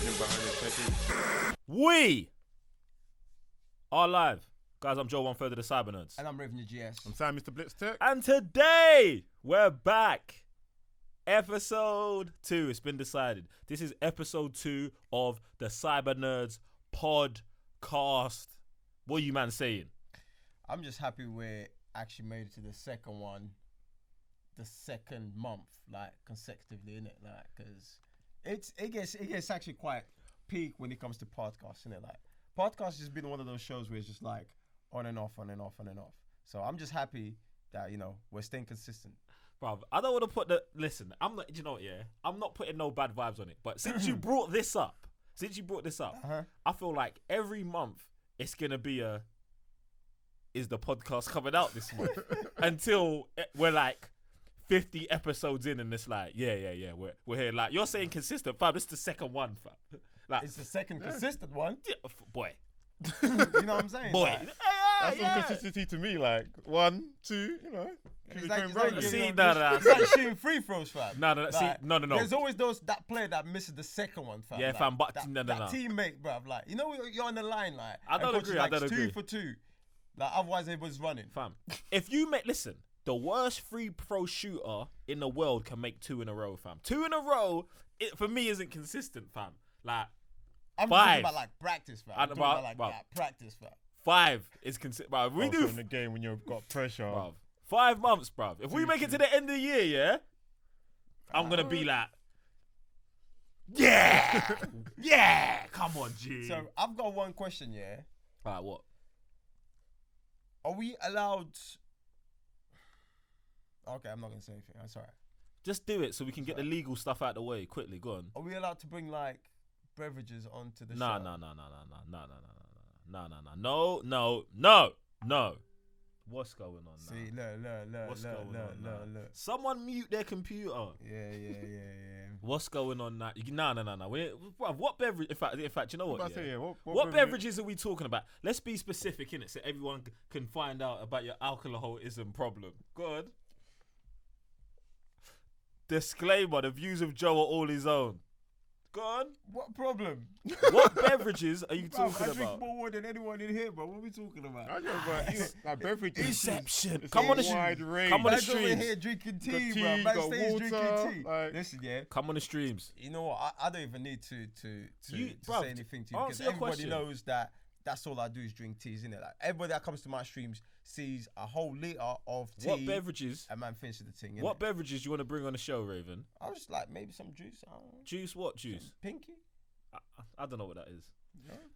happening behind the curtain. We are live. Guys, I'm Joe, 1/3 of the Cyber Nerds. And I'm Raven, the GS. I'm Sam, Mr. Blitz Tech. And today, we're back. Episode 2. It's been decided. This is episode 2 of the Cyber Nerds podcast. What are you man saying? I'm just happy we actually made it to the second one, the second month, like consecutively, innit? Like, because it gets actually quite peak when it comes to podcasts, innit? Like, podcast has been one of those shows where it's just like on and off, on and off, on and off. So I'm just happy that, you know, we're staying consistent. Bruv, I don't want to put listen, I'm not, you know what, yeah? I'm not putting no bad vibes on it. But since you brought this up, I feel like every month it's going to be is the podcast coming out this month? Until we're like 50 episodes in and it's like, yeah, we're here. Like, you're saying consistent, fam. This is the second one, fam. Like, it's the second consistent one. Yeah, boy. You know what I'm saying? Boy. Like, That's all consistency to me. Like 1, 2, you know. it's like shooting free throws, fam. No. There's always that player that misses the second one, fam. Yeah, like, fam, but that no. teammate, bruv. Like, you know, you're on the line, like. I don't agree. Like, 2 for 2. Like, otherwise everyone's running. Fam, if you listen, the worst free throw shooter in the world can make 2 in a row, fam. 2 in a row, it for me isn't consistent, fam. Like, I'm 5. talking about like practice, fam. I'm talking about practice, fam. 5 is consistent, bro. We do in the game when you've got pressure, bruv. 5 months, bruv. If we make it to the end of the year, yeah, I'm gonna be like, yeah, come on, G. So I've got one question, yeah. Alright, what? Are we allowed? Okay, I'm not gonna say anything. That's alright. Just do it so we can get the legal stuff out of the way quickly. Go on. Are we allowed to bring like beverages onto the show? No. What's going on now? See, look. What's going on now? Look. Someone mute their computer. Yeah. What's going on now? No. What beverage? In fact, you know what? What beverages are we talking about? Let's be specific, innit? So everyone can find out about your alcoholism problem. Good. Disclaimer: the views of Joe are all his own. Go on. What problem? What beverages are you talking I drink about? more than anyone in here, bro. What are we talking about? I know, but like beverages. Deception. It's Come on the wide range. Come on the Man's over streams. here drinking tea, Got tea, bro. got Backstage water, drinking tea. like- Listen, yeah. Come on the streams. You know what? I don't even need to Bruv, say anything to you answer because your everybody question. knows that that's all I do is drink teas, innit? Like, everybody that comes to my streams sees a whole liter of tea. What beverages? And man finishes the thing. What beverages do you want to bring on the show, Raven? I was just like maybe some juice. I don't know. Juice? What juice? Some pinky. I don't know what that is.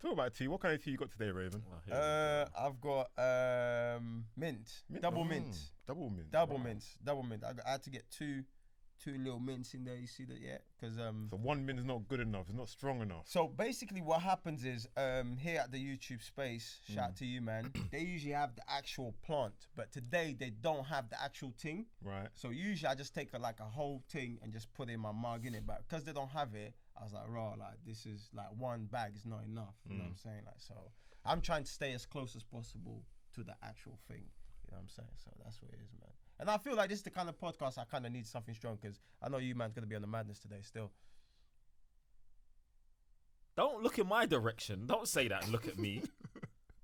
Talk about tea. What kind of tea you got today, Raven? Oh, here we go. I've got mint, double mint. Double mint. Double mint. I had to get two little mints in there. You see that, yeah? Because So 1 mint is not good enough. It's not strong enough. So basically, what happens is here at the YouTube space, shout out to you, man. They usually have the actual plant, but today they don't have the actual thing. Right. So usually I just take a whole thing and just put it in my mug in it. But because they don't have it, I was like, raw, like this is like 1 bag is not enough. You know what I'm saying? Like, so I'm trying to stay as close as possible to the actual thing. You know what I'm saying? So that's what it is, man. And I feel like this is the kind of podcast I kind of need something strong because I know you, man's gonna be on the madness today still. Don't look in my direction. Don't say that and look at me.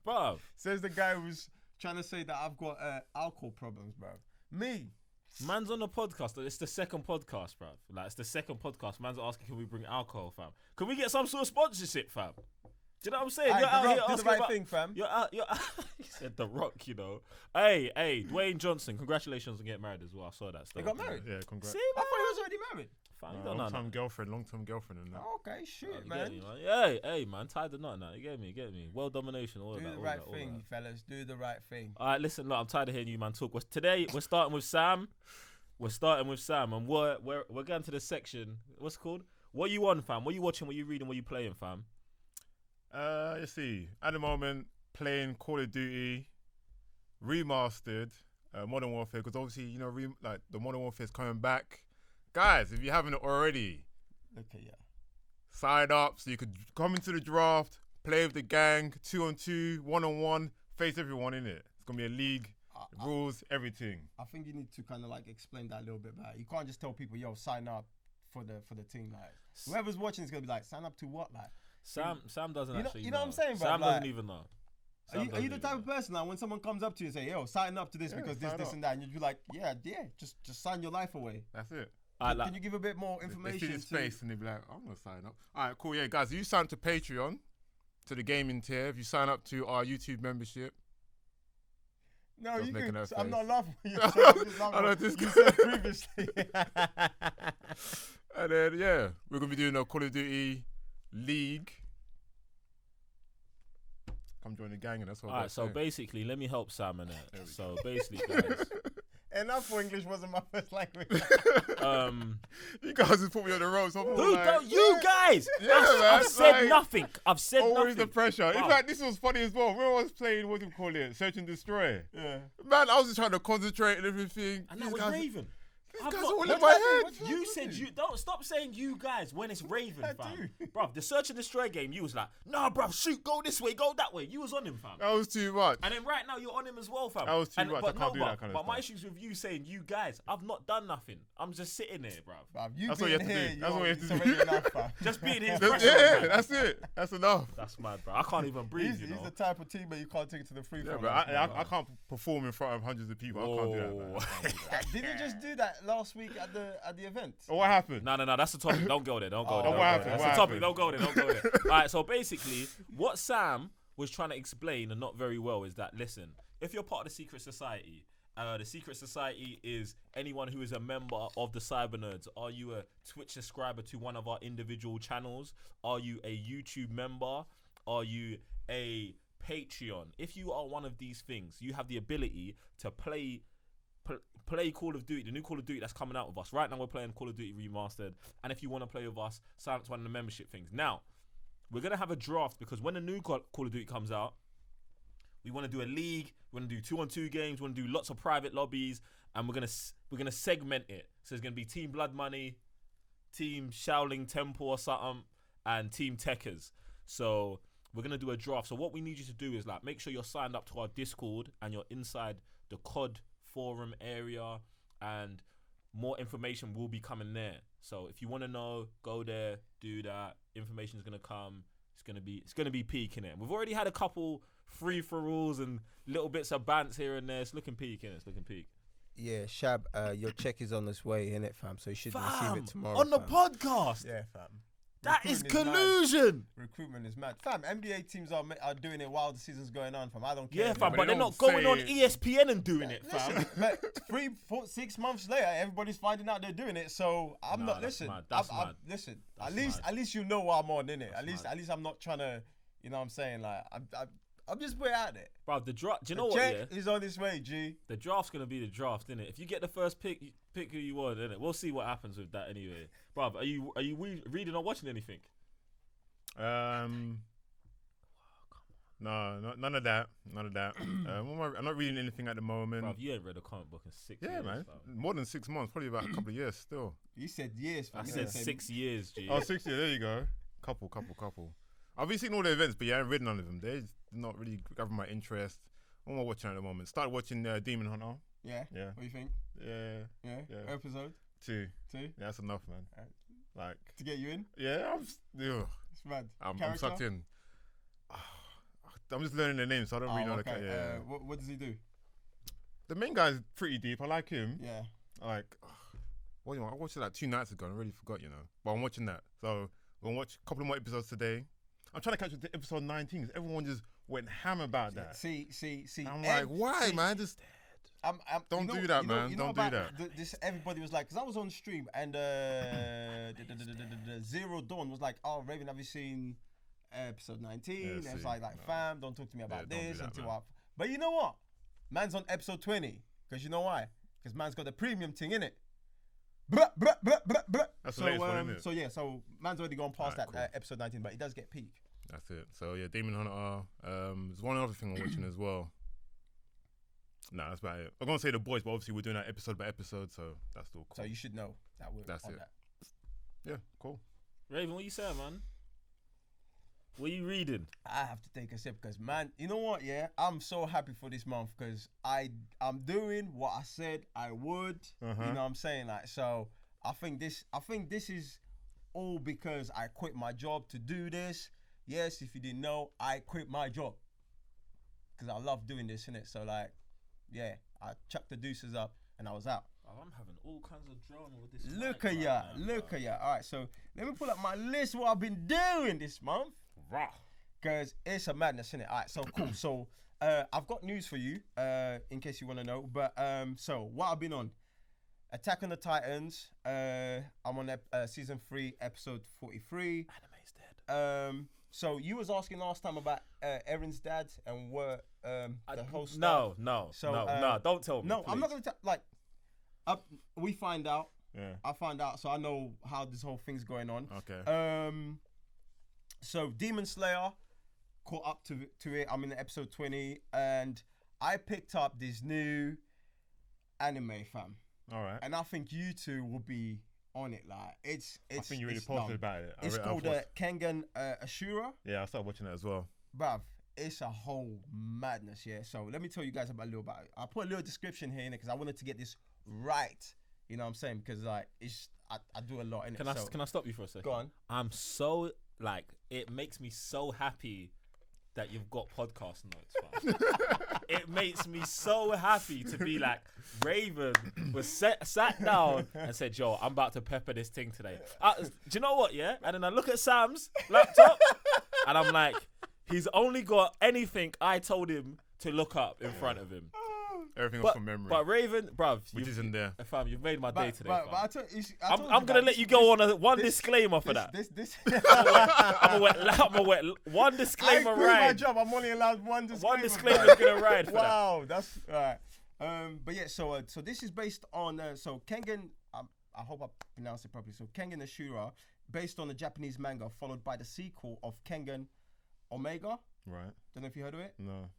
Bruv. Says the guy who's trying to say that I've got alcohol problems, bro. Me. Man's on the podcast. It's the second podcast, bruv. Like, it's the second podcast. Man's asking, can we bring alcohol, fam? Can we get some sort of sponsorship, fam? Do you know what I'm saying? Aye, You're out here do the asking right about, thing, fam. You're out. He said The Rock, you know. Hey, Dwayne Johnson, congratulations on getting married as well. I saw that. They got married? Yeah, congrats. See, I man. thought he was already married. Fam, you don't know Long-term nothing. girlfriend and that. Okay, shit, You man. get me, man. Hey, man, tied the knot now. You get me. World domination, all Do that. the all right that, all thing, that. fellas. Do the right thing. All right, listen, look, I'm tired of hearing you, man, talk. Today, we're starting with Sam. And we're going to the section. What's it called? What you on, fam? What you watching? What you reading? What you playing, fam? Let's see. At the moment, playing Call of Duty Remastered, Modern Warfare, because obviously, you know, like the Modern Warfare is coming back. Guys, if you haven't already, Okay, yeah. sign up so you could come into the draft, play with the gang, 2-on-2, 1-on-1, face everyone in it. It's gonna be a league, rules, everything. I think you need to kind of like explain that a little bit better. You can't just tell people, yo, sign up for the team. Like, Whoever's watching is gonna be like, sign up to what? Like, Sam doesn't actually. You know what I'm saying, bro? Sam Like, doesn't even know. Are you the type of person like when someone comes up to you and say, "Yo, sign up to this because this, and that," and you'd be like, "Yeah, just sign your life away." That's it. Can you give a bit more information? They see the space and they be like, "I'm gonna sign up." All right, cool. Yeah, guys, if you sign up to Patreon, to the gaming tier, if you sign up to our YouTube membership. No, you can. I'm I'm not laughing. I know this you said previously. And then we're gonna be doing a Call of Duty League. Come join the gang, and that's what. All right, so basically, let me help Sam in it. So basically, guys. Enough for English wasn't my first language. You guys just put me on the ropes. Who don't you guys? Yeah, I've said nothing. I've said always nothing. The pressure. Wow. In fact, this was funny as well. When I was playing, what do you call it? Search and Destroy. Yeah. Man, I was just trying to concentrate and everything. And that was Raven. These guys are all in my head. You said you don't stop saying you guys when it's Raven, fam. Bruv, the search and destroy game, you was like, nah, bruv, shoot, go this way, go that way. You was on him, fam. That was too much. And then right now you're on him as well, fam. That was too much. I can't do that kind of But stuff. my issue's with you saying you guys. I've not done nothing. I'm just sitting there, bruv. That's what you have to do. That's what you have to do. Enough, fam. Just being his Yeah, pressure. that's it. That's enough. That's mad, bro. I can't even breathe, He's the type of team that you can't take it to the free throw. Yeah, but I can't perform in front of hundreds of people. I can't do that, man. I can't do that. Did you just do that last week at the event? Oh, what happened? No, that's the topic. Don't go there. Don't go there. what happened? That's What the topic. happened? Don't go there. Don't go there. All right. So basically, what Sam was trying to explain, and not very well, is that listen, if you're part of the secret society is anyone who is a member of the Cyber Nerds. Are you a Twitch subscriber to one of our individual channels? Are you a YouTube member? Are you a Patreon? If you are one of these things, you have the ability to play Call of Duty, the new Call of Duty that's coming out with us. Right now we're playing Call of Duty Remastered, and if you want to play with us, sign up to one of the membership things. Now, we're going to have a draft because when the new Call of Duty comes out, we want to do a league, we want to do 2-on-2 games, we want to do lots of private lobbies, and we're going to segment it. So it's going to be Team Blood Money, Team Shaolin Temple or something, and Team Tekkers. So we're going to do a draft. So what we need you to do is like make sure you're signed up to our Discord and you're inside the COD forum area, and more information will be coming there. So if you want to know, go there, do that. Information is gonna come. It's gonna be peak in it. We've already had a couple free for alls and little bits of bants here and there. It's looking peak in it. It's looking peak. Yeah, Shab, your check is on its way, innit, fam? So you should receive it tomorrow. On the fam. podcast. Yeah, fam. That is Recruitment collusion. Recruitment is mad. Fam, NBA teams are doing it while the season's going on, fam. I don't care. Yeah, fam, but but they they're not don't going on say- ESPN and doing it, fam. Listen, like 3, 4, 6 months later, everybody's finding out they're doing it. So I'm not. that's Listen, mad. That's mad. Listen. That's At least you know what I'm on, innit? That's At least I'm not trying to. You know what I'm saying? Like I'm just putting it out there. Bro, the draft. Do you know The what? check Yeah, is on its way, G. the draft's gonna be the draft, innit? If you get the first pick who you want, innit? We'll see what happens with that anyway. Bro, are you reading or watching anything? No, none of that. I'm not reading anything at the moment. Bro, you ain't read a comic book in 6 years. Yeah, man. Fam. More than 6 months, probably about a couple of years still. You said years, fam. I You said didn't say 6 years, G. Oh, 6 years. There you go. Couple. I've been seeing all the events, but yeah, I haven't read none of them. They're just not really grabbing my interest. What am I watching at the moment? Started watching Demon Hunter. Yeah. Yeah. What do you think? Yeah. Yeah. Episode 2. 2 Yeah, that's enough, man. Like, to get you in. yeah, It's mad. I'm Character? sucked in. I'm just learning the names, so I don't really know the okay. yeah. What does he do? The main guy's pretty deep. I like him. Yeah. Like, what do you want? I watched it like 2 nights ago and I really forgot, But I'm watching that. So we're going to watch a couple of more episodes today. I'm trying to catch up to episode 19 because everyone just went ham about that. See. I'm like, why, man? Just don't do that, man. Don't do that. This everybody was like, because I was on stream and the Zero Dawn was like, oh, Raven, have you seen episode 19? Yeah, and it's see, like, no. fam, don't talk to me about don't do this that, until man. I. But you know what? Man's on episode 20 because you know why? Because man's got the premium thing in it. That's the latest one, isn't it? So yeah, so man's already gone past Alright, that cool. episode 19, but it does get peak. That's it. So yeah, Demon Hunter. There's one other thing I'm watching as well. Nah, that's about it. I'm gonna say The Boys, but obviously we're doing that episode by episode, so that's still cool. So you should know that we're That's on it. that. Yeah, cool. Raven, what you saying, man? What are you reading? I have to take a sip because, man, you know what? Yeah, I'm so happy for this month because I'm doing what I said I would. Uh-huh. You know what I'm saying? Like, so I think this is all because I quit my job to do this. Yes, if you didn't know, I quit my job because I love doing this, innit? So like, yeah, I chucked the deuces up and I was out. Oh, I'm having all kinds of drama with this. Look at ya, look at ya. All right, so let me pull up my list. What I've been doing this month, because it's a madness, innit? All right, so cool. So I've got news for you, in case you want to know. But so what I've been on. Attack on the Titans. I'm on season 3, episode 43. Anime's dead. So you was asking last time about Erin's dad and what the whole stuff. No, So, don't tell me. No, please. I'm not gonna we find out. Yeah. I find out, so I know how this whole thing's going on. Okay. So Demon Slayer caught up to it. I'm in episode 20, and I picked up this new anime, fam. All right. And I think you two will be on it. Like it's. I think you really posted about it. It's called Kengan Ashura. Yeah, I started watching it as well. Bruv, it's a whole madness. Yeah. So let me tell you guys a little about it. I put a little description here in it because I wanted to get this right. You know what I'm saying? Because like I do a lot in it. Can I stop you for a second? Go on. I'm so like it makes me so happy that you've got podcast notes, fam. It makes me so happy to be like, Raven was sat down and said, "Yo, I'm about to pepper this thing today." Do you know what? Yeah, and then I look at Sam's laptop, and I'm like, he's only got anything I told him to look up in front of him. Everything was from memory. But Raven, bruv, which isn't there. Fam, you've made my day today. But I'm gonna let you go on one disclaimer for that. I'm gonna wet one disclaimer I quit ride. my job. I'm only allowed one disclaimer. One disclaimer's gonna ride for that. Wow, that's right. But yeah, so this is based on so Kengan. I hope I pronounced it properly. So Kengan Ashura, based on the Japanese manga, followed by the sequel of Kengan Omega. Right. Don't know if you heard of it. No.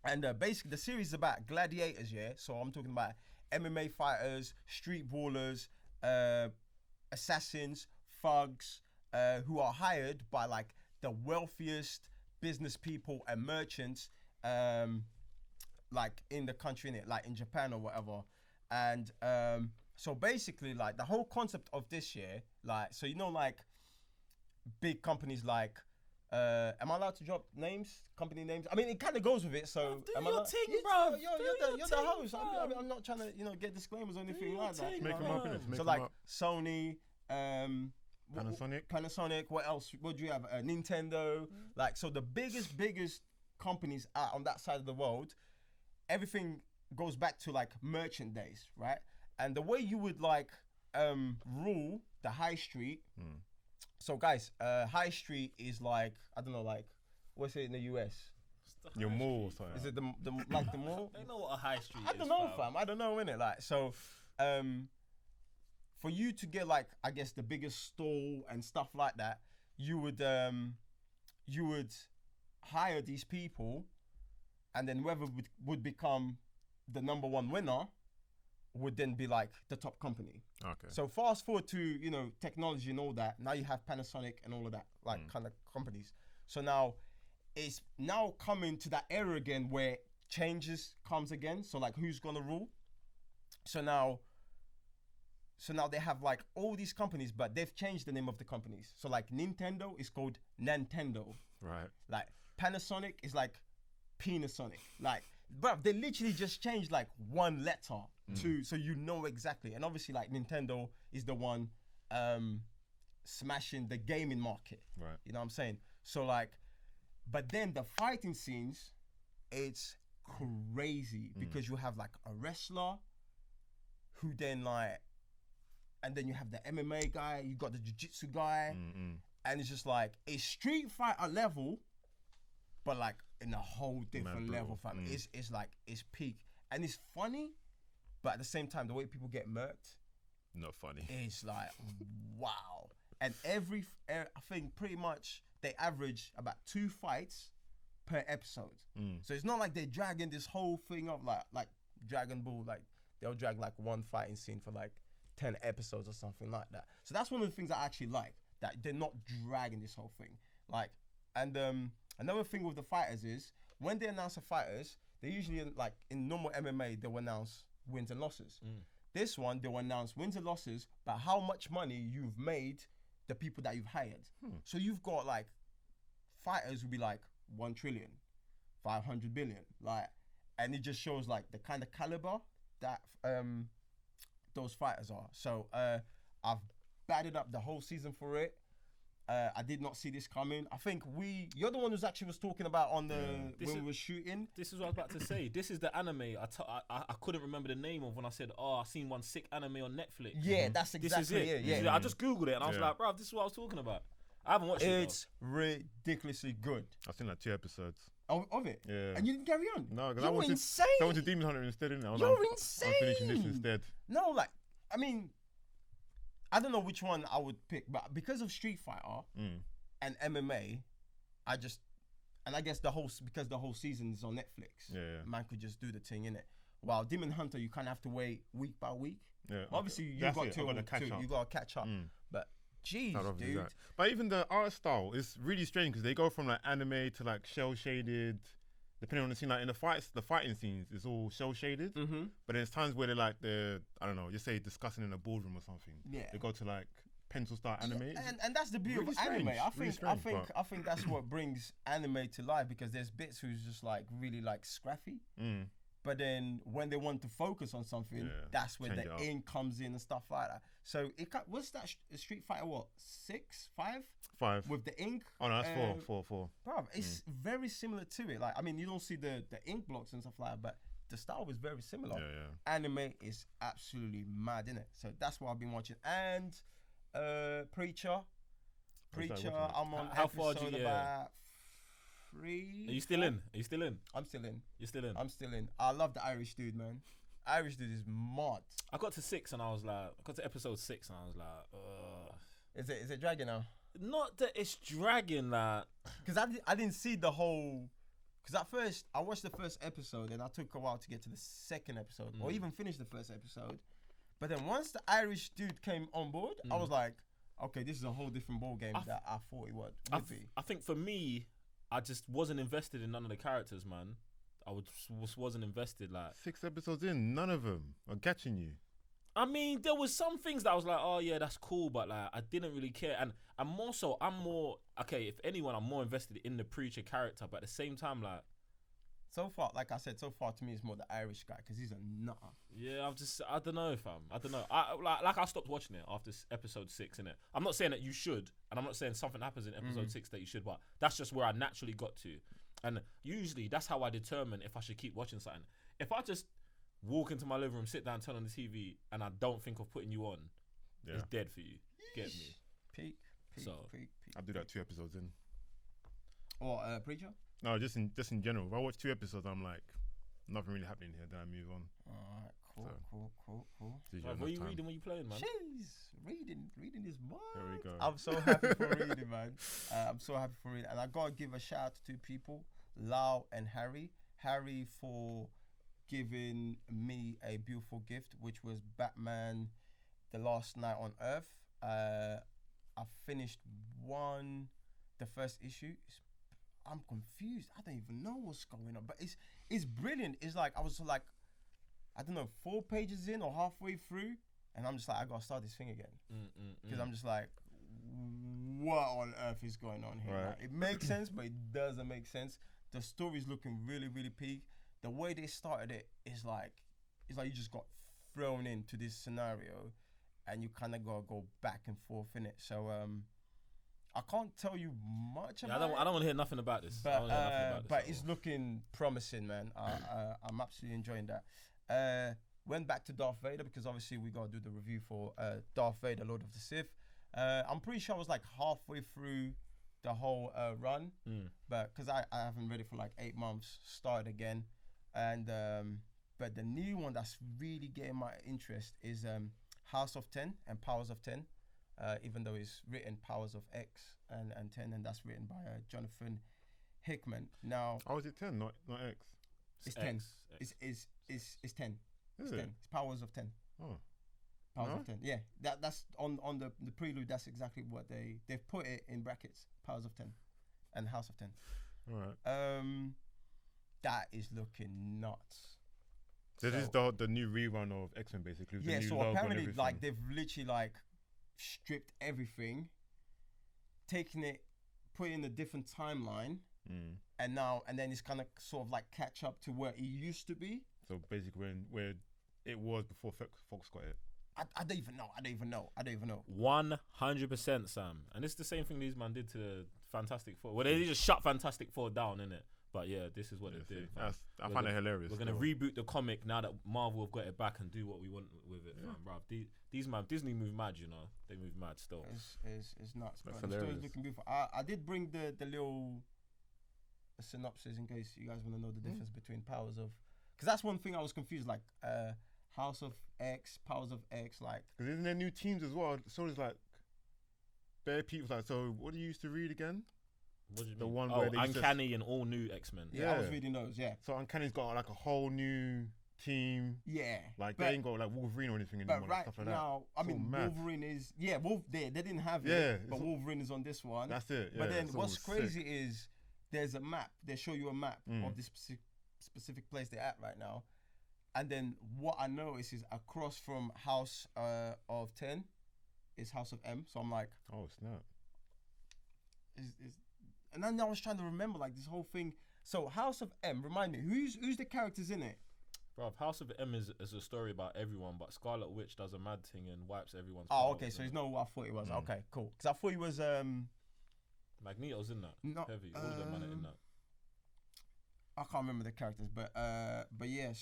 And basically, the series is about gladiators, yeah? So I'm talking about MMA fighters, street brawlers, assassins, thugs, who are hired by, like, the wealthiest business people and merchants, like, in the country, innit? Like, in Japan or whatever. And so basically, like, the whole concept of this year, like, so, you know, like, big companies like, am I allowed to drop names, company names? I mean, it kind of goes with it. So, do your thing, bro. You're the host. I'm not trying to, get disclaimers or anything like that. Make them up, innit? So, like Sony, Panasonic. What else? What do you have? Nintendo. Like, so the biggest companies are on that side of the world. Everything goes back to like merchant days, right? And the way you would like rule the high street. So guys, high street is like, I don't know, like, what's it in the US? Your mall or something. Is it the like the mall? They know what a high street is. I don't know, fam. I don't know, innit? Like, so, for you to get like, I guess the biggest stall and stuff like that, you would hire these people, and then whoever would become the number one winner would then be like the top company. Okay. So fast forward to, technology and all that. Now you have Panasonic and all of that, like kind of companies. So now it's now coming to that era again where changes comes again. So like who's gonna rule? So now they have like all these companies, but they've changed the name of the companies. So like Nintendo is called Nintendo. Right. Like Panasonic is like Panasonic. Like, bruv, they literally just changed like one letter to, so you know exactly. And obviously like Nintendo is the one smashing the gaming market. Right. You know what I'm saying? So like, but then the fighting scenes, it's crazy because you have like a wrestler who then like, and then you have the MMA guy, you got the jiu-jitsu guy, and it's just like a Street Fighter level, but like in a whole different level, fam. It's like, it's peak. And it's funny, but at the same time, the way people get murked, not funny. It's like, wow. And I think pretty much they average about 2 fights per episode. So it's not like they're dragging this whole thing up like Dragon Ball, like they'll drag like one fighting scene for like 10 episodes or something like that. So that's one of the things I actually like, that they're not dragging this whole thing. Like, and another thing with the fighters is when they announce the fighters, they usually, like in normal MMA, they'll announce wins and losses. This one, they'll announce wins and losses, but how much money you've made the people that you've hired. So you've got like fighters who be like 1 trillion, 500 billion, like, and it just shows like the kind of caliber that those fighters are. So I've batted up the whole season for it. I did not see this coming. I think you're the one who's actually was talking about on the when we were shooting. This is what I was about to say. This is the anime I couldn't remember the name of when I said, I seen one sick anime on Netflix. Yeah, that's exactly it. Yeah. I just googled it and I was like, bro, this is what I was talking about. I haven't watched it. It's ridiculously good. I've seen like 2 episodes. Of it? Yeah. And you didn't carry on? No, because You're insane. I went to Demon Hunter instead, innit? You're insane. I'm finishing this instead. No, like, I mean, I don't know which one I would pick, but because of Street Fighter and MMA, I guess because the whole season is on Netflix, man could just do the thing, innit? While Demon Hunter, you kind of have to wait week by week. Yeah. Obviously, you got to catch up. But jeez, dude. That. But even the art style is really strange because they go from like anime to like shell shaded. Depending on the scene, like in the fighting scenes, it's all shell shaded. But then there's times where they're I don't know, just say discussing in a boardroom or something. Yeah. They go to like pencil style anime. Yeah, and that's the beauty of anime. I think that's what brings anime to life, because there's bits who's just like really like scrappy. But then when they want to focus on something, that's where the ink comes in and stuff like that. So what's that Street Fighter? What 6, 5? 5 with the ink. Oh no, that's 4. Bro, it's very similar to it. Like, I mean, you don't see the ink blocks and stuff like that, but the style was very similar. Yeah. Anime is absolutely mad, innit? So that's what I've been watching. And Preacher, I'm on how far do you? About 3. Are you still in? I'm still in. You're still in? I'm still in. I love the Irish dude, man. Irish dude is mad. I got to 6 and I was like, I got to episode 6 and I was like, ugh. Is it dragging now? Not that it's dragging, like. Because I didn't see the whole. Because at first, I watched the first episode and I took a while to get to the second episode or even finish the first episode. But then once the Irish dude came on board, I was like, okay, this is a whole different ball game that I thought it would be. I think for me, I just wasn't invested in none of the characters, man. I wasn't invested. Like 6 episodes in, none of them are catching you. I mean, there was some things that I was like, oh yeah, that's cool, but like I didn't really care. And I'm more if anyone, I'm more invested in the Preacher character. But at the same time, like, so far, like I said, to me, it's more the Irish guy because he's a nutter. Yeah, I don't know, fam. I don't know. I stopped watching it after episode 6, innit? I'm not saying that you should, and I'm not saying something happens in episode 6 that you should, but that's just where I naturally got to. And usually, that's how I determine if I should keep watching something. If I just walk into my living room, sit down, turn on the TV, and I don't think of putting you on, it's dead for you. Get me? Peak. I do that 2 episodes in. Or Preacher? No, just in general. If I watch 2 episodes, I'm like, nothing really happening here. Then I move on. Alright, cool. What are you reading when you playing, man? Jeez, reading is mine. There we go. I'm so happy for reading, man. I'm so happy for reading, and I gotta give a shout out to 2 people, Lau and Harry. Harry for giving me a beautiful gift, which was Batman: The Last Night on Earth. I finished the first issue. I'm confused. I don't even know what's going on, but it's brilliant. It's like I was like, I don't know, 4 pages in or halfway through, and I'm just like, I gotta start this thing again because I'm just like, what on earth is going on here? Right. Like, it makes sense, but it doesn't make sense. The story's looking really, really peak. The way they started it is like you just got thrown into this scenario, and you kind of gotta go back and forth in it. So I can't tell you much about it. I don't want to hear nothing about this. But it's looking promising, man. I'm absolutely enjoying that. Went back to Darth Vader because obviously we gotta do the review for Darth Vader, Lord of the Sith. I'm pretty sure I was like halfway through the whole run, but because I haven't read it for like 8 months, started again, and but the new one that's really getting my interest is House of 10 and Powers of 10. Even though it's written Powers of X and 10, and that's written by Jonathan Hickman. Now, is it 10, not X? It's 10. It's 10. It's 10. It's Powers of 10. Oh, Powers of 10. Yeah, that's on the prelude. That's exactly what they've put it in brackets. Powers of 10 and House of 10. All right. That is looking nuts. So this is the new rerun of X-Men, basically. Yeah. So apparently, like they've literally like stripped everything taking it, put it in a different timeline, and then it's kind of sort of like catch up to where it used to be. So basically, where it was before Fox got it. I don't even know. 100%, Sam. And it's the same thing these man did to Fantastic Four. Well, they just shut Fantastic Four down, innit? But yeah, this is what they did. I find it hilarious. We're gonna reboot the comic now that Marvel have got it back and do what we want with it, man, bruv. These man, Disney move mad, you know. They move mad still. It's nuts. That's The hilarious. story's looking beautiful. I did bring the little synopsis in case you guys want to know the difference between powers of, because that's one thing I was confused. Like House of X, Powers of X, like. Because isn't there new teams as well? So it's like bare people. Like, so what do you used to read again? What do you The mean? one where they used to- Uncanny and all new X-Men. Yeah, I was reading those. Yeah. So Uncanny's got like a whole new team. Yeah. Like but, they ain't got like Wolverine or anything anymore. But Like, right stuff like now, that. I mean, mad. Wolverine is they didn't have Yeah, it, but Wolverine is on this one. That's it. Yeah, but then it's what's all crazy sick. is there's a map. They show you a map of this specific place they're at right now, and then what I notice is across from House of 10 is House of M. So I'm like, Oh snap! and then I was trying to remember like this whole thing. So House of M, remind me, who's the characters in it? Bruv, House of M is a story about everyone, but Scarlet Witch does a mad thing and wipes everyone's. Oh, okay, so he's not who I thought he was. Okay, cool. Because I thought he was Magneto's in that. No, Heavy. All of them man are in that. I can't remember the characters, but yeah.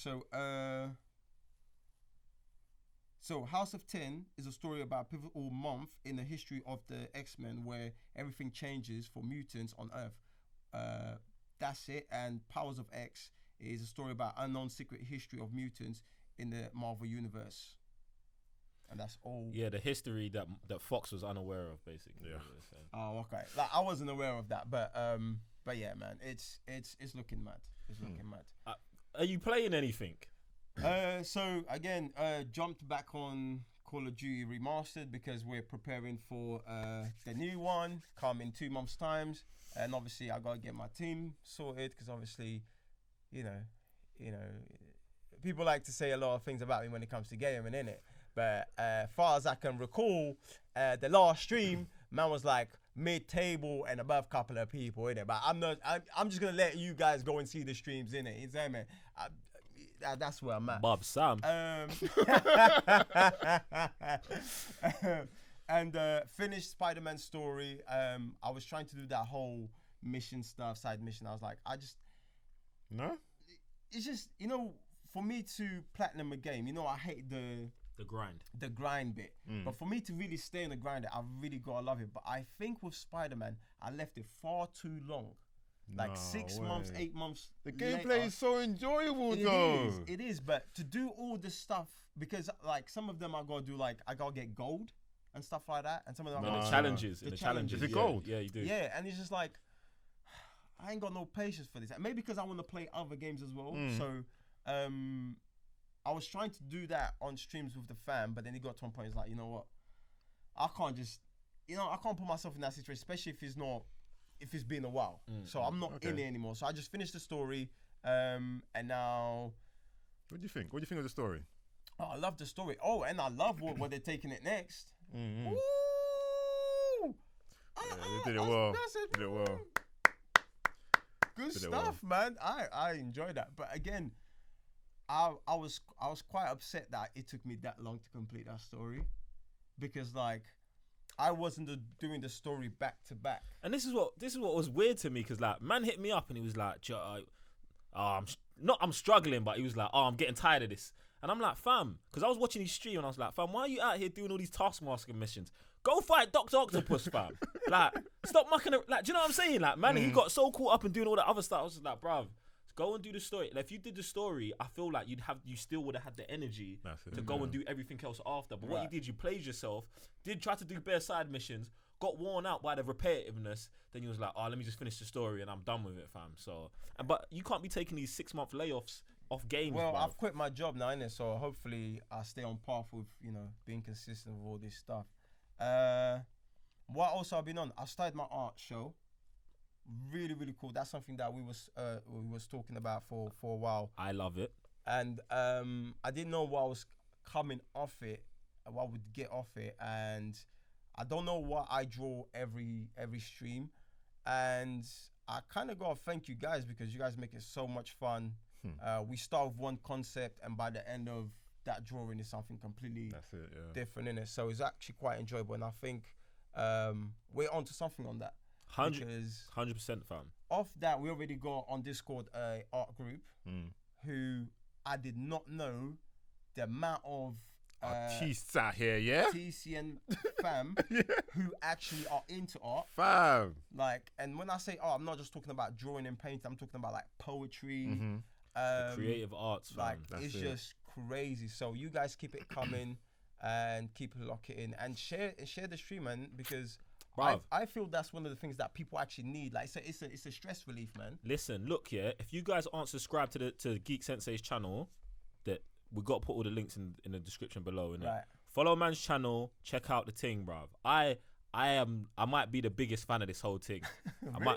So House of 10 is a story about a pivotal month in the history of the X-Men where everything changes for mutants on Earth. That's it. And Powers of X is a story about unknown secret history of mutants in the Marvel universe. And that's all. Yeah, the history that Fox was unaware of, basically. Yeah. Oh, okay. Like I wasn't aware of that, but yeah, man, it's looking mad. It's looking mad. Are you playing anything? So again, jumped back on Call of Duty Remastered because we're preparing for the new one come in 2 months' times, and obviously I gotta get my team sorted because obviously, you know, people like to say a lot of things about me when it comes to gaming, innit? But as far as I can recall, the last stream, man was like mid-table and above couple of people, innit? But I'm just gonna let you guys go and see the streams, innit? You know, man. That's where I'm at. Bob Sam. And finished Spider-Man story. I was trying to do that whole mission stuff, side mission. I was like, No? it's just, for me to platinum a game, I hate The grind. the grind bit. But for me to really stay in the grind, I really gotta love it. But I think with Spider-Man, I left it far too long. Like No 6 months, way. 8 months. The later. gameplay is so enjoyable though. It is. But to do all this stuff, because like some of them I gotta do, like I gotta get gold and stuff like that, and some of them I In gotta the Nah. challenges. In the challenges. Is it yeah, gold? Yeah, you do. yeah, and it's just like I ain't got no patience for this. Maybe because I want to play other games as well. So I was trying to do that on streams with the fam, but then it got to one point. It's like, you know what? I can't just, I can't put myself in that situation, especially if it's been a while. So I'm not in it anymore. So I just finished the story, and now. What do you think? What do you think of the story? Oh, I love the story. Oh, and I love where they're taking it next. Mm-hmm. Ooh! Yeah, they did it well. Did it well. Good Did it stuff, man. I enjoyed that. But again, I was quite upset that it took me that long to complete that story, because like I wasn't doing the story back to back. And this is what was weird to me, because like man hit me up and he was like, I'm struggling, but he was like, I'm getting tired of this. And I'm like, fam, because I was watching his stream and I was like, fam, why are you out here doing all these Taskmaster missions? Go fight Dr. Octopus, fam. Like, stop mucking around. Like, do you know what I'm saying? Like, man, he got so caught up in doing all that other stuff. I was just like, bruv, go and do the story. Like, if you did the story, I feel like you still would have had the energy to go and do everything else after. But what you did, you played yourself, did try to do bare side missions, got worn out by the repetitiveness. Then you was like, let me just finish the story and I'm done with it, fam. So, but you can't be taking these 6-month layoffs off games. Well, bruv. I've quit my job now, innit? So hopefully I stay on path with, being consistent with all this stuff. What also I've been on? I started my art show. Really, really cool. That's something that we was talking about for a while. I love it. And I didn't know what was coming off it, what would get off it, and I don't know what I draw every stream, and I kind of gotta thank you guys because you guys make it so much fun. We start with one concept, and by the end of that drawing is something completely different in it. So it's actually quite enjoyable, and I think we're onto something on that. 100%, fam. Off that, we already got on Discord a art group who I did not know the amount of artists out here, yeah? TCN fam who actually are into art. Fam. Like, and when I say art, I'm not just talking about drawing and painting, I'm talking about like poetry. Creative arts, fam. Like, it's just crazy. So you guys keep it coming and keep it lock it in and share the stream, man, because I feel that's one of the things that people actually need. Like, it's a stress relief, man. Listen, look, yeah, if you guys aren't subscribed to Geek Sensei's channel, that we got to put all the links in the description below, innit? Right. Follow man's channel, check out the thing, bruv. I might be the biggest fan of this whole thing. Really?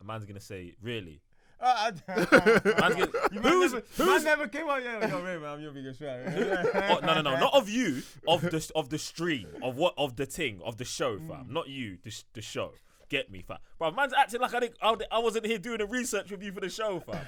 Man's gonna say, really? Man never came out. Yo, Raven, I'm your biggest fan. No, not of you, of the stream, of the thing, of the show, fam. Not you, the show. Get me, fam. Bro, man's acting like I wasn't here doing the research with you for the show, fam.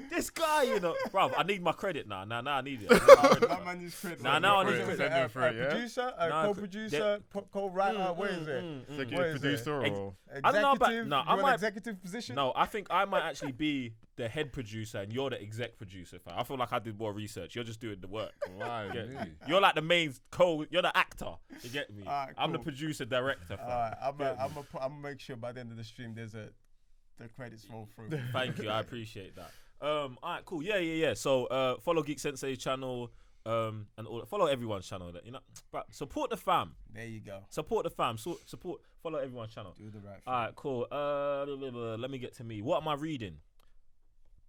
This guy, you know, bro, I need my credit now. Now I need it. That man needs credit. Now I need credit. Producer, co-producer, co-writer. Where is it? Executive producer or I don't know about. I might executive position. No, I think I might actually be the head producer and you're the exec producer, fam. I feel like I did more research. You're just doing the work. You're like the main you're the actor. You get me? Right, cool. I'm the producer director, fam. I'm gonna make sure by the end of the stream the credits roll through. Thank you, I appreciate that. Alright, cool. Yeah. So follow Geek Sensei's channel, and follow everyone's channel. You know, but support the fam. There you go. Support the fam. Follow everyone's channel. Do the right thing. Alright, cool. Let me get to me. What am I reading?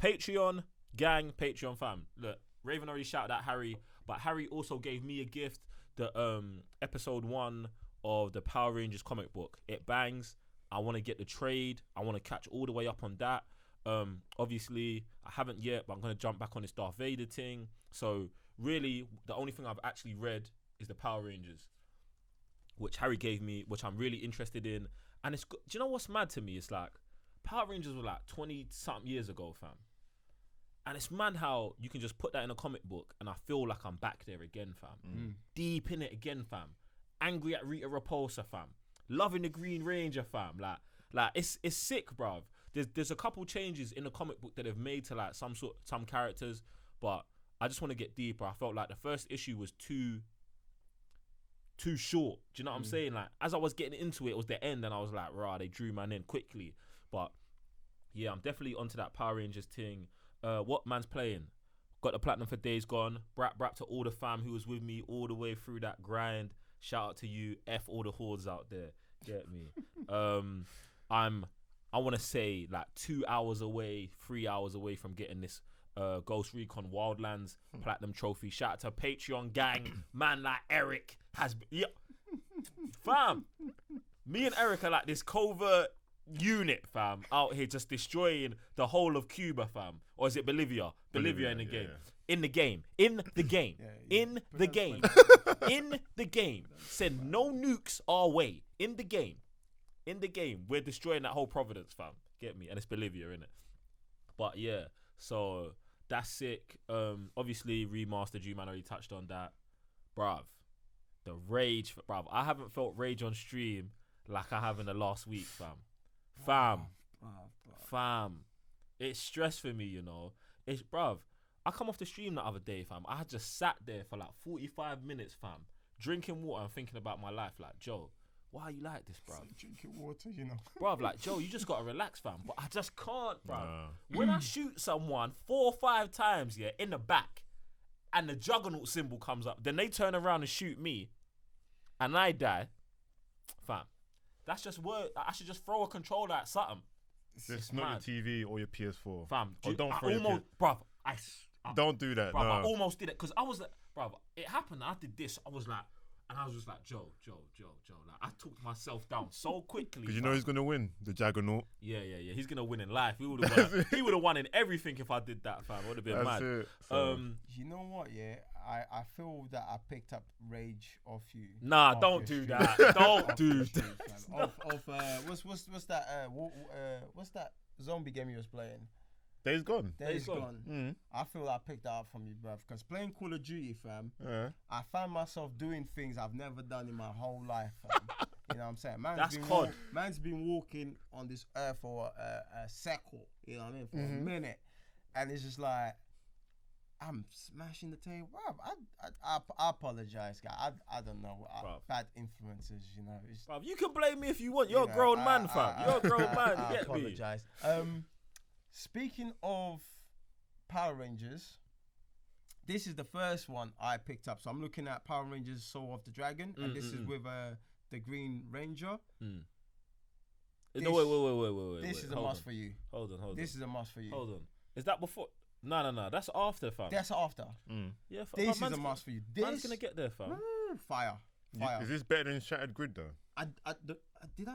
Patreon gang, Patreon fam. Look, Raven already shouted at Harry, but Harry also gave me a gift. The episode 1 of the Power Rangers comic book. It bangs. I want to get the trade. I want to catch all the way up on that. Obviously, I haven't yet, but I'm going to jump back on this Darth Vader thing. So, really, the only thing I've actually read is the Power Rangers, which Harry gave me, which I'm really interested in. And do you know what's mad to me? It's like, Power Rangers were like 20-something years ago, fam. And it's mad how you can just put that in a comic book, and I feel like I'm back there again, fam. Deep in it again, fam. Angry at Rita Repulsa, fam. Loving the Green Ranger, fam. Like it's sick, bruv. There's a couple changes in the comic book that they've made to like some characters, but I just want to get deeper. I felt like the first issue was too short. Do you know what I'm saying? Like, as I was getting into it was the end, and I was like, rah, they drew man in quickly. But yeah, I'm definitely onto that Power Rangers thing. What man's playing? Got the platinum for Days Gone. Brap to all the fam who was with me all the way through that grind. Shout out to you. F all the hordes out there. Get me? I want to say like 2 hours away, 3 hours away from getting this Ghost Recon Wildlands platinum trophy. Shout out to Patreon gang. Man like Eric has fam. Me and Eric are like this covert unit, fam, out here just destroying the whole of Cuba, fam. Or is it Bolivia? Bolivia in the game. Yeah. In the game. In the game. In the game. In the game. Send no nukes our way. In the game. In the game. We're destroying that whole Providence, fam. Get me? And it's Bolivia, innit? But yeah, so that's sick. Obviously, Remastered, you man already touched on that. Bruv. The rage, bruv. I haven't felt rage on stream like I have in the last week, fam. Fam. It's stress for me, you know. It's, bruv, I come off the stream the other day, fam. I just sat there for like 45 minutes, fam, drinking water and thinking about my life. Like, Joe, why are you like this, bruv? Drinking water, you know. Bruv, like, Joe, you just got to relax, fam. But I just can't, bruv. When I shoot someone 4 or 5 times, yeah, in the back, and the juggernaut symbol comes up, then they turn around and shoot me, and I die, fam. That's just word. I should just throw a controller at something. It's not your TV or your PS4. Fam, don't throw almost, bruv, don't do that. Bruv, I almost did it because I was like, bruv, it happened. I did this. I was like, And I was just like, Joe. Like, I talked myself down so quickly. Because you know he's gonna win the Juggernaut. Yeah. He's gonna win in life. He would have won in everything if I did that, fam. It would have been mad. It. So. You know what? Yeah, I feel that I picked up rage off you. Nah, off don't your do stream. that. Don't do that. What's that? What's that zombie game you was playing? Days Gone. Days Gone. I feel like I picked that up from you, bruv. Because playing Call of Duty, fam, I find myself doing things I've never done in my whole life, fam. You know what I'm saying? Man's been walking on this earth for a second, you know what I mean, for a minute. And it's just like, I'm smashing the table. Bruv, I apologize, guy. I don't know. Bad influences, you know. Bruv, you can blame me if you want. You're a grown man, fam. You're a grown man. You get me? I apologize. Speaking of Power Rangers, this is the first one I picked up. So I'm looking at Power Rangers Soul of the Dragon, and this is with the Green Ranger. No, wait. This is a must for you. Hold on. This is a must for you. Hold on. Is that before? No. That's after, fam. That's after. Yeah, this is a must for you. Man's gonna get there, fam. Fire. Is this better than Shattered Grid though? Did I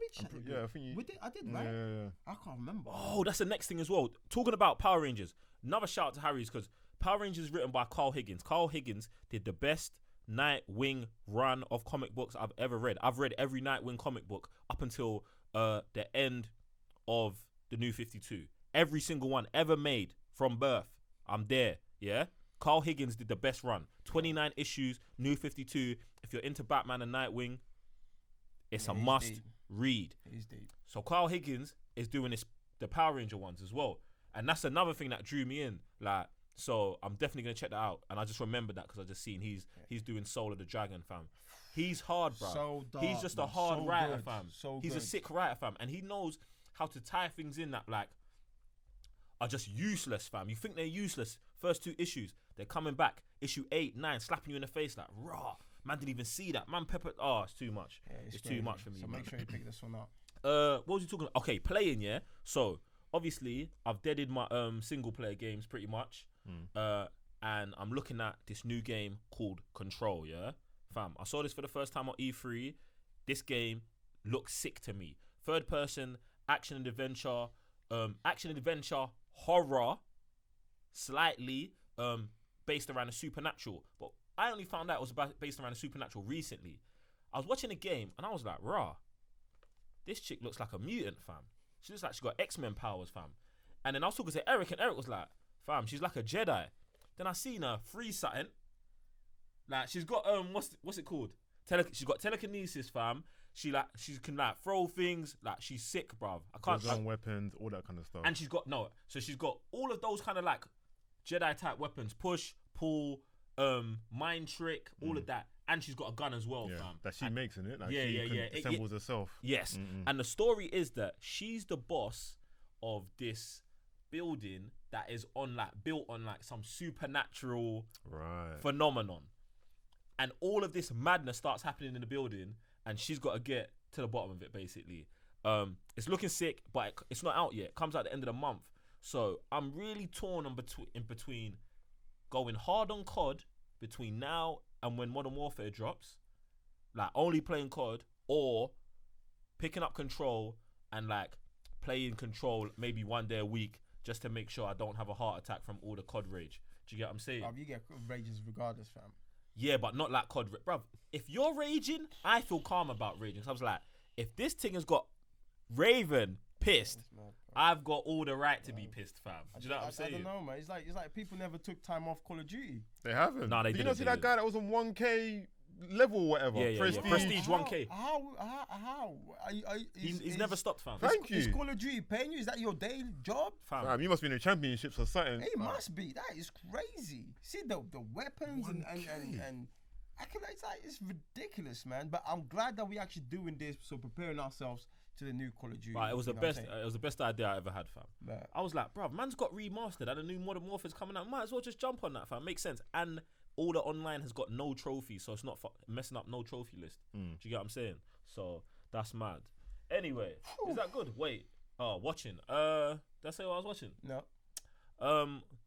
reach Shattered Grid? Yeah, I think you. I did, right? Yeah. I can't remember. Oh, that's the next thing as well. Talking about Power Rangers, another shout out to Harry's because Power Rangers is written by Carl Higgins. Carl Higgins did the best Nightwing run of comic books I've ever read. I've read every Nightwing comic book up until the end of the New 52. Every single one ever made from birth. I'm there, yeah? Carl Higgins did the best run. 29 issues, New 52. If you're into Batman and Nightwing, it's a must read. He's deep. So Carl Higgins is doing the Power Ranger ones as well. And that's another thing that drew me in. Like, so I'm definitely going to check that out. And I just remembered that because I just seen he's doing Soul of the Dragon, fam. He's hard, bro. So dark, he's just a hard writer, fam. He's good. a sick writer, fam. And he knows how to tie things in that, like, are just useless, fam. You think they're useless. First 2 issues, they're coming back. Issue 8, 9, slapping you in the face like, raw. Man didn't even see that. Man peppered. Oh, it's too much. Yeah, it's too much for me. So man. make sure you pick this one up. What was you talking about? Okay, playing, yeah. So obviously I've deaded my single player games pretty much. And I'm looking at this new game called Control, yeah? Fam, I saw this for the first time on E3. This game looks sick to me. Third person, action and adventure, horror, slightly based around the supernatural. But I only found out it was based around the supernatural recently. I was watching a game and I was like, rah, this chick looks like a mutant, fam. She looks like she got X-Men powers, fam. And then I was talking to Eric and Eric was like, fam, she's like a Jedi. Then I seen her freeze something. Like she's got what's it called? She's got telekinesis, fam. She can like throw things. Like she's sick, bruv. I can't. Gun weapons, all that kind of stuff. And she's got she's got all of those kind of like Jedi type weapons: push, pull, mind trick, all of that. And she's got a gun as well, fam. That she makes in it. Like yeah, she assembles herself. Yes. And the story is that she's the boss of this building that is built on some supernatural phenomenon. And all of this madness starts happening in the building, and she's got to get to the bottom of it, basically. It's looking sick, but it's not out yet. It comes out at the end of the month. So I'm really torn in between going hard on COD between now and when Modern Warfare drops, like only playing COD, or picking up Control and like playing Control maybe one day a week just to make sure I don't have a heart attack from all the COD rage. Do you get what I'm saying? You get rages regardless, fam. Yeah, but not like COD. Bruv, if you're raging, I feel calm about raging. So I was like, if this thing has got Raven pissed, I've got all the right to be pissed, fam. Do you know what I'm saying? I don't know, man. It's like people never took time off Call of Duty. They haven't. No, they didn't. You not see that guy that was on 1K level or whatever? Yeah. Prestige 1K. How? He's never stopped, fam. Thank you. Is Call of Duty paying you? Is that your daily job? Fam, you must be in the championships or something. It must be. That is crazy. See the weapons and I can it's ridiculous, man. But I'm glad that we actually doing this, so preparing ourselves to the new Call of Duty. Right, it was the best. It was the best idea I ever had, fam. But I was like, bruv, man's got remastered and a new Modern Warfare's coming out. Might as well just jump on that, fam. Makes sense. And all the online has got no trophies, so it's not messing up no trophy list. Do you get what I'm saying? So that's mad. Anyway, is that good? Wait, watching. Did I say what I was watching? No.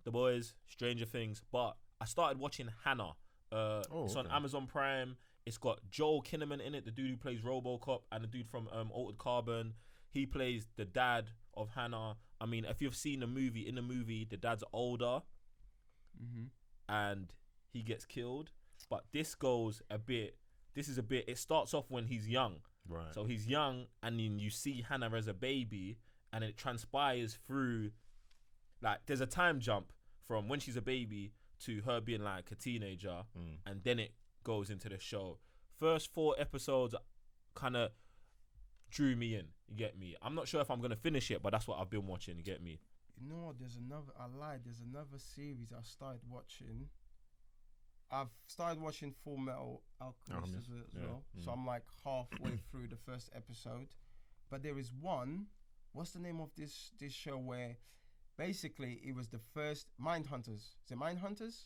The Boys, Stranger Things, but I started watching Hanna. It's on Amazon Prime. It's got Joel Kinnaman in it, the dude who plays RoboCop, and the dude from Altered Carbon. He plays the dad of Hanna. I mean, if you've seen the movie, in the movie, the dad's older, and he gets killed. But this goes a bit. This is a bit. It starts off when he's young. Right. So he's young, and then you see Hanna as a baby, and it transpires through. Like, there's a time jump from when she's a baby to her being like a teenager, and then it goes into the show. First 4 episodes kind of drew me in. You get me? I'm not sure if I'm gonna finish it, but that's what I've been watching. You get me? You know what? There's another series I started watching. I've started watching Full Metal Alchemist as well. So I'm like halfway through the first episode. But there is one. What's the name of this show where basically it was the first Mindhunters? Is it Mindhunters?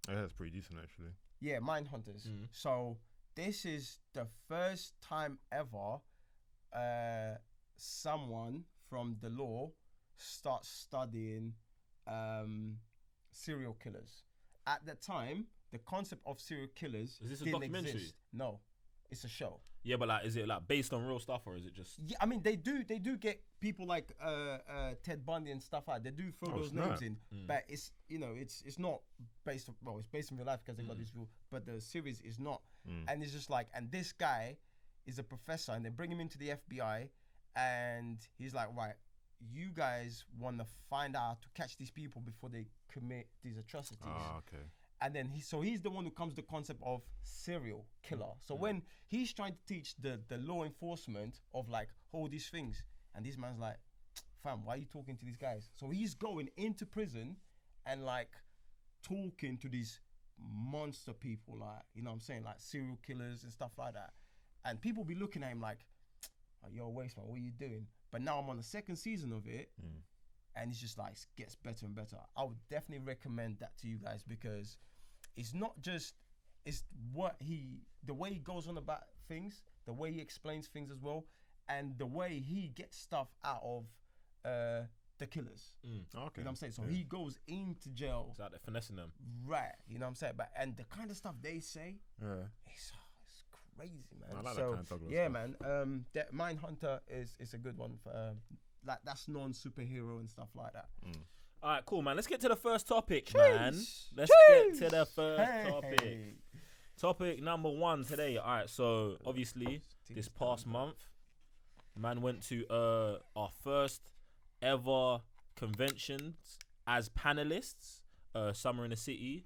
Yeah, that's pretty decent actually. Yeah, Mindhunters. So this is the first time ever someone from the law starts studying serial killers. At the time, the concept of serial killers Is this a didn't documentary? exist. No, it's a show. Yeah, but like, is it like based on real stuff, or is it just? Yeah, I mean they do get people like Ted Bundy and stuff like that. They do throw those names in, but it's it's not based on, well, it's based on real life because they got this rule, but the series is not. And it's just like, and this guy is a professor, and they bring him into the FBI, and he's like, right, you guys want to find out how to catch these people before they commit these atrocities. Okay. And then he's the one who comes to the concept of serial killer. So when he's trying to teach the law enforcement of like all these things, and this man's like, fam, why are you talking to these guys? So he's going into prison and like talking to these monster people, like, you know what I'm saying, like serial killers and stuff like that. And people be looking at him like, oh, you're a waste man, what are you doing? But now I'm on the second season of it, and it's just like gets better and better. I would definitely recommend that to you guys because it's not just, it's the way he goes on about things, the way he explains things as well, and the way he gets stuff out of the killers. Okay. You know what I'm saying? So he goes into jail. It's like they're finessing them. Right. You know what I'm saying? But and the kind of stuff they say, it's crazy, man. I like so that kind of stuff. man, that Mindhunter is a good one for like that's non-superhero and stuff like that. All right, cool, man. Let's get to the first topic, Jeez. man. Let's get to the first topic. Topic number 1 today. All right, so obviously this past month, man went to our first ever conventions as panelists, Summer in the City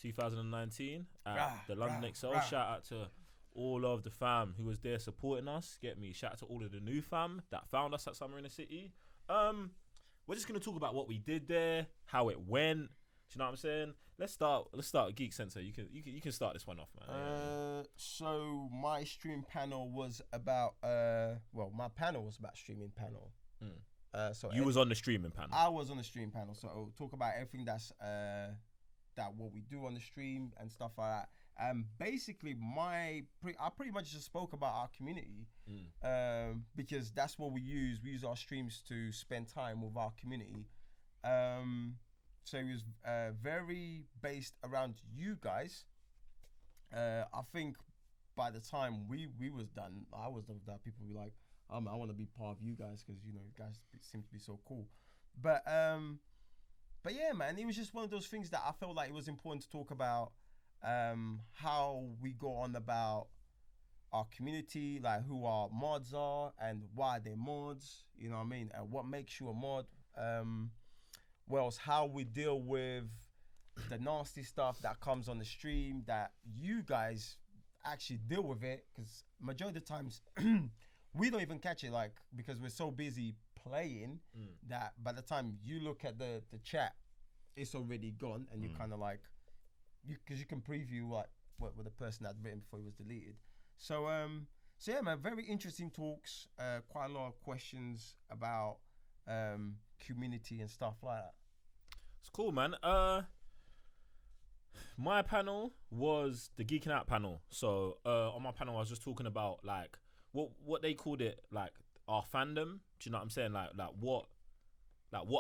2019 at the London Excel. Shout out to all of the fam who was there supporting us. Get me? Shout out to all of the new fam that found us at Summer in the City. We're just gonna talk about what we did there, how it went. Do you know what I'm saying? Let's start with Geek Center. You can start this one off, man. So my stream panel was about my panel was about streaming panel. So you was on the streaming panel. I was on the stream panel, so I'll talk about everything that's that what we do on the stream and stuff like that. Basically, I pretty much just spoke about our community because that's what we use. We use our streams to spend time with our community. So it was very based around you guys. I think by the time we was done, I was done with that. People were like, I want to be part of you guys because you guys seem to be so cool. But yeah, man, it was just one of those things that I felt like it was important to talk about. How we go on about our community, like who our mods are and why they're mods, you know what I mean, and what makes you a mod. How we deal with the nasty stuff that comes on the stream that you guys actually deal with it, because majority of the times we don't even catch it, like, because we're so busy playing that by the time you look at the chat, it's already gone, and you kind of like, because you can preview like what the person had written before it was deleted. So yeah, man, very interesting talks. Quite a lot of questions about community and stuff like that. It's cool, man. My panel was the Geeking Out panel. So on my panel, I was just talking about like what they called it, like our fandom. Do you know what I'm saying? Like what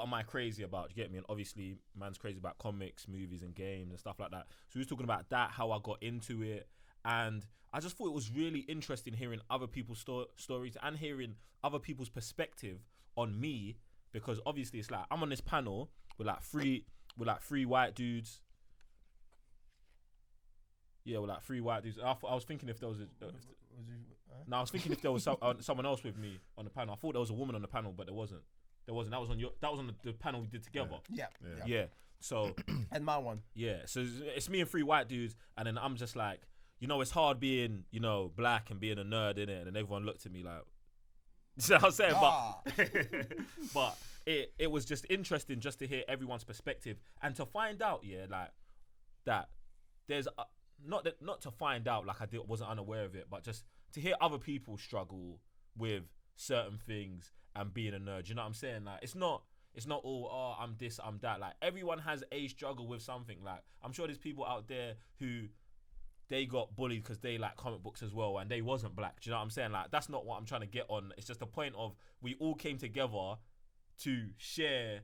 am I crazy about? Do you get me? And obviously, man's crazy about comics, movies, and games and stuff like that. So we was talking about that, how I got into it, And I just thought it was really interesting hearing other people's stories and hearing other people's perspective on me, because obviously it's like I'm on this panel with like three white dudes. Yeah, with like 3 white dudes. I was thinking if there was I was thinking if there was someone else with me on the panel. I thought there was a woman on the panel, but there wasn't. That was on the panel we did together. Yeah. So and my one. Yeah. So it's me and 3 white dudes, and then I'm just like, it's hard being, black and being a nerd in it, and then everyone looked at me like, you know what I'm saying? But it was just interesting just to hear everyone's perspective and to find out, like that there's not to find out like wasn't unaware of it, but just to hear other people struggle with certain things and being a nerd. You know what I'm saying? Like it's not all I'm this, I'm that. Like everyone has a struggle with something. Like I'm sure there's people out there who they got bullied because they like comic books as well and they wasn't black. Do you know what I'm saying? Like that's not what I'm trying to get on. It's just the point of we all came together to share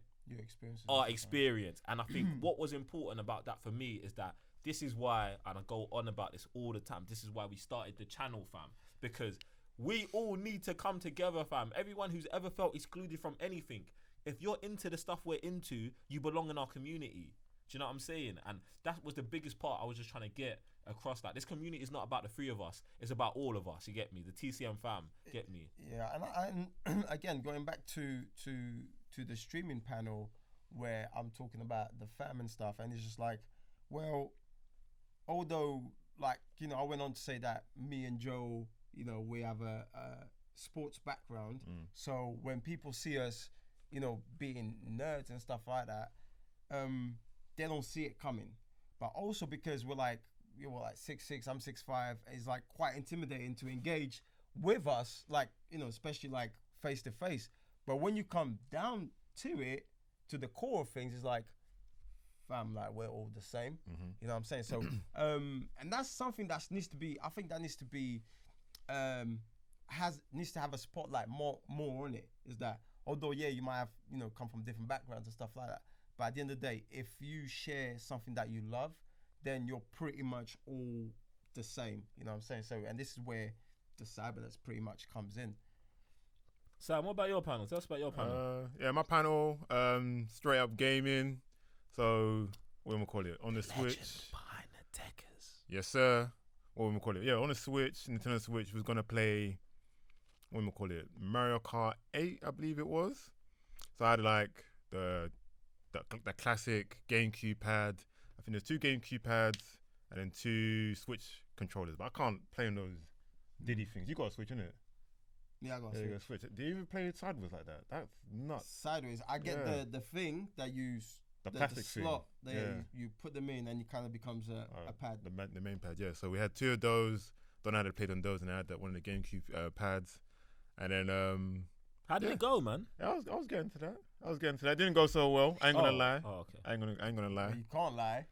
our experience. And I think what was important about that for me is that this is why, and I go on about this all the time, this is why we started the channel, fam. Because we all need to come together, fam. Everyone who's ever felt excluded from anything, if you're into the stuff we're into, you belong in our community. Do you know what I'm saying? And that was the biggest part I was just trying to get across. Like, this community is not about the 3 of us. It's about all of us. You get me? The TCN fam. Get me? Yeah, and again, going back to the streaming panel where I'm talking about the fam and stuff, and it's just like, well, although, like, I went on to say that me and Joe, we have a sports background. So when people see us, being nerds and stuff like that, they don't see it coming. But also because we're like 6'6", I'm 6'5", it's like quite intimidating to engage with us, like, especially like face to face. But when you come down to it, to the core of things, it's like, fam, like we're all the same. You know what I'm saying? So, and that's something that needs to be, I think that needs to be, needs to have a spotlight more on it. Is that, although, yeah, you might have, come from different backgrounds and stuff like that. But at the end of the day, if you share something that you love, then you're pretty much all the same. You know what I'm saying? So, and this is where the cybernetics pretty much comes in. Sam, what about your panel? Tell us about your panel. My panel, straight up gaming. So, what do we call it? On the Switch. Behind the deckers. Yes, sir. What do we call it? Yeah, on the Switch, Nintendo Switch, was going to play, what do we call it? Mario Kart 8, I believe it was. So I had like the classic GameCube pad. I think there's 2 GameCube pads and then 2 Switch controllers. But I can't play on those Diddy things. You got a Switch, innit? Yeah, I got a Switch. Do you even play it sideways like that? That's nuts. Sideways. I get the thing that you... The plastic slot thing. You put them in and it kind of becomes a pad. The main pad, yeah. So we had 2 of those. Don't know how to play on those, and I had one of the GameCube pads. And then how did it go, man? Yeah, I was getting to that. It didn't go so well. I ain't gonna lie. Oh, okay. I ain't gonna lie. You can't lie.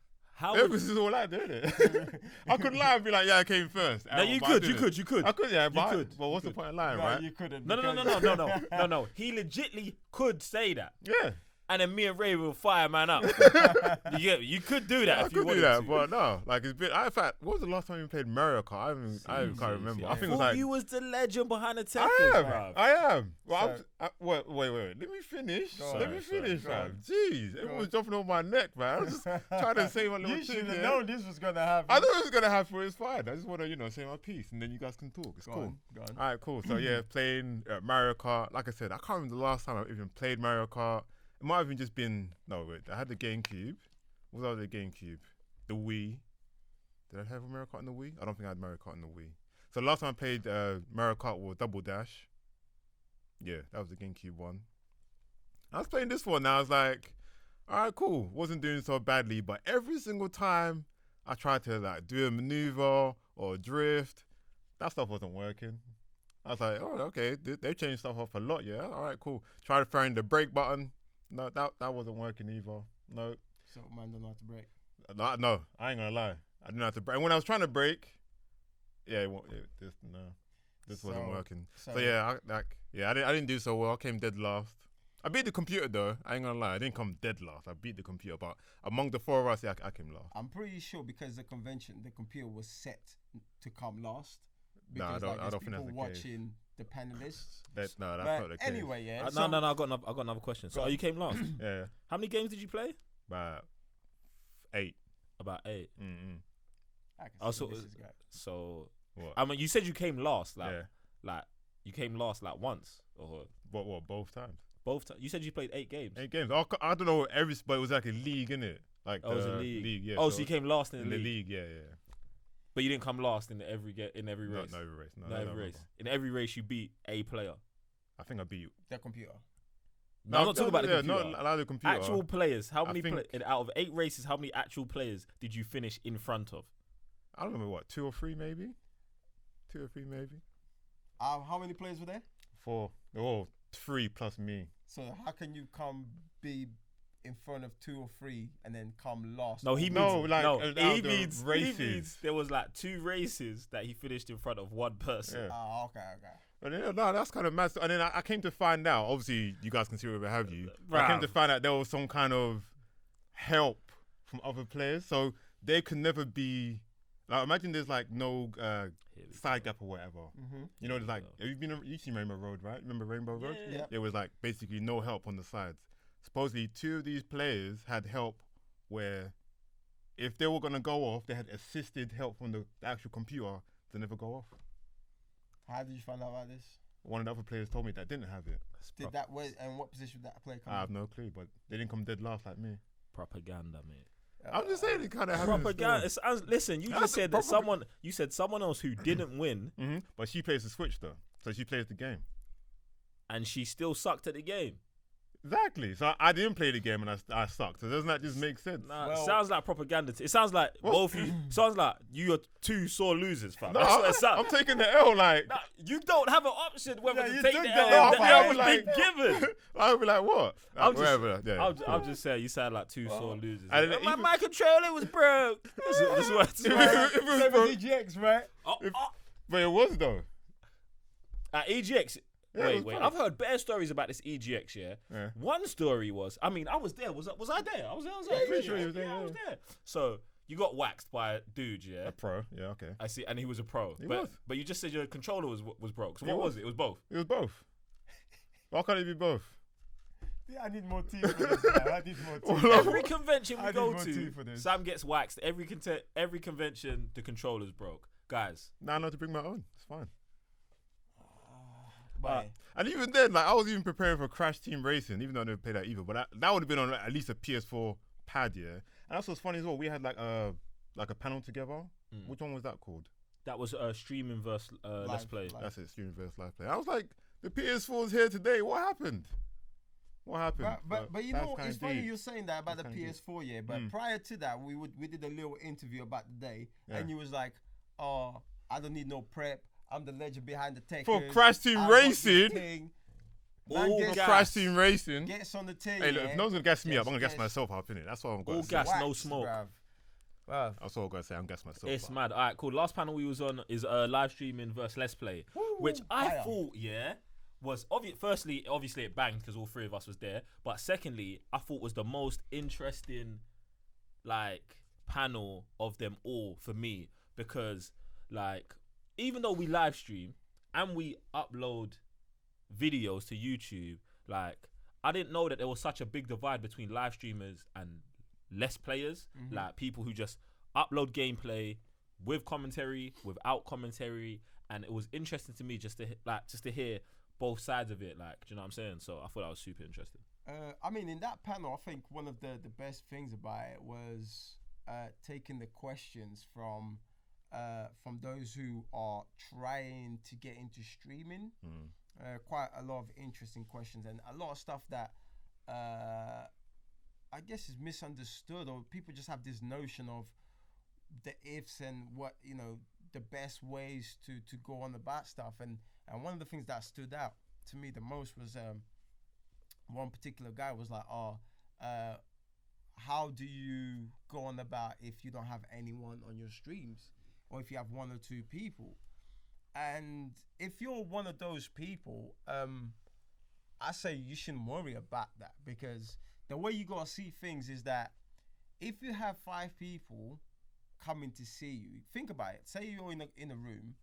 This is all I do, isn't it? I could lie and be like, yeah, I came first. No, you could. I could, yeah, but what's the point of lying, right? You couldn't. No. He legitly could say that. Yeah. And then me and Ray will fire man up. You could do that if you wanted to. But no, like it's been. In fact, what was the last time you played Mario Kart? I can't remember. I think it was like you was the legend behind the tech. I am. Well, wait. Let me finish. Fam. Jeez, everyone was jumping on my neck, man. I was just trying to say my little thing. You should have known this was gonna happen. I knew it was gonna happen. It's fine. I just want to, say my piece, and then you guys can talk. It's cool. Go on. All right, cool. So yeah, playing Mario Kart. Like I said, I can't remember the last time I even played Mario Kart. It might have even just been, I had the GameCube. What was the GameCube? The Wii. Did I have a Mario Kart in the Wii? I don't think I had Mario Kart in the Wii. So the last time I played Mario Kart was Double Dash. Yeah, that was the GameCube one. I was playing this one now. I was like, all right, cool. Wasn't doing so badly, but every single time I tried to like do a maneuver or drift, that stuff wasn't working. I was like, oh, okay, they changed stuff up a lot, yeah. All right, cool. Tried to find the brake button. No, that wasn't working either. No. So man don't know how to brake. No, I ain't gonna lie. I didn't know how to brake. When I was trying to brake, this wasn't working. So yeah, I didn't do so well. I came dead last. I beat the computer though. I ain't gonna lie. I didn't come dead last. I beat the computer, but among the four of us, yeah, I came last. I'm pretty sure because the computer was set to come last. Nah, Because I don't think there's people that's the case. watching the panelists. That's But not the case. anyway, yeah. No. I got another question. So Go on. you came last. Yeah, How many games did you play? about 8. About 8. Mm-mm. I can Oh, see so- this is good. So What? I mean, you said you came last. Yeah. Like you came last like once or What? Both times. both times. You said you played 8 games. 8 games. I don't know but it was like a league, innit? Like Oh, it was a the league. Yeah. Oh, so you came last in in the the league. league. Yeah. But you didn't come last in every race. No every race. No, No, I every don't race. remember. In every race, you beat a player. I think I beat you. The computer. No, I'm not talking about the yeah, computer. not allowed the computer. Actual players. How I many? think- Out of 8 races, how many actual players did you finish in front of? I don't remember 2 or 3 maybe. 2 or 3 maybe. How many players were there? 4. Oh, 3 plus me. So how can you be in front of 2 or 3 and then come last? No, he means No, like, no. out He the means races. there was like 2 races that he finished in front of one person. Yeah. Oh, okay. But yeah, no, that's kind of mad. And then I came to find out. Obviously, you guys can see whatever have you. I came to find out there was some kind of help from other players, so they could never be. Like, imagine there's like no side gap or whatever. Mm-hmm. You know, there's like you've seen Rainbow Road, right? Remember Rainbow Road? Yeah. There was like basically no help on the sides. Supposedly, 2 of these players had help where if they were gonna go off, they had assisted help from the actual computer to never go off. How did you find out about this? One of the other players told me that didn't have it. And what position did that player come I have no clue, but they didn't come dead last like me. Propaganda, mate. in? I'm just saying it kind of happened. Propaganda. Listen, you That's just the said that someone. You said someone else who didn't win, But she plays the Switch though, so she plays the game. and she still sucked at the game. Exactly. So I didn't play the game and I sucked. So doesn't that just make sense? Nah, Well- it sounds like propaganda. It sounds like both you. Sounds like you are 2 sore losers, fam. No, That's what it sounds. I'm taking the L. Like Nah, you don't have an option whether Yeah, to you take took the the L. L, The but L I was was been given. I'll be like, what? I'm just- Whatever. Yeah. I'm just saying, you sound like 2 sore losers. And my, even- my controller was broke. That's what. If it was Seven broke- DGX, right? but it was though. At EGX. Yeah, it wait. was broke. I've heard better stories about this EGX. Yeah. Yeah. One story was, I mean, I was there. Was I there? I was there. Yeah, pretty sure you was there, I was yeah. there. So you got waxed by a dude. Yeah. A pro. Yeah. Okay. I see, and he was a pro. He but was. but you just said your controller was broke. So He what was. was it? It was both. It was both. Why can't it be both? Yeah, I need more tea for this. Man. I need more tea. Well, Every convention I we need go more tea to, for this. Sam gets waxed. Every convention, the controller's broke. Guys, Nah, not to bring my own. It's fine. Bye. And even then, like I was even preparing for Crash Team Racing, even though I never played that either. But that would have been on at least a PS4 pad, yeah. And that's what's funny as well. We had like a panel together. Which one was that called? that was streaming versus Let's Play. Live. That's it, Stream Verse Live Play. I was like, the PS4's here today. What happened? What happened? But you that's know, kinda it's funny deep. you're saying that about That's the kinda PS4, yeah. But prior to that, we did a little interview about the day, Yeah. and you was like, "Oh, I don't need no prep. I'm the legend behind the tech." For Crash Team Racing. All For gas. Crash Team Racing. Gets on the team. Hey, look, if no one's gonna gas me up, I'm gonna Yes, gas myself up, innit? That's what I'm gonna All say. gas, no smoke. Bruv. That's what I'm gonna say. I'm gassing myself It's up. mad. All right, cool. Last panel we was on is live streaming versus Let's Play, which I fire. thought, was obvious. Firstly, obviously it banged because all 3 of us was there. But secondly, I thought was the most interesting, like, panel of them all for me because, like, even though we live stream and we upload videos to YouTube, like, I didn't know that there was such a big divide between live streamers and less players, like people who just upload gameplay with commentary, without commentary, and it was interesting to me just to hear both sides of it, like, do you know what I'm saying? So I thought that was super interesting. I mean, in that panel, I think one of the best things about it was taking the questions from those who are trying to get into streaming. Quite a lot of interesting questions and a lot of stuff that I guess is misunderstood, or people just have this notion of the ifs and what, you know, the best ways to go on about stuff. And one of the things that stood out to me the most was one particular guy was like, how do you go on about if you don't have anyone on your streams, or if you have 1 or 2 people? And if you're one of those people, I say you shouldn't worry about that, because the way you gotta see things is that if you have 5 people coming to see you, think about it. Say you're in a room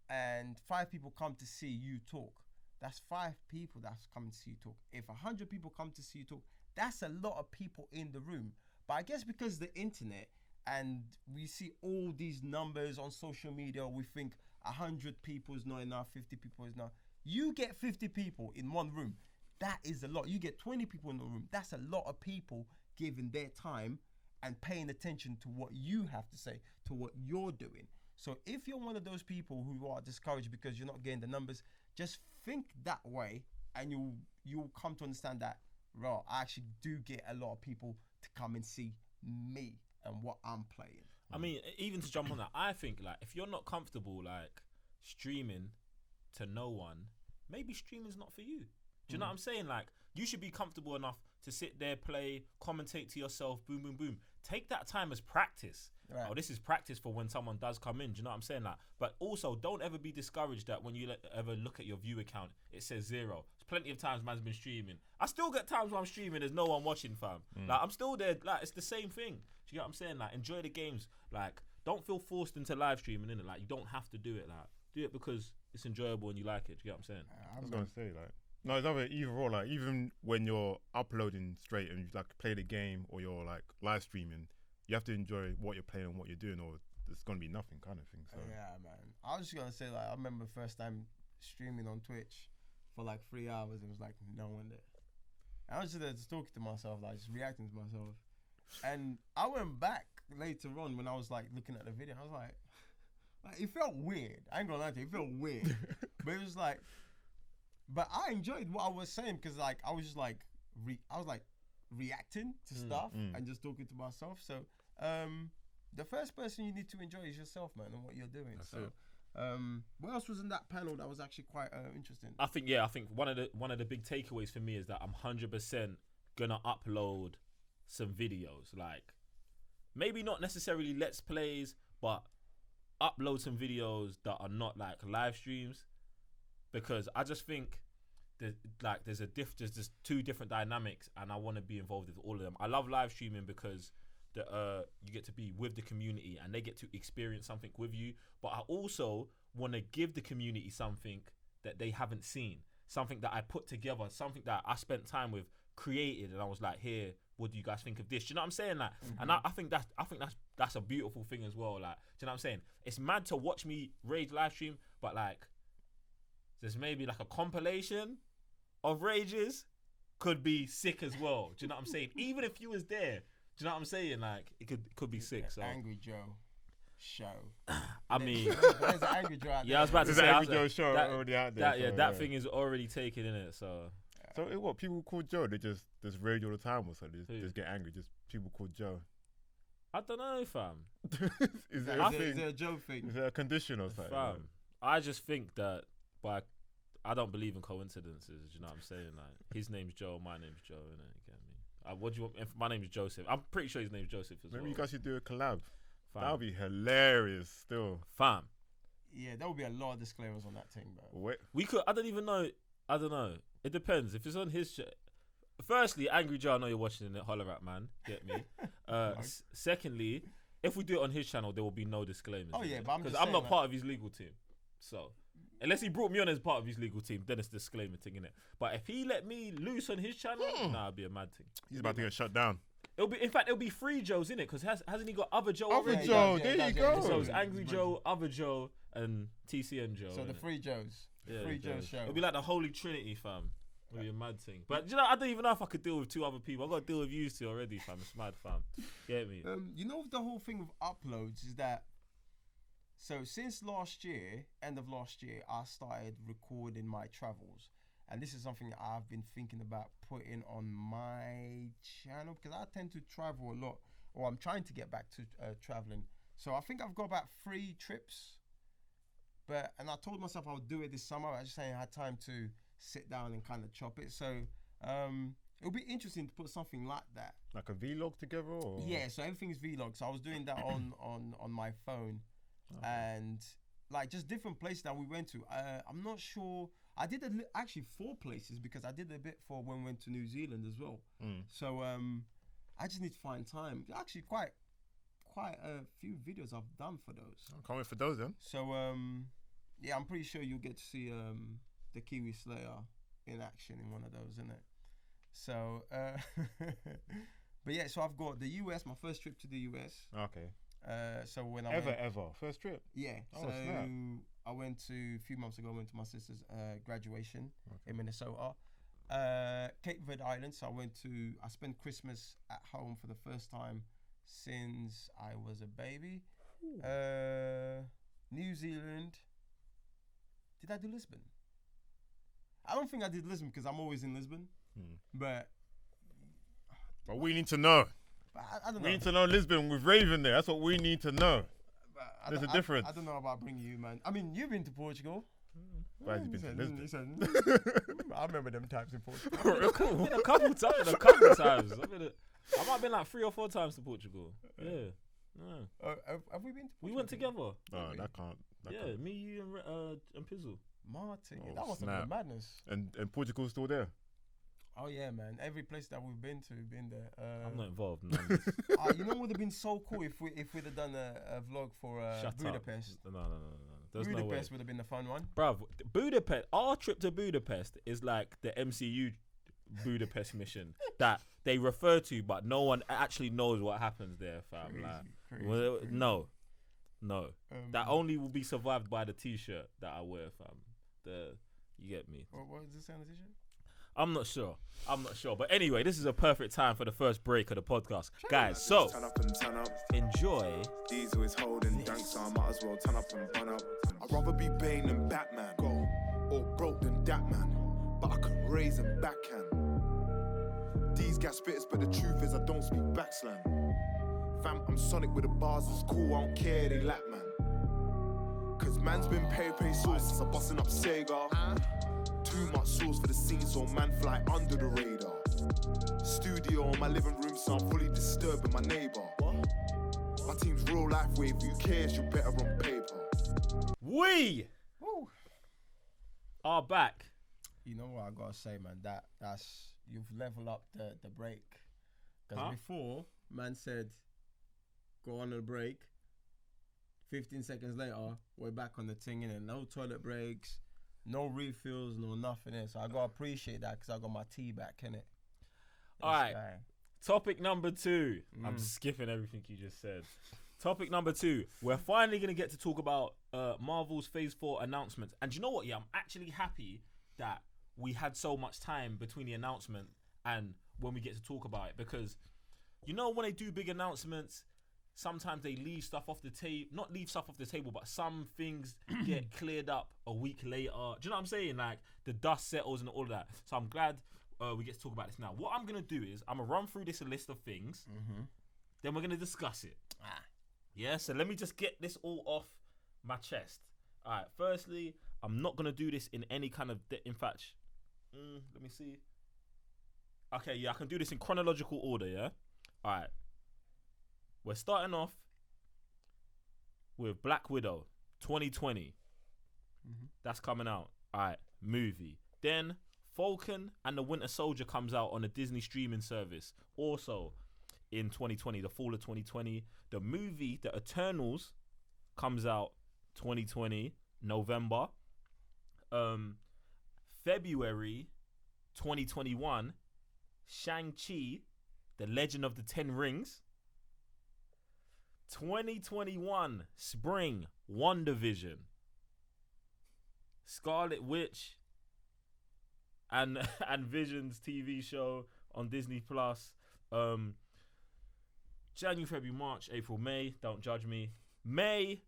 and 5 people come to see you talk. That's 5 people that's coming to see you talk. If 100 people come to see you talk, that's a lot of people in the room. But I guess because the internet and we see all these numbers on social media, we think 100 people is not enough, 50 people is not. You get 50 people in one room. That is a lot. You get 20 people in the room. That's a lot of people giving their time and paying attention to what you have to say, to what you're doing. So if you're one of those people who are discouraged because you're not getting the numbers, just think that way, and you'll come to understand that, right, I actually do get a lot of people to come and see me and what I'm playing. I mean, even to jump on that, I think like if you're not comfortable like streaming to no one, maybe streaming's not for you. Do you know what I'm saying? Like, you should be comfortable enough to sit there, play, commentate to yourself, boom, boom, boom. Take that time as practice. Right. Oh, this is practice for when someone does come in. Do you know what I'm saying? Like, but also, don't ever be discouraged that when you ever look at your view account, it says 0. There's plenty of times man's been streaming. I still get times where I'm streaming, there's no one watching, fam. Like, I'm still there. Like, it's the same thing. Do you know what I'm saying? Like, enjoy the games. Like, don't feel forced into live streaming, innit? Like, you don't have to do it. Like, do it because it's enjoyable and you like it. Do you know what I'm saying? I was gonna say, like, no, it's either or. Like, even when you're uploading straight and you like play the game or you're like live streaming, you have to enjoy what you're playing and what you're doing, or there's gonna be nothing kind of thing. So yeah, man. I was just gonna say, like, I remember the first time streaming on Twitch for like 3 hours. It was like no one there. I was just there just talking to myself, like just reacting to myself. And I went back later on when I was like looking at the video. I was like it felt weird. I ain't gonna lie to you, it felt weird. But it was like, but I enjoyed what I was saying, because like I was just like reacting to stuff and just talking to myself. So the first person you need to enjoy is yourself, man, and what you're doing. That's so what else was in that panel that was actually quite interesting? I think one of the big takeaways for me is that I'm 100% gonna upload some videos, like maybe not necessarily let's plays, but upload some videos that are not like live streams, because I just think there's just 2 different dynamics, and I want to be involved with all of them. I love live streaming because you get to be with the community and they get to experience something with you, but I also want to give the community something that they haven't seen, something that I put together, something that I spent time with, created, and I was like, here, what do you guys think of this? Do you know what I'm saying? Like, and I think that's a beautiful thing as well. Like, do you know what I'm saying? It's mad to watch me rage live stream, but like, there's maybe like a compilation of rages could be sick as well. Do you know what I'm saying? Even if you was there, do you know what I'm saying? Like, it could be sick. So Angry Joe show. I mean, there's an Angry Joe out there. I was about to there's say, an Angry Joe show already out there. That thing is already taken in it. So what people call Joe? They just rage all the time, or so they just get angry. Just people called Joe. I don't know, fam. Is there a Joe thing? Is there a condition or something? Fam, I just think that I don't believe in coincidences. You know what I'm saying? Like, his name's Joe, my name's Joe, innit? You get me? What do you want? If my name's Joseph. I'm pretty sure his name's Joseph as well. Maybe you guys should do a collab. Fam. That would be hilarious. Still, fam. Yeah, there will be a lot of disclaimers on that thing, bro. Wait. We could. I don't even know. I don't know. It depends. If it's on his firstly, Angry Joe, I know you're watching it. Holler at, man. Get me? Secondly, if we do it on his channel, there will be no disclaimers. Oh yeah, but because I'm not part of his legal team. So unless he brought me on as part of his legal team, then it's disclaimer thing, innit? But if he let me loose on his channel, it'd be a mad thing. He's about to get shut down. It'll be 3 Joes, innit? Because hasn't he got other Joe? Other Joe, there you go. So it's Angry Joe, other Joe, and TCN Joe. So the 3 Joes. Yeah, 3 Joes show. It'll be like the Holy Trinity, fam. It'll be a mad thing. But you know, I don't even know if I could deal with 2 other people. I got to deal with you 2 already, fam. It's mad, fam. Get me? You know, the whole thing with uploads is that. So since end of last year, I started recording my travels, and this is something that I've been thinking about putting on my channel, because I tend to travel a lot, or I'm trying to get back to traveling. So I think I've got about 3 trips. And I told myself I would do it this summer. I just hadn't had time to sit down and kind of chop it. So it'll be interesting to put something like that. Like a vlog together, or? Yeah, so everything's vlog. So I was doing that on my phone, and like just different places that we went to. I'm not sure. I did actually 4 places because I did a bit for when we went to New Zealand as well. So I just need to find time. Actually, quite a few videos I've done for those. I'm coming for those then. So yeah, I'm pretty sure you'll get to see the Kiwi Slayer in action in one of those, isn't it? So, but yeah, so I've got the US, my first trip to the US. Okay. So when I ever first trip. Yeah. Oh, so snap. I went to a few months ago. I went to my sister's graduation in Minnesota. Cape Verde Islands. So I spent Christmas at home for the first time since I was a baby. New Zealand. Did I do Lisbon? I don't think I did Lisbon because I'm always in Lisbon. But we need to know. I don't know. We need to know Lisbon with Raven there. That's what we need to know. There's a difference. I don't know about bringing you, man. I mean, you've been to Portugal. Why has he been to Lisbon? He said, I remember them times in Portugal. I've been a couple times. I might have been like 3 or 4 times to Portugal. Yeah. Have we been to Portugal? We went together. Oh, that can't. Yeah, me, you, and Pizzle. Martin. Oh, That must have been madness. And Portugal's still there. Oh yeah, man. Every place that we've been to, we've been there. I'm not involved. You know what would have been so cool if we'd have done a vlog for Budapest. No. There's Budapest no would have been the fun one. Bruv, Budapest, our trip to Budapest is like the MCU Budapest mission that they refer to, but no one actually knows what happens there, fam. Crazy. No. That only will be survived by the t-shirt that I wear, fam. You get me? What does it say on the t-shirt? I'm not sure. But anyway, this is a perfect time for the first break of the podcast. Guys, so turn up and turn up. Enjoy. These always holding danks, so I might as well turn up and bun up. I'd rather be Bane than Batman, or broke than that man, but I can raise and backhand. These gas spitters, but the truth is I don't speak backslang. Fam, I'm Sonic with the bars, it's cool, I don't care, they lap man. Cause man's been pay sauce since I'm busting up Sega. Too much sauce for the scene, so man fly under the radar. Studio in my living room, so I'm fully disturbing my neighbor. My team's real life wave, who cares, you're better on paper. We are back. You know what I gotta say, man? That's you've leveled up the break. Because before, man said, go on a break. 15 seconds later, we're back on the thing, and no toilet breaks. No refills, no nothing in. So I gotta appreciate that because I got my tea back in it. All right. Topic number 2. I'm skipping everything you just said. Topic number 2. We're finally gonna get to talk about Marvel's Phase 4 announcements. And you know what? Yeah, I'm actually happy that we had so much time between the announcement and when we get to talk about it, because you know when they do big announcements, sometimes they leave stuff off the table. Not leave stuff off the table, but some things get cleared up a week later. Do you know what I'm saying? Like the dust settles and all of that. So I'm glad we get to talk about this now. What I'm gonna do is I'm gonna run through this list of things. Then we're gonna discuss it. Yeah. So let me just get this all off my chest. All right. Firstly, I'm not gonna do this in any kind of. In fact, let me see. Okay. Yeah, I can do this in chronological order. Yeah. All right. We're starting off with Black Widow 2020. That's coming out. All right, movie. Then Falcon and the Winter Soldier comes out on a Disney streaming service. Also in 2020, the fall of 2020. The movie, The Eternals, comes out 2020, November. February 2021, Shang-Chi, The Legend of the Ten Rings. 2021 spring, WandaVision, Scarlet Witch, and Vision's TV show on Disney Plus. January, February, March, April, May. Don't judge me. May,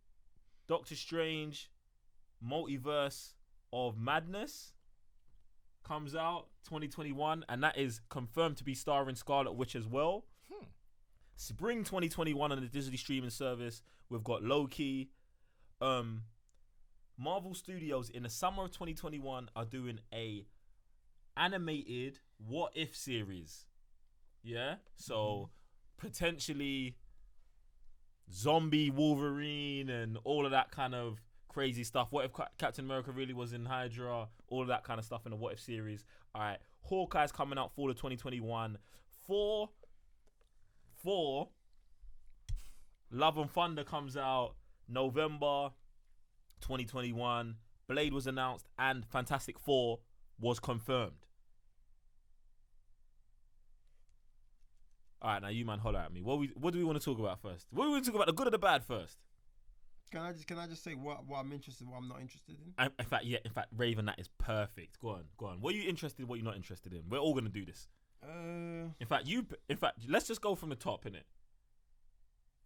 Doctor Strange, Multiverse of Madness comes out 2021, and that is confirmed to be starring Scarlet Witch as well. Spring 2021 on the Disney streaming service, we've got Loki. Marvel Studios in the summer of 2021 are doing a animated What If series. Yeah? So potentially zombie Wolverine and all of that kind of crazy stuff. What if Captain America really was in Hydra? All of that kind of stuff in the What If series. All right, Hawkeye's coming out fall of 2021. For Love and Thunder comes out November 2021. Blade was announced and Fantastic Four was confirmed. All right, now you man holler at me. What do we want to talk about first? What do we want to talk about, the good or the bad first? Can I just say what I'm interested in, what I'm not interested in? In fact, Raven, that is perfect. Go on. What are you interested in, what you're not interested in? We're all going to do this. In fact, let's just go from the top, innit?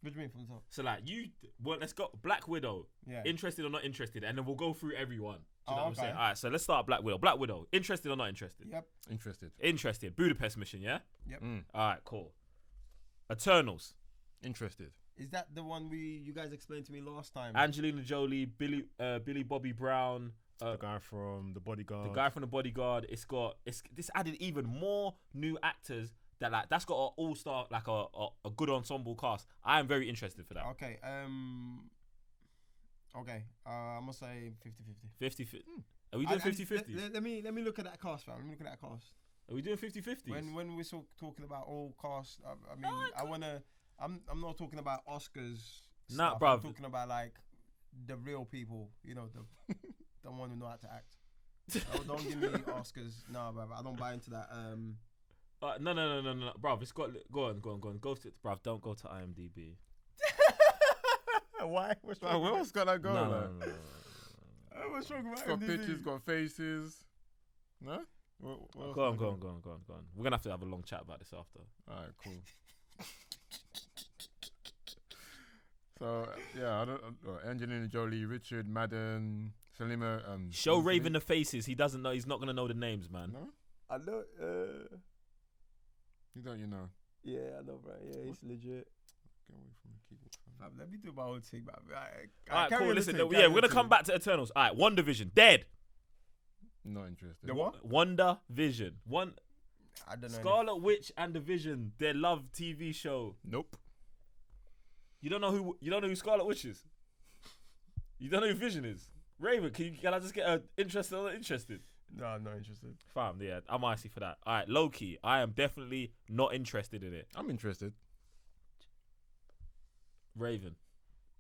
What do you mean from the top? So, like, let's go Black Widow. Yeah. Interested or not interested? And then we'll go through everyone. Do you know what I'm okay. saying? All right, so let's start Black Widow. Black Widow, interested or not interested? Yep. Interested. Budapest mission, yeah? Yep. All right, cool. Eternals. Interested. Is that the one you guys explained to me last time? Angelina Jolie, Billy Bobby Brown. The guy from The Bodyguard. This added even more new actors that's got an all-star, like a good ensemble cast. I am very interested for that. Okay. I'm gonna say 50-50. 50-50. Are we doing 50-50? Let me look at that cast, fam. Let me look at that cast. Are we doing 50-50? When we're talking about all cast, I'm not talking about Oscars. Nah, stuff. bruv. I'm talking about like the real people. You know, the one who know how to act. Don't give me Oscars. No, bruv. I don't buy into that. No, bruv. It's got. Go on. Go to, bruv. Don't go to IMDb. Why? Where else can I go? No. What's wrong with It's got IMDb? pictures, got faces. No? Go on. We're gonna have a long chat about this after. Alright, cool. So yeah, Angelina Jolie, Richard Madden, Salima. Show Raven the faces. He doesn't know. He's not gonna know the names, man. No, I know. you don't. You know. Yeah, I know, bro. Yeah, he's legit. Get away from the keyboard. Fam, let me do my own thing, man. Alright, cool. Listen, we're gonna come back to Eternals. Alright, WandaVision, dead. Not interested. The what? WandaVision. I don't know. Scarlet Witch and the Vision, their love TV show. Nope. You don't know who Scarlet Witch is? You don't know who Vision is? Raven, can I just get interested or not interested? No, I'm not interested. Fam, yeah, I'm icy for that. Alright, Loki, I am definitely not interested in it. I'm interested. Raven.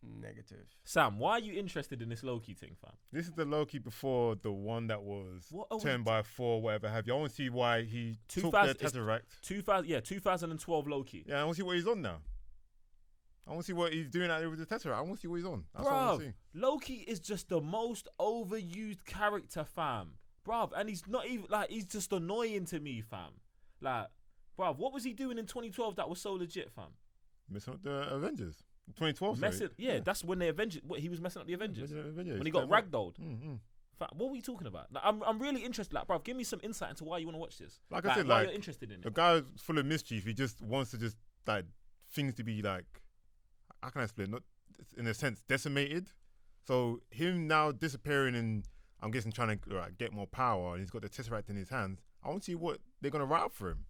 Negative. Sam, why are you interested in this Loki thing, fam? This is the Loki before the one that was What are we turned by 4, whatever have you. I want to see why he took the 2000 Tesseract. 2012 Loki. Yeah, I want to see what he's on now. I want to see what he's doing out there with the Tesseract. I want to see what he's on. That's what I want to see. Loki is just the most overused character, fam. Bruv, and he's not even, like, he's just annoying to me, fam. Like, bruv, what was he doing in 2012 that was so legit, fam? Messing up the Avengers. 2012, sorry. That's when the Avengers, he was messing up the Avengers. Avengers. When he got ragdolled. Mm-hmm. What were you talking about? Like, I'm really interested. Like, bruv, give me some insight into why you want to watch this. Like I said, why like, you're interested in the it. guy's full of mischief. He just wants to like, things to be like, how can I explain? Not in a sense decimated. So him now disappearing and I'm guessing trying to get more power, and he's got the Tesseract in his hands. I want to see what they're gonna write up for him.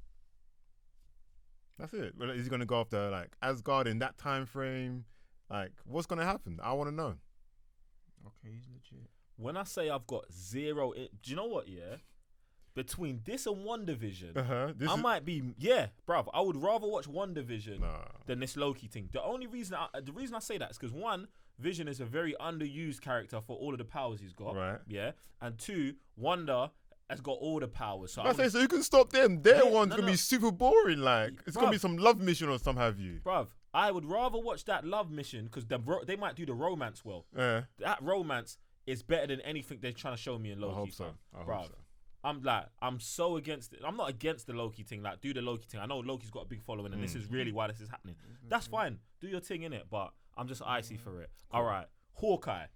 That's it. Well, is he gonna go after like Asgard in that time frame? Like, what's gonna happen? I want to know. Okay, he's legit. When I say I've got zero, do you know what? Yeah, between this and WandaVision, I might be bruv. I would rather watch WandaVision than this Loki thing. The only reason I say that is because one, Vision is a very underused character for all of the powers he's got. Right. Yeah, and two, Wanda has got all the powers. So so who can stop them? Their one's gonna be super boring. Like, it's gonna be some love mission or some have you. Bruv, I would rather watch that love mission because they might do the romance well. Yeah. That romance is better than anything they're trying to show me in Loki. I hope so. I'm so against it. I'm not against the Loki thing. Like, do the Loki thing. I know Loki's got a big following, and this is really why this is happening. That's fine. Do your thing in it, but I'm just icy for it. Cool. All right, Hawkeye.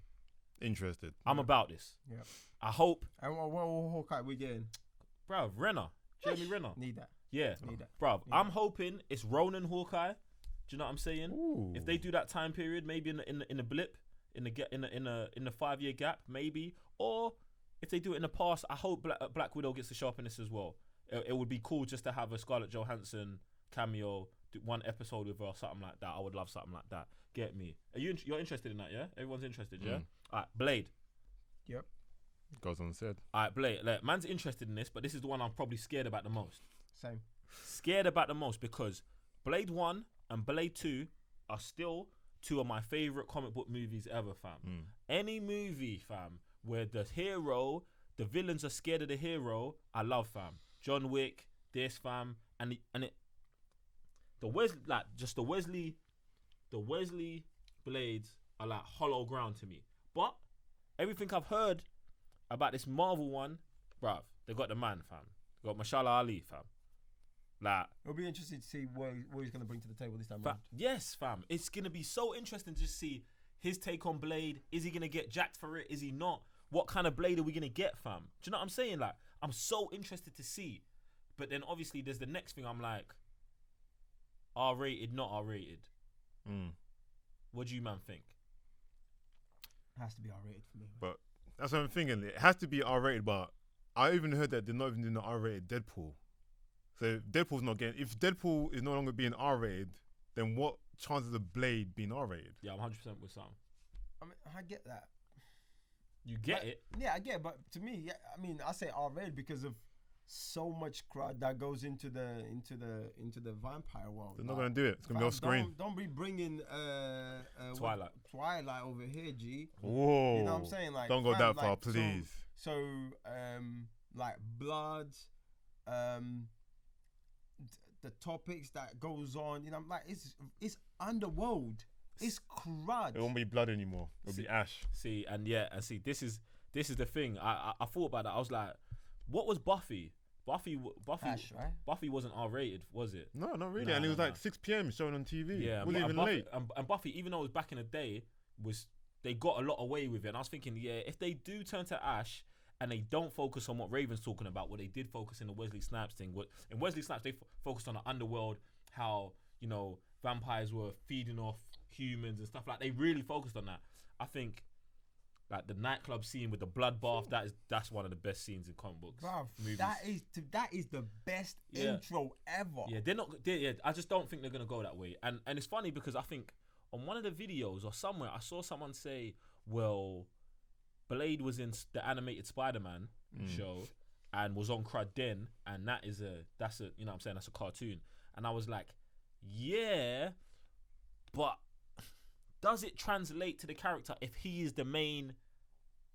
Interested. I'm about this. Yeah. I hope. And what Hawkeye we getting? Bro, Jeremy Renner. Need that. Yeah. Need that. Bro, I'm hoping it's Ronan Hawkeye. Do you know what I'm saying? Ooh. If they do that time period, maybe in the blip, in the 5-year gap, maybe, or if they do it in the past, I hope Black Widow gets to show up in this as well. It would be cool just to have a Scarlett Johansson cameo one episode with her or something like that. I would love something like that. Get me? You're interested in that? Yeah, everyone's interested. Yeah. All right, Blade. Yep. Goes unsaid. All right, Blade. Like, man's interested in this, but this is the one I'm probably scared about the most. Same. Scared about the most because Blade 1 and Blade 2 are still two of my favorite comic book movies ever, fam. Any movie, fam, where the villains are scared of the hero, I love, fam. John Wick, this, fam, the Wesley Blades are like hollow ground to me. But everything I've heard about this Marvel one, bruv, they got the man, fam. They got Mashallah Ali, fam. Like, it'll be interesting to see what he's going to bring to the table this time around. Yes, fam. It's going to be so interesting to see his take on Blade. Is he going to get jacked for it? Is he not? What kind of Blade are we going to get, fam? Do you know what I'm saying? Like, I'm so interested to see. But then obviously there's the next thing. I'm like, R-rated, not R-rated. What do you, man, think? It has to be R-rated for me. But that's what I'm thinking. It has to be R-rated, but I even heard that they're not even doing the R-rated Deadpool. So Deadpool's not getting. If Deadpool is no longer being R-rated, then what chances of Blade being R-rated? Yeah, I'm 100% with Sam. I mean, I get that. You get it? Yeah, I get it. But to me, yeah, I mean, I say R-rated because of so much crowd that goes into the vampire world. They're not gonna do it. It's gonna be off screen. Don't be bringing Twilight over here, G. Whoa! You know what I'm saying? Like, don't go that far, please. So like blood, the topics that goes on. You know, like it's underworld. It's crud. It won't be blood anymore. It'll be ash. See, this is the thing. I thought about that. I was like, what was Buffy? Buffy, Ash, right? Buffy wasn't R-rated, was it? No, not really. And it was like 6 p.m. showing on TV. Yeah, it wasn't even Buffy, late. And Buffy, even though it was back in the day, they got a lot away with it. And I was thinking, yeah, if they do turn to Ash and they don't focus on what Raven's talking about, what they did focus in the Wesley Snipes thing. In Wesley Snipes, they focused on the underworld, how, you know, vampires were feeding off humans and stuff. Like, they really focused on that. I think, like, the nightclub scene with the bloodbath, that's one of the best scenes in comic books. Bruv, movies. that is the best intro ever. Yeah, I just don't think they're gonna go that way. And it's funny because I think on one of the videos or somewhere I saw someone say, well, Blade was in the animated Spider-Man show and was on Crud Den, and that's a you know what I'm saying, that's a cartoon. And I was like, yeah, but does it translate to the character if he is the main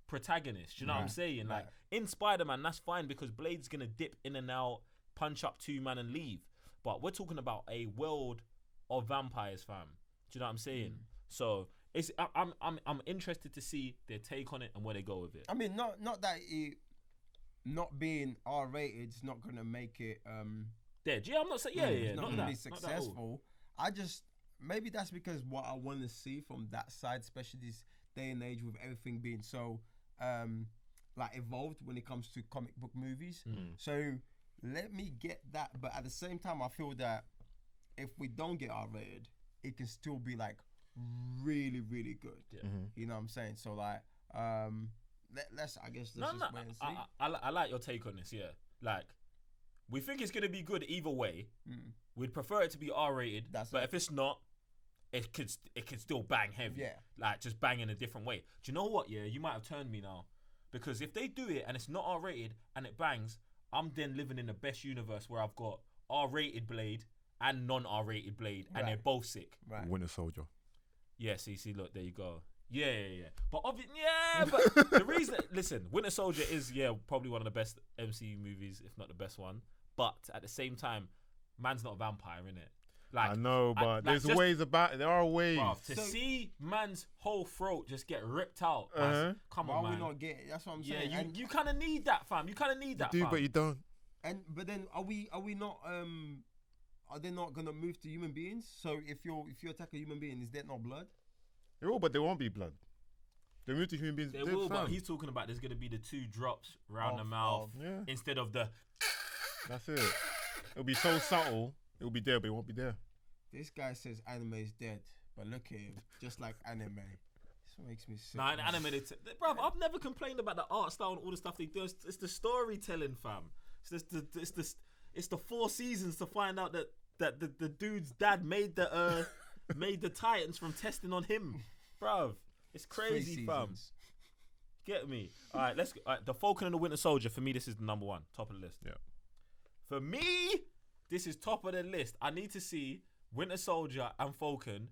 protagonist? You know what I'm saying? Like, in Spider-Man, that's fine because Blade's gonna dip in and out, punch up 2 man and leave. But we're talking about a world of vampires, fam. Do you know what I'm saying? So I'm interested to see their take on it and where they go with it. I mean, not that it not being R-rated is not gonna make it dead. Yeah, I'm not saying it's not not gonna that, be successful. I just maybe that's because what I want to see from that side, especially this day and age with everything being so like evolved when it comes to comic book movies. So let me get that, but at the same time I feel that if we don't get R-rated, it can still be like really, really good. You know what I'm saying? So like let's just wait and see. I like your take on this. Yeah, like, we think it's gonna be good either way. We'd prefer it to be R-rated, but if it's not, it could still bang heavy. Yeah. Like, just bang in a different way. Do you know what? Yeah, you might have turned me now, because if they do it and it's not R-rated and it bangs, I'm then living in the best universe where I've got R-rated Blade and non-R-rated Blade, and they're both sick. Right. Winter Soldier. Yeah, see, look, there you go. Yeah. But but the reason, listen, Winter Soldier is probably one of the best MCU movies, if not the best one. But at the same time, man's not a vampire, innit? Like, I know, but there's ways about it. There are ways. Bruv, to see man's whole throat just get ripped out. Come on, man. Why we not get it? That's what I'm saying. Yeah, you kind of need that, fam. You kind of need that, You do, fam. but you don't. But then are we not are they not gonna move to human beings? So if you attack a human being, is there not blood? They will, but there won't be blood. They move to human beings. They will, but he's talking about there's gonna be the 2 drops round the mouth instead of the. That's it. It'll be so subtle. It'll be there, but it won't be there. This guy says anime is dead, but look at him, just like anime. This makes me sick. Nah, in anime, bruv, I've never complained about the art style and all the stuff they do. It's the storytelling, fam. It's the 4 seasons to find out that that the dude's dad made the Titans from testing on him, bruv. It's crazy, fam. Get me? All right, let's go. All right, the Falcon and the Winter Soldier. For me, this is the number one, top of the list. Yeah. For me, this is top of the list. I need to see Winter Soldier and Falcon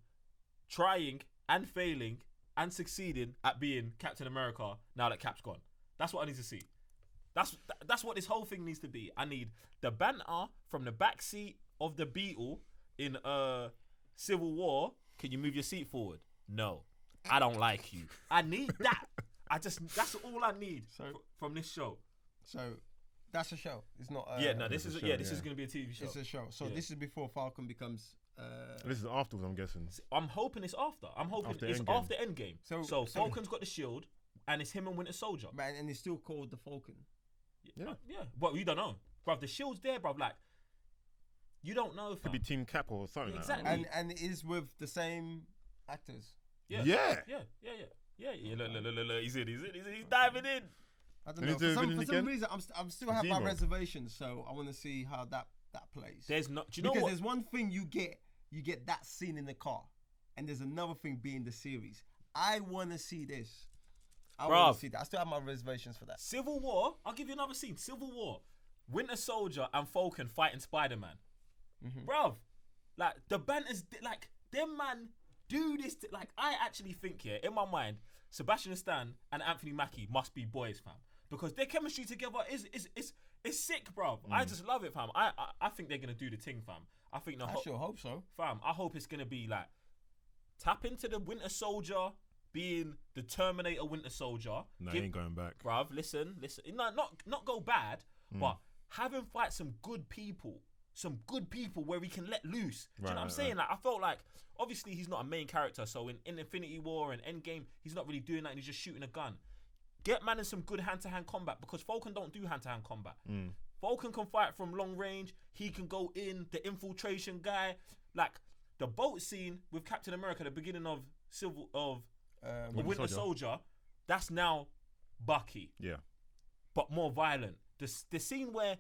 trying and failing and succeeding at being Captain America now that Cap's gone. That's what I need to see. That's what this whole thing needs to be. I need the banter from the back seat of the Beetle in Civil War. Can you move your seat forward? No, I don't like you. I need that. That's all I need from this show. So that's a show. It's not. This is going to be a TV show. It's a show. So this is before Falcon becomes. This is afterwards, I'm guessing. I'm hoping it's after. I'm hoping it's after Endgame. So Falcon's got the shield, and it's him and Winter Soldier. Man, and it's still called the Falcon. Yeah. But you don't know, bruv. The shield's there, bruv. Like, you don't know. Could be Team Cap or something. Exactly. Like that. And it is with the same actors. Yeah. Look. He's diving in. I don't know. For some reason, I'm still have my reservations. So I want to see how that plays. There's not. Do you know because what? There's one thing you get that scene in the car, and there's another thing being the series. I want to see this. I want to see that. I still have my reservations for that. Civil War. I'll give you another scene. Civil War. Winter Soldier and Falcon fighting Spider-Man. Bruv, like the banter's like them man do this. Like I actually think in my mind, Sebastian Stan and Anthony Mackie must be boys, fam, because their chemistry together is sick, bruv. I just love it, fam. I think they're gonna do the thing, fam. I sure hope so, fam. I hope it's gonna be like tap into the Winter Soldier being the Terminator Winter Soldier. No, he ain't going back, bruv. Listen. No, not go bad, but have him fight some good people where he can let loose. Do you know what I'm saying? Like I felt like obviously he's not a main character, so in Infinity War and Endgame he's not really doing that. And he's just shooting a gun. Get man in some good hand-to-hand combat, because Falcon don't do hand-to-hand combat. Falcon can fight from long range. He can go in, the infiltration guy. Like the boat scene with Captain America, the beginning of Winter Soldier, that's now Bucky. Yeah. But more violent. The scene where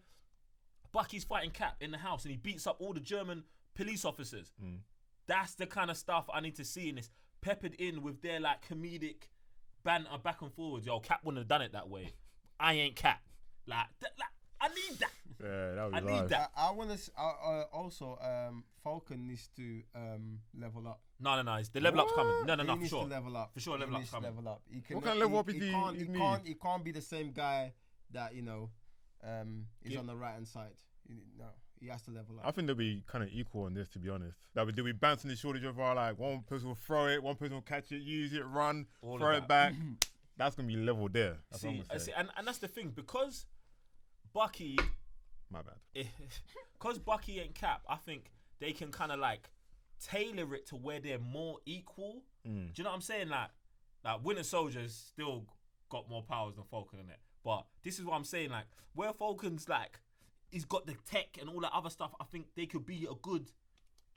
Bucky's fighting Cap in the house and he beats up all the German police officers. That's the kind of stuff I need to see, and it's peppered in with their like comedic banter back and forwards. Yo, Cap wouldn't have done it that way. I ain't Cap. Like I need that. Yeah, that would be need that. I want to also Falcon needs to level up. No. The level up's coming. No, he for needs sure. To level up. For sure, level up's coming. Level up. He what kind of level up he can't be the same guy that is on the right hand side. No, he has to level up. I think they'll be kind of equal on this, to be honest. Like they'll be bouncing the shoulders of our like one person will throw it, one person will catch it, use it, run, throw it back. That's gonna be level there. That's what I'm gonna say. And that's the thing, because Bucky, my bad. Because Bucky and Cap, I think they can kind of like tailor it to where they're more equal. Do you know what I'm saying? Like Winter Soldier's still got more powers than Falcon in it. But this is what I'm saying, like where Falcon's like he's got the tech and all that other stuff, I think they could be a good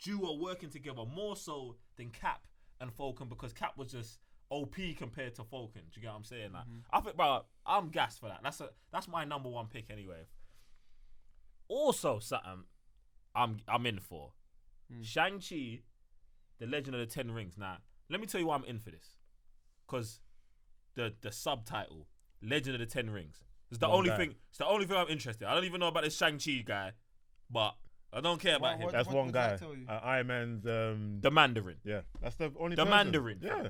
duo working together, more so than Cap and Falcon, because Cap was just OP compared to Falcon. Do you get what I'm saying? Like I think, bro, I'm gassed for that. That's my number one pick anyway. Also, something I'm in for. Shang-Chi, the Legend of the Ten Rings. Now, let me tell you why I'm in for this. Because the subtitle, Legend of the Ten Rings. It's the only thing I'm interested in. I don't even know about this Shang-Chi guy, but I don't care about him. That's one guy. Iron Man's the Mandarin. Yeah, that's the only. The person. Mandarin. Yeah,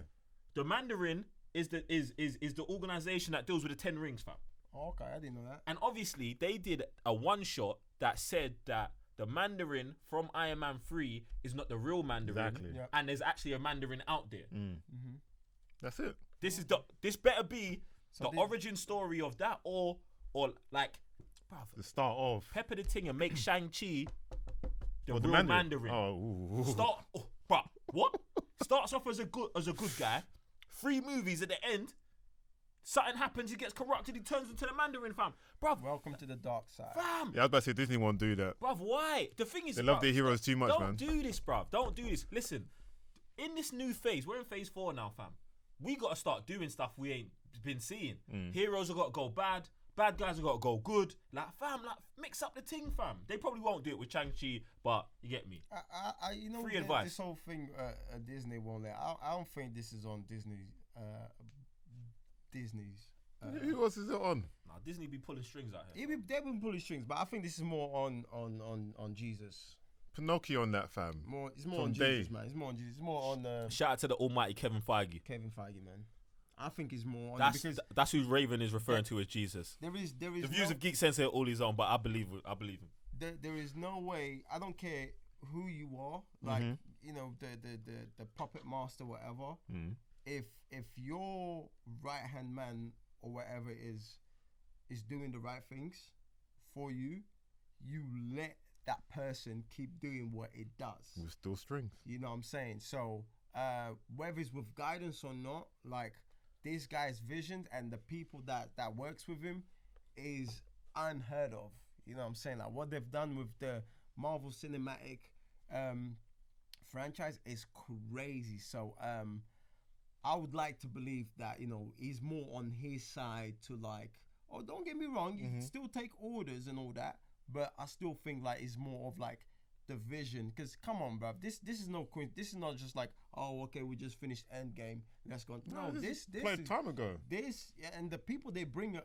the Mandarin is the organization that deals with the Ten Rings, fam. Oh, okay, I didn't know that. And obviously, they did a one shot that said that the Mandarin from Iron Man 3 is not the real Mandarin, exactly. And there's actually a Mandarin out there. That's it. This better be the origin story of that, or like, bruv, the start of pepper the thing and make Shang-Chi the real Mandarin. Mandarin. What? Starts off as a good guy. 3 movies at the end. Something happens, he gets corrupted, he turns into the Mandarin, fam. Bruv. Welcome to the dark side. Fam. Yeah, I was about to say Disney won't do that. Bruv, why? The thing is, they love their heroes too much, man. Don't do this, bruv. Don't do this. Listen, in this new phase, we're in phase 4 now, fam. We got to start doing stuff we ain't been seeing. Heroes have got to go bad. Bad guys have got to go good. Like, fam, like, mix up the thing, fam. They probably won't do it with Shang-Chi, but you get me. You know, Free advice. This whole thing, Disney won't let. I don't think this is on Disney's. Who else is it on? Nah, Disney be pulling strings out here. They've been pulling strings, but I think this is more on Jesus. Pinocchio on that, fam. It's more From on Day. Jesus, man. It's more on Jesus. It's more on Shout out to the almighty Kevin Feige. Kevin Feige, man. I think it's more on because That's who Raven is referring to as Jesus. there is The views of Geek Sensei are all his own, but I believe him. there is no way. I don't care who you are, like you know the puppet master, whatever. If your right hand man or whatever is doing the right things for you, you let that person keep doing what it does. With still strings. You know what I'm saying? So whether it's with guidance or not, like this guy's vision and the people that works with him is unheard of. You know what I'm saying? Like what they've done with the Marvel Cinematic franchise is crazy. So I would like to believe that, you know, he's more on his side to like, oh, don't get me wrong, you can still take orders and all that, but I still think like it's more of like the vision. Because come on, bruv, this is this is not just like, oh, okay, we just finished Endgame, let's go. No, this played is time ago. And the people they bring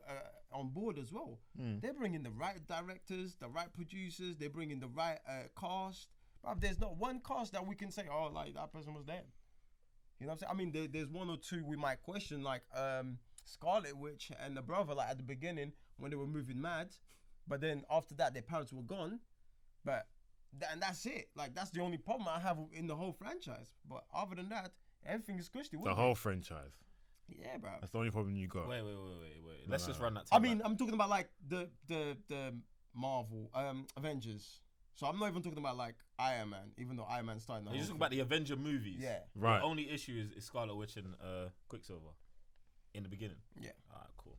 on board as well. They're bringing the right directors, the right producers, they're bringing the right cast. Bruv, there's not one cast that we can say, oh, like that person was there. You know what I'm saying? I mean, there's one or two we might question, like Scarlet Witch and the brother, like at the beginning when they were moving mad, but then after that their parents were gone. But and that's it. Like that's the only problem I have in the whole franchise. But other than that, everything is cushy. The whole franchise. Yeah, bro. That's the only problem you got. Wait. Let's just run that. I mean, I'm talking about like the Marvel Avengers. So I'm not even talking about like Iron Man, even though Iron Man started. You're just talking about the Avenger movies. Yeah. Right. The only issue is Scarlet Witch and Quicksilver in the beginning. Yeah. All right, cool.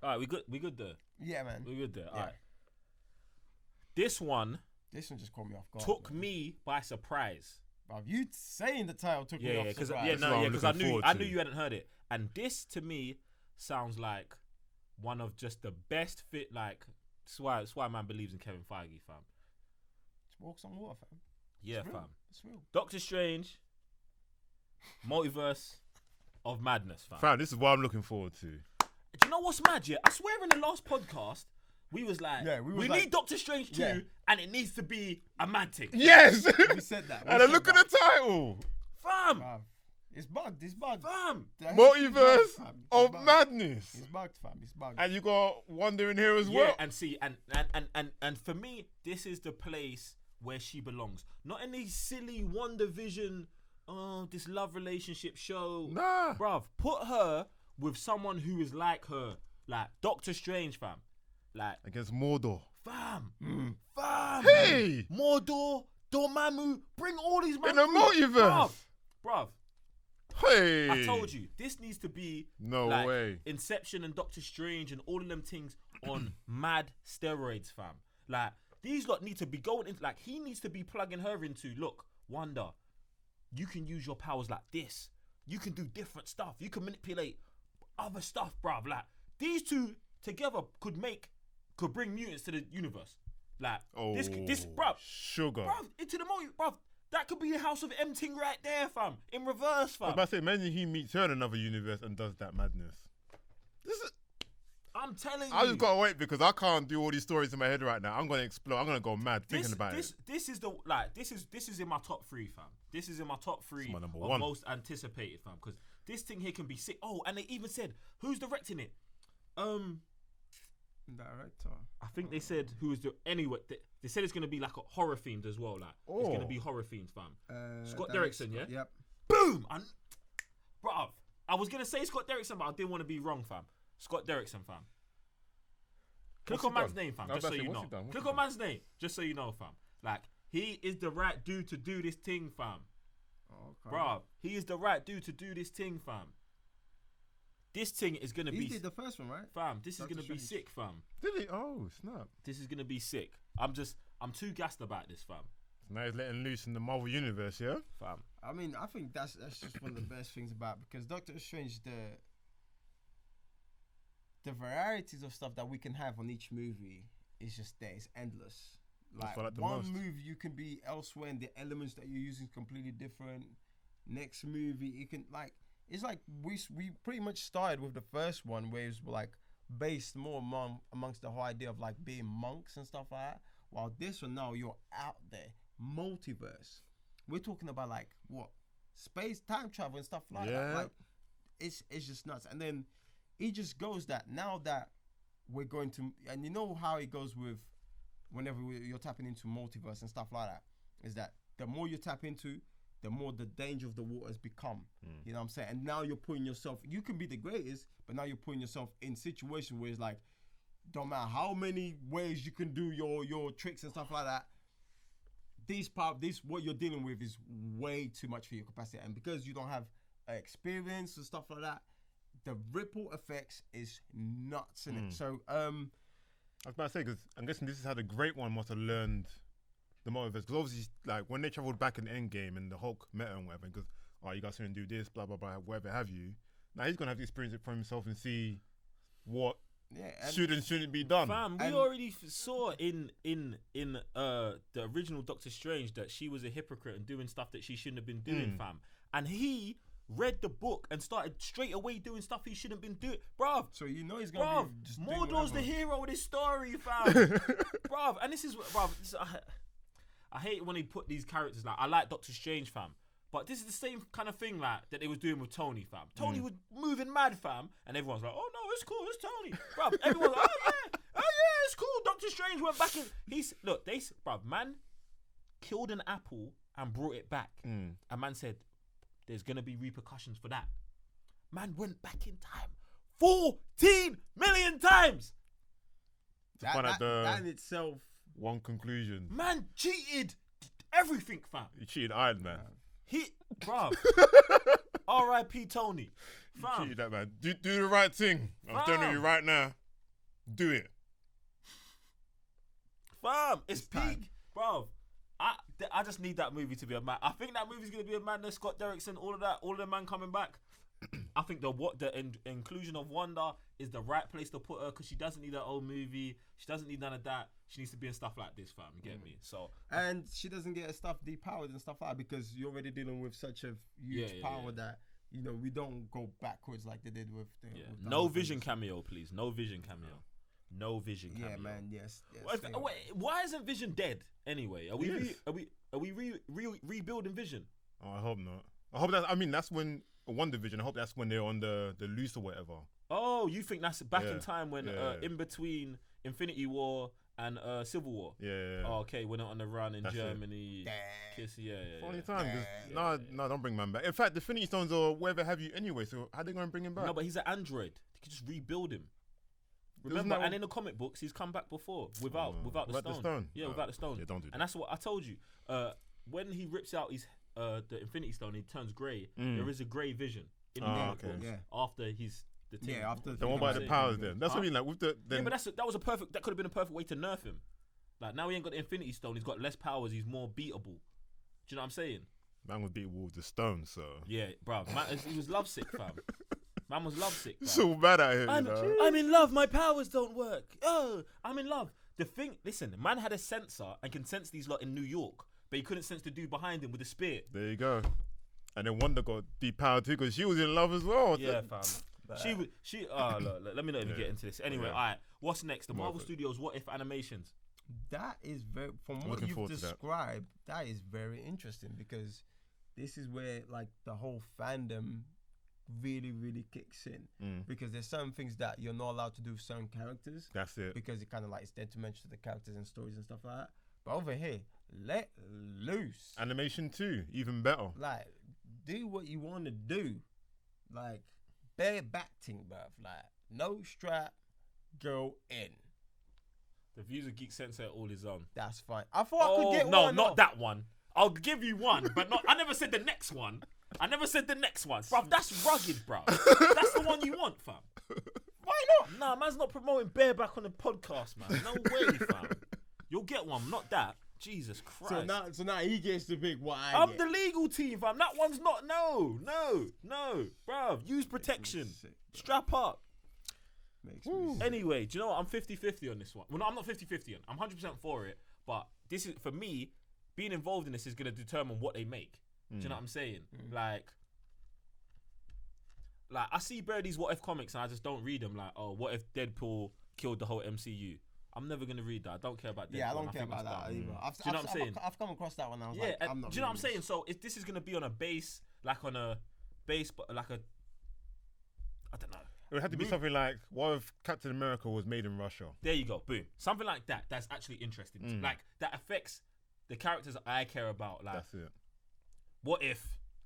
All right, we good there. Yeah, man. We good there. Yeah. All right. This one just caught me off guard. took me by surprise. Bruv, you saying the title took me off because surprise. That's what I'm looking I forward knew to. you hadn't heard it, and this to me sounds like one of just the best fit. Like that's why man believes in Kevin Feige, fam. Just walks on water, fam. Yeah, It's real. fam. It's real. Doctor Strange, Multiverse of Madness, fam. Fam, this is what I'm looking forward to. Do you know what's mad? Yeah, I swear in the last podcast we was like, we like- need Doctor Strange 2, Yeah. and it needs to be a mad thing. Yes! We said that. And then look at the title. Fam, Bruv, it's bugged. It's bugged. fam. The history is bugged, Multiverse fam. It's of bugged. Madness. It's bugged, fam. It's bugged. And you got Wonder in here as Yeah, well. and see, and for me, this is the place where she belongs. Not in these silly WandaVision, this love relationship show. Nah. Bruv, put her with someone who is like her. Like Doctor Strange, fam. Like, Against Mordor. fam. Fam. Hey! Mordor, Dormammu, bring all these In the multiverse. Bruv. Hey! I told you, this needs to be No like way. Inception and Doctor Strange and all of them things on mad steroids, fam. Like, these lot need to be going into, like, he needs to be plugging her into, look, Wanda, you can use your powers like this. You can do different stuff. You can manipulate other stuff, bruv. Like, these two together could bring mutants to the universe. Like, this, bruv. Sugar. Bruv, into the multi, bruv. That could be the House of M thing right there, fam. In reverse, I was fam. about to say, imagine he meets her in another universe and does that madness. I'm telling you. I just gotta wait because I can't do all these stories in my head right now. I'm gonna explode. I'm gonna go mad thinking about it. This is in my top 3, fam. This is in my top 3 my number of one. most anticipated, fam. Because this thing here can be sick. Oh, and they even said who's directing it. Director. I think they said who is the anyway. They said it's gonna be like a horror themed as well. Like it's gonna be horror themed, fam. Scott Derrickson, yeah. Yep. Boom, bruv. I was gonna say Scott Derrickson, but I didn't want to be wrong, fam. Scott Derrickson, fam. Click on man's name, fam, just so you know. Click on man's name, just so you know, fam. Like, he is the right dude to do this thing, fam. Okay. Bruv, he is the right dude to do this thing, fam. This thing is gonna be, He did the first one, right? fam. This Doctor is gonna be Strange. sick, fam. Did he? Oh, snap. This is gonna be sick. I'm too gassed about this, fam. Now he's letting loose in the Marvel universe, yeah? Fam. I mean, I think that's just one of the best things about, because Doctor Strange, the varieties of stuff that we can have on each movie is just there. It's endless. That's what I like the one most. movie you can be elsewhere and the elements that you're using is completely different. Next movie you can like, it's like we pretty much started with the first one where it was like based more amongst the whole idea of like being monks and stuff like that. While this one now you're out there, multiverse. We're talking about like what? Space, time travel and stuff like that. Like it's just nuts. And then it just goes that now that we're going to, and you know how it goes with whenever you're tapping into multiverse and stuff like that, is that the more you tap into, the more the danger of the waters become. You know what I'm saying? And now you're putting yourself, you can be the greatest, but now you're putting yourself in situations where it's like, don't matter how many ways you can do your tricks and stuff like that, this what you're dealing with is way too much for your capacity. And because you don't have experience and stuff like that, the ripple effects is nuts in it. So I was about to say, because I'm guessing this is how the Great One must have learned the multiverse. Because obviously, like, when they traveled back in Endgame and the Hulk met and whatever, because, oh, you guys are going to do this, blah, blah, blah, whatever have you. Now he's going to have to experience it for himself and see what should and shouldn't be done. Fam, we already saw in the original Doctor Strange that she was a hypocrite and doing stuff that she shouldn't have been doing, fam. And he read the book and started straight away doing stuff he shouldn't have been doing. Bruv. So you know he's going to be just Mordor's the hero of this story, fam. Bruv. And this is, bruv, I hate when they put these characters, like, I like Doctor Strange, fam. But this is the same kind of thing, like, that they was doing with Tony, fam. Tony was moving mad, fam. And everyone's like, oh, no, it's cool, it's Tony. Bruv, everyone's like, oh, yeah, it's cool. Doctor Strange went back in. Bruv, man killed an apple and brought it back. And man said, there's going to be repercussions for that. Man went back in time 14 million times. That in itself. One conclusion. Man cheated everything, fam. He cheated Iron Man. Bruv. R.I.P. Tony. Fam. You cheated that man. Do the right thing. I'm telling you right now. Do it. Fam, it's peak. Bruv. I just need that movie to be a man. I think that movie's gonna be a madness. Scott Derrickson, all of the man coming back. I think the inclusion of Wanda is the right place to put her because she doesn't need her own movie. She doesn't need none of that. She needs to be in stuff like this, fam. You get me? So and she doesn't get her stuff depowered and stuff like that because you're already dealing with such a huge power that we don't go backwards like they did with. No Vision cameo, please. No Vision cameo. No Vision cameo. Yeah, man. Yes. Wait, why isn't Vision dead anyway? Are we rebuilding Vision? Oh, I hope not. I hope that's when Wonder Vision. I hope that's when they're on the loose or whatever. Oh, you think that's back in time when in between Infinity War and Civil War? Yeah. Oh, okay, we're not on the run in Germany. Kiss, Funny time. No, don't bring man back. In fact, the Infinity Stones or whatever have you anyway. So how they going to bring him back? No, but he's an android. They could just rebuild him. Remember, and in the comic books, he's come back before without the stone. Yeah, without the stone. Yeah, don't do that. And that's what I told you. When he rips out his the Infinity Stone, he turns grey. There is a grey Vision in the comic books after he's the team. Yeah, after the one by the powers. Then that's what I mean. Like with the but that could have been a perfect way to nerf him. Like now he ain't got the Infinity Stone. He's got less powers. He's more beatable. Do you know what I'm saying? Man was beatable with the stone. So yeah, bro. He was lovesick, fam. Man was lovesick. Bro. So bad at him. I'm in love. My powers don't work. Oh, I'm in love. Listen, man had a sensor and can sense these lot in New York, but he couldn't sense the dude behind him with the spear. There you go. And then Wanda got depowered too because she was in love as well. Yeah, fam. Look, let me not even get into this. Anyway, all right. What's next? The Marvel Studios What If animations. That is from what you've described. That is very interesting because this is where like the whole fandom really, really kicks in because there's certain things that you're not allowed to do with certain characters. That's it. Because it kind of like is detrimental to the characters and stories and stuff like that. But over here, let loose. Animation too, even better. Like, do what you want to do. Like, bare batting, bruv. Like, no strap, go in. The Views of Geek Sensei all his own. That's fine. I thought I could get one. No, not that one. I'll give you one, but not. I never said the next one. Bruv, that's rugged, bruv. That's the one you want, fam. Why not? Nah, man's not promoting bareback on the podcast, man. No way, fam. You'll get one, not that. Jesus Christ. So now he gets to pick what I'm the legal team, fam. That one's not. No. Bruv, use protection. Strap up. Makes me sick. Anyway, do you know what? I'm 50-50 on this one. Well, no, I'm not 50-50 on. I'm 100% for it. But this is, for me, being involved in this is going to determine what they make. Do you know what I'm saying? Like, I see these what if comics and I just don't read them. Like, oh, what if Deadpool killed the whole MCU? I'm never gonna read that. I don't care about Deadpool. Yeah, I don't care about that either. Do you know what I'm saying? I've come across that one. I was I'm not. Do you know what I'm saying? So if this is gonna be on a base, but like a, I don't know. It would have to be something like, what if Captain America was made in Russia? There you go, boom. Something like that. That's actually interesting. Like that affects the characters I care about. Like, That's it. what if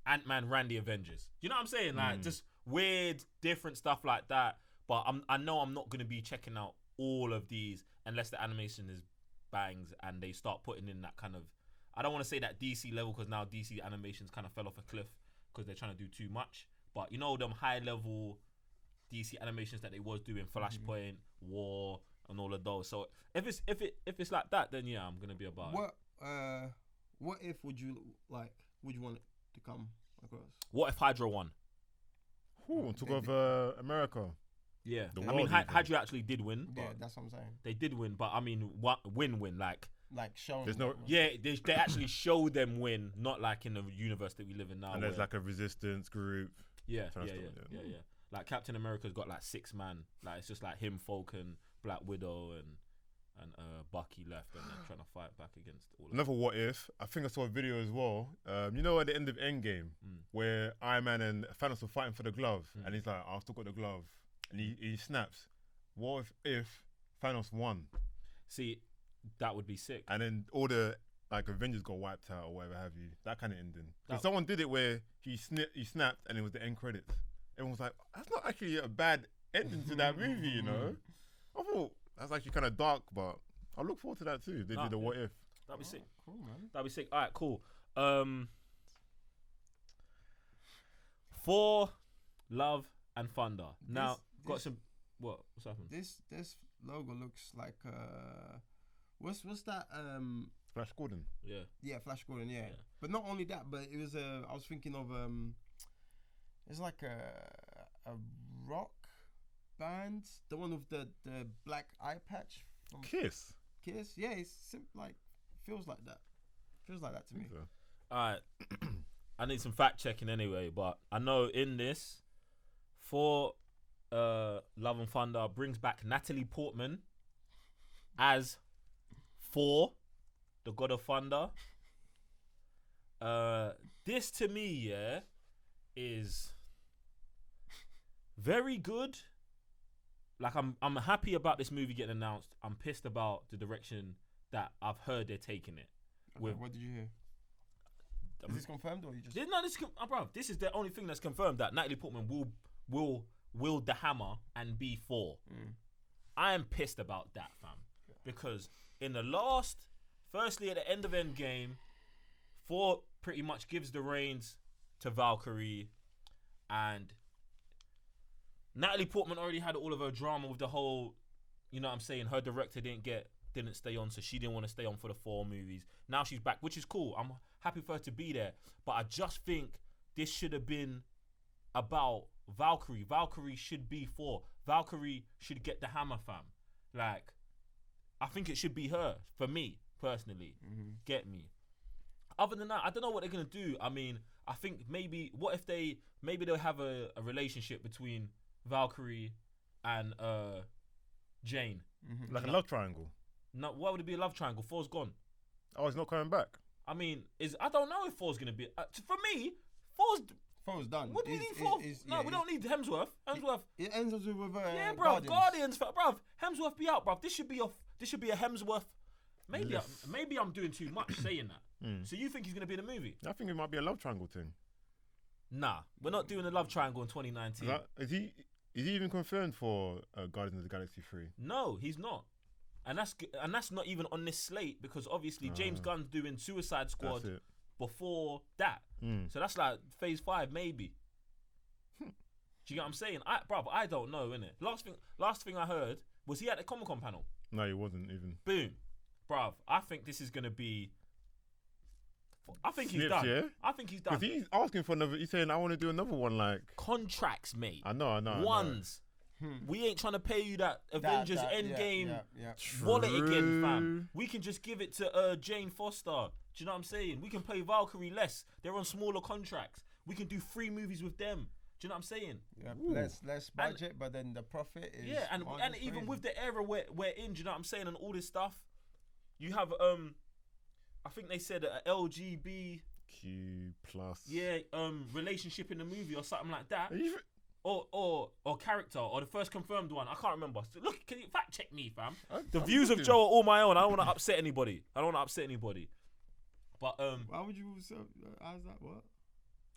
Ant-Man ran the Avengers? You know what I'm saying? Like just weird, different stuff like that. But I know I'm not gonna be checking out all of these unless the animation is bangs and they start putting in that kind of, I don't want to say that DC level because now DC animations kind of fell off a cliff because they're trying to do too much. But you know them high level DC animations that they was doing, Flashpoint, War, and all of those. So if it's like that, then yeah, I'm gonna be about it. What if would you want it to come across? What if Hydra won? Who took off America? Yeah, The I mean world even. Hydra actually did win. Yeah, But that's what I'm saying. they did win, but I mean, win like. Like showing. There's no- Yeah, they actually show them win, not like in the universe that we live in now. And there's where- like a resistance group. yeah. kind of stuff, yeah. Like Captain America's got like 6 man. Like it's just like him, Falcon, Black Widow, and Bucky left, and they're trying to fight back against all of them. Another what if, I think I saw a video as well. You know, at the end of Endgame, where Iron Man and Thanos were fighting for the glove, and he's like, I've still got the glove. And he snaps. What if Thanos won? See, that would be sick. And then all the like Avengers got wiped out or whatever have you. That kind of ending. Because That- someone did it where he snapped and it was the end credits. Everyone was like, that's not actually a bad ending to that movie, you know? I thought that's actually kind of dark, but I look forward to that too. They Nah, did a what if. That'd be sick. Cool, man. That'd be sick. All right, cool. For Love and Thunder. Now, got this- some. What's happened? This logo looks like what's that Flash Gordon. Yeah. Flash Gordon, yeah. Yeah. But not only that, but it was I was thinking of it's like a rock band, the one with the black eye patch from Kiss. Kiss. Yeah, it's feels like that to me. So. All right. I need some fact checking anyway, but I know in this, for Love and Thunder brings back Natalie Portman as Thor, the God of Thunder. This to me, yeah, is very good. Like I'm happy about this movie getting announced. I'm pissed about the direction that I've heard they're taking it. Okay, what did you hear? Is this confirmed or you just? Bro, this is the only thing that's confirmed that Natalie Portman will wield the hammer and be Thor. I am pissed about that, fam, because in the firstly at the end of Endgame, Thor pretty much gives the reins to Valkyrie, and Natalie Portman already had all of her drama with the whole, you know what I'm saying, her director didn't stay on, so she didn't want to stay on for the 4 movies. Now she's back, which is cool. I'm happy for her to be there, but I just think this should have been about Valkyrie. Valkyrie should be Thor. Valkyrie should get the hammer, fam. Like, I think it should be her, for me, personally. Get me. Other than that, I don't know what they're going to do. I mean, I think maybe they'll have a relationship between Valkyrie and Jane. Like a love triangle. No, why would it be a love triangle? Thor's gone. Oh, he's not coming back. I mean, I don't know if Thor's gonna be. For me, Thor's done. What do we need Thor? No, we don't need Hemsworth. It ends up with Yeah, bro. Guardians, bro. Hemsworth be out, bro. This should be a Hemsworth. Maybe I'm doing too much saying that. So you think he's gonna be in the movie? I think it might be a love triangle thing. Nah, we're not doing a love triangle in 2019. Is he even confirmed for Guardians of the Galaxy 3? No, he's not. And that's not even on this slate because obviously James Gunn's doing Suicide Squad That's it. before that. So that's like phase 5 maybe. Do you get what I'm saying? I don't know, innit? Last thing I heard was he at the Comic-Con panel. No, he wasn't even. Boom. Bruv, I think this is going to be... I think he's Snips, done. yeah? I think he's done. Because he's asking for another. He's saying, I want to do another one. Like Contracts, mate. I know. Ones. We ain't trying to pay you that Avengers Endgame Yeah. wallet again, fam. We can just give it to Jane Foster. Do you know what I'm saying? We can pay Valkyrie less. They're on smaller contracts. We can do 3 movies with them. Do you know what I'm saying? Yeah, less budget, but then the profit is. Yeah, and even with the era we're in, do you know what I'm saying, and all this stuff, you have I think they said a LGBTQ+. Yeah, relationship in the movie or something like that. Or character, or the first confirmed one. I can't remember. So look, can you fact check me, fam? The views of Joe are all my own. I don't want to upset anybody. But why would you? How's that? What?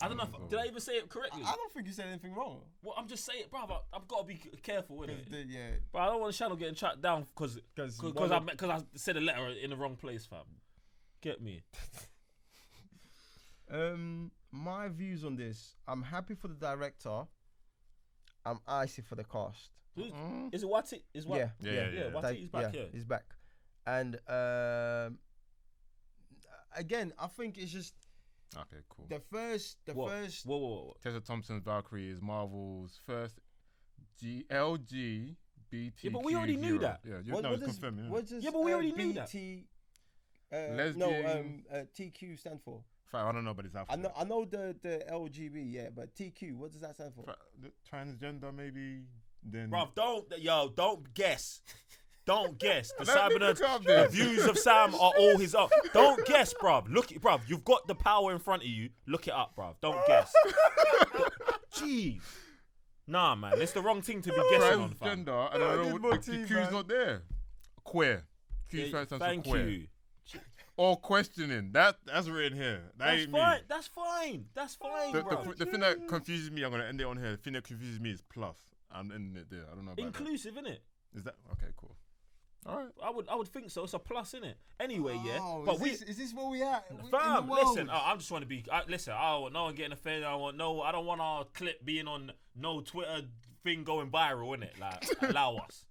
I don't know. Did I even say it correctly? I don't think you said anything wrong. Well, I'm just saying, bro. I've got to be careful with it. Yeah. But I don't want the channel getting shut down because I said a letter in the wrong place, fam. Get me? My views on this. I'm happy for the director. I'm icy for the cast. Is it Wati? Yeah. Wati's back here. He's back. And again, I think it's just okay, cool. the first. Whoa. Tessa Thompson's Valkyrie is Marvel's first LGBTQ. Yeah, but we already knew that. Yeah, it's confirmed. Yeah, but we already knew that. Lesbian. TQ stand for. I don't know, but it's alphabet. I know the LGB, yeah, but TQ, what does that stand for? The transgender, maybe. Then. Bruv, don't guess. Don't guess. The views of Sam are all his own. Don't guess, bruv. Bruv, you've got the power in front of you. Look it up, bruv. Don't guess. Jeez. Nah, man. It's the wrong thing to be guessing on, fam. Transgender, and I don't know what the Q's not there. Queer. Q stands for thank queer. you. Or questioning. That's written here. That's fine. That's fine. That's fine, bro. The thing that confuses me, I'm going to end it on here. The thing that confuses me is plus. I'm ending it there. I don't know about inclusive, innit? Is that? Okay, cool. All right. I would think so. It's a plus, innit? Anyway, but is this where we at? Fam, listen. I'm just want to be. Listen. I don't want no one getting offended. I don't want our clip being on no Twitter thing going viral, innit? Like, allow us.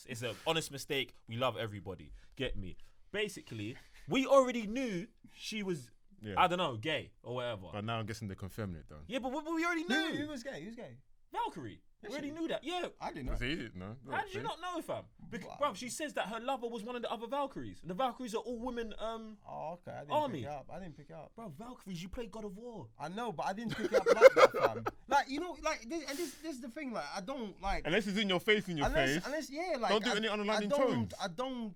It's an honest mistake. We love everybody. Get me? Basically, we already knew she was. Yeah. I don't know, gay or whatever. But now I'm guessing they're confirming it, though. Yeah, but we already knew. Who was gay? Who's gay? Valkyrie. We already knew that. Yeah. I didn't know. No. How did you not know, fam? Because, bruv, she says that her lover was one of the other Valkyries. And the Valkyries are all women. Okay. Army. I didn't pick it up. Bro, Valkyries, you play God of War. I know, but I didn't pick it up like that, fam. Like, you know, like, this is the thing. Like, I don't like. Unless it's in your face, Unless, yeah, like. Don't do any underlining tones. I don't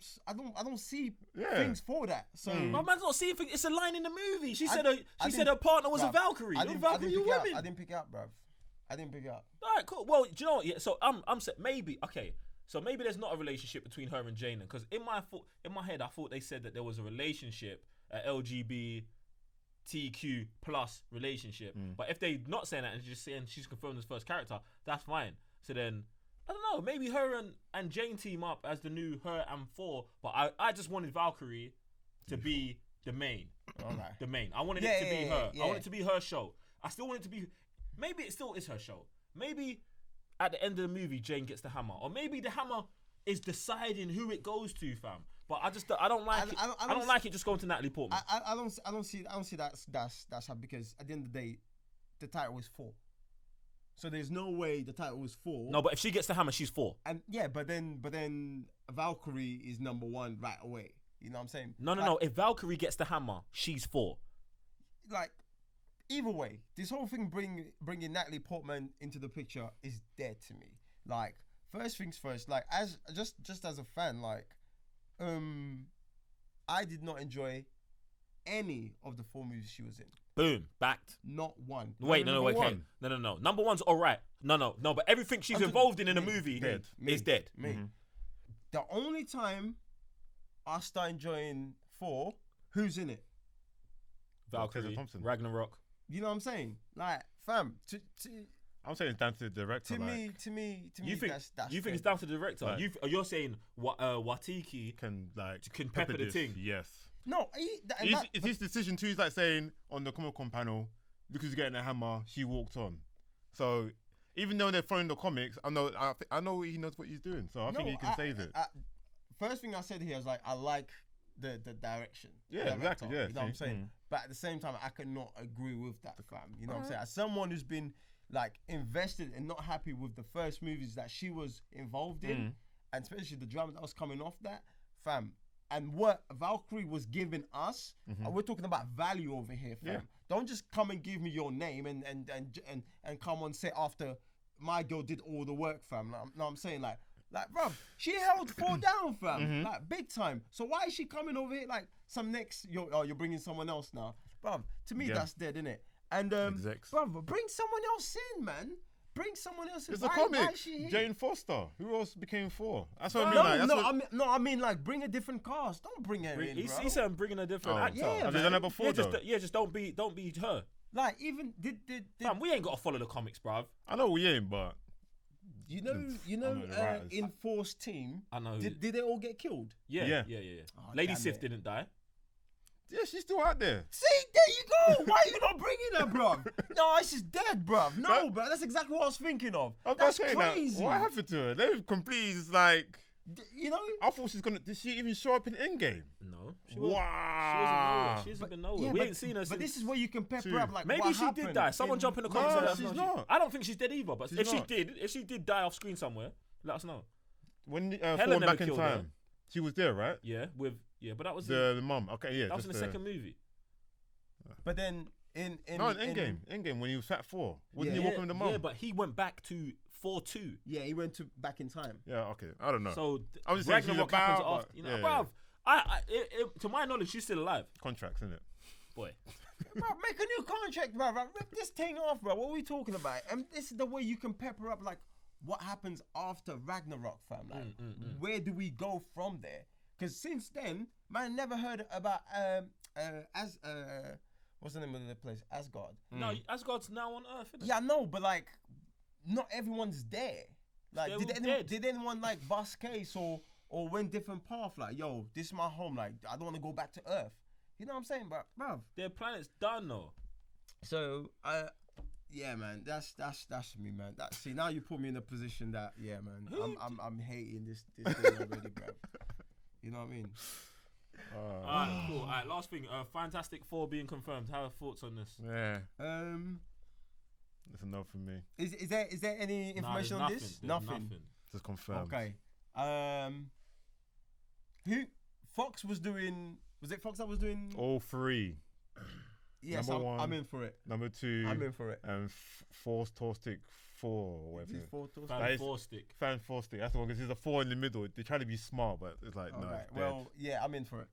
see things for that. So. My man's not seeing things. It's a line in the movie. She said her partner was a Valkyrie. I didn't pick it up, bruv. I didn't pick it up. All right, cool. Well, do you know what? Yeah, so I'm saying maybe okay. So maybe there's not a relationship between her and Jaina, because in my head I thought they said that there was a relationship, a LGBTQ+ relationship. But if they not saying that and just saying she's confirmed as first character, that's fine. So then I don't know. Maybe her and Jane team up as the new her and 4. But I just wanted Valkyrie to be the main. Okay. The main. I wanted it to be her. I want it to be her show. I still want it to be. Maybe it still is her show. Maybe at the end of the movie, Jane gets the hammer, or maybe the hammer is deciding who it goes to, fam. But I don't like it. I don't like it just going to Natalie Portman. I don't see that's how, because at the end of the day, the title is 4. So there's no way the title was 4. No, but if she gets the hammer, she's 4. And yeah, but then Valkyrie is number 1 right away. You know what I'm saying? No. If Valkyrie gets the hammer, she's 4. Like. Either way, this whole thing bringing Natalie Portman into the picture is dead to me. Like, first things first, like, as just as a fan, like, I did not enjoy any of the 4 movies she was in. Boom, backed. Not one. Wait, no, okay. No. Number 1's all right. No, but everything she's involved in the movie is dead. Mm-hmm. The only time I start enjoying 4, who's in it? Valkyrie, Ragnarok. You know what I'm saying? Like, fam, I'm saying it's down to the director. To me, you think that's it's down to the director? Like, you're saying Watiki can pepper the thing? Yes. No, it's his decision too. He's like saying on the Comic-Con panel, because he's getting a hammer, she walked on. So even though they're following the comics, I know he knows what he's doing. So I think he can save it. First thing I said here was like, I like the direction. Yeah, exactly. Yeah, you know what I'm saying. But at the same time, I cannot agree with that, fam. You know what I'm saying? As someone who's been like invested and not happy with the first movies that she was involved in, and especially the drama that was coming off that, fam. And what Valkyrie was giving us, we're talking about value over here, fam. Yeah. Don't just come and give me your name and come on set after my girl did all the work, fam. No, I'm saying like, bruv, she held 4 down, fam, like big time. So why is she coming over here like some next? You're bringing someone else now, bruv. To me, that's dead, innit? And bruv, bring someone else in, man. Bring someone else in. It's a Why comic. is she here? Jane Foster. Who else became 4? That's what I mean. I mean like bring a different cast. Don't bring her in, bro. He said I'm bringing a different actor. Yeah, have they done that before? Just don't be her. Like even did Fam, we ain't got to follow the comics, bruv. I know we ain't, but you know the writers. in Force Team, I know. did they all get killed? Yeah. Oh, Lady damn Sif it. didn't die. yeah, she's still out there. See, there you go. Why are you not bringing her, bruv? No, she's dead, bruv. No, bro, that's exactly what I was thinking of. That's crazy. What happened to her? They've completely like. You know? I thought she's gonna. Did she even show up in Endgame? No. Wow. She hasn't been nowhere. We ain't seen her But since. this is where you can pepper up like Maybe what she did happened die. Someone jump in the comments. No, and let us she's know. not. I don't think she's dead either. But She's if not. she did die off screen somewhere, let us know. When Helen Falling never Back in killed Time, her. she was there, right? Yeah, but that was The mum. Okay, yeah. that was in just the second movie. But then in Endgame when he was Fat 4, wasn't he Yeah. walking with the mum? Yeah, but he went back to 4-2. Yeah, he went to back in time. Yeah, okay. I don't know. So I was saying she's Ragnarok happens about, after. but- You know, yeah, bruv. To my knowledge, she's still alive. Contracts, isn't it? Boy, Bro, make a new contract, bro. Rip this thing off, bro. What are we talking about? And this is the way you can pepper up like what happens after Ragnarok, fam. Like, where do we go from there? Because since then, man, never heard about what's the name of the place? Asgard. no, Asgard's now on Earth. Isn't it? Yeah, I know, but like, not everyone's there. Like, They're did all anyone, dead. did anyone like bust case or went different path? Like, yo, this is my home. Like, I don't want to go back to Earth. You know what I'm saying, bro? Their planet's done though. So, yeah, man, that's me, man. See, now you put me in a position that, yeah, man, I'm hating this thing already, bro. You know what I mean? Alright, cool. Alright, last thing. Fantastic Four being confirmed. How are thoughts on this? Yeah. That's enough for me. Is there any information on this? There's nothing. Just confirmed. Okay. Who? Fox was doing. Was it Fox that was doing? All 3. Yes, Number 1. I'm in for it. Number 2. I'm in for it. And Force Toastic 4 or whatever. These four tours? That is- Four stick. Fan Toastic. That's the one because there's a 4 in the middle. They try to be smart, but it's like no. Alright, It's well, yeah, I'm in for it.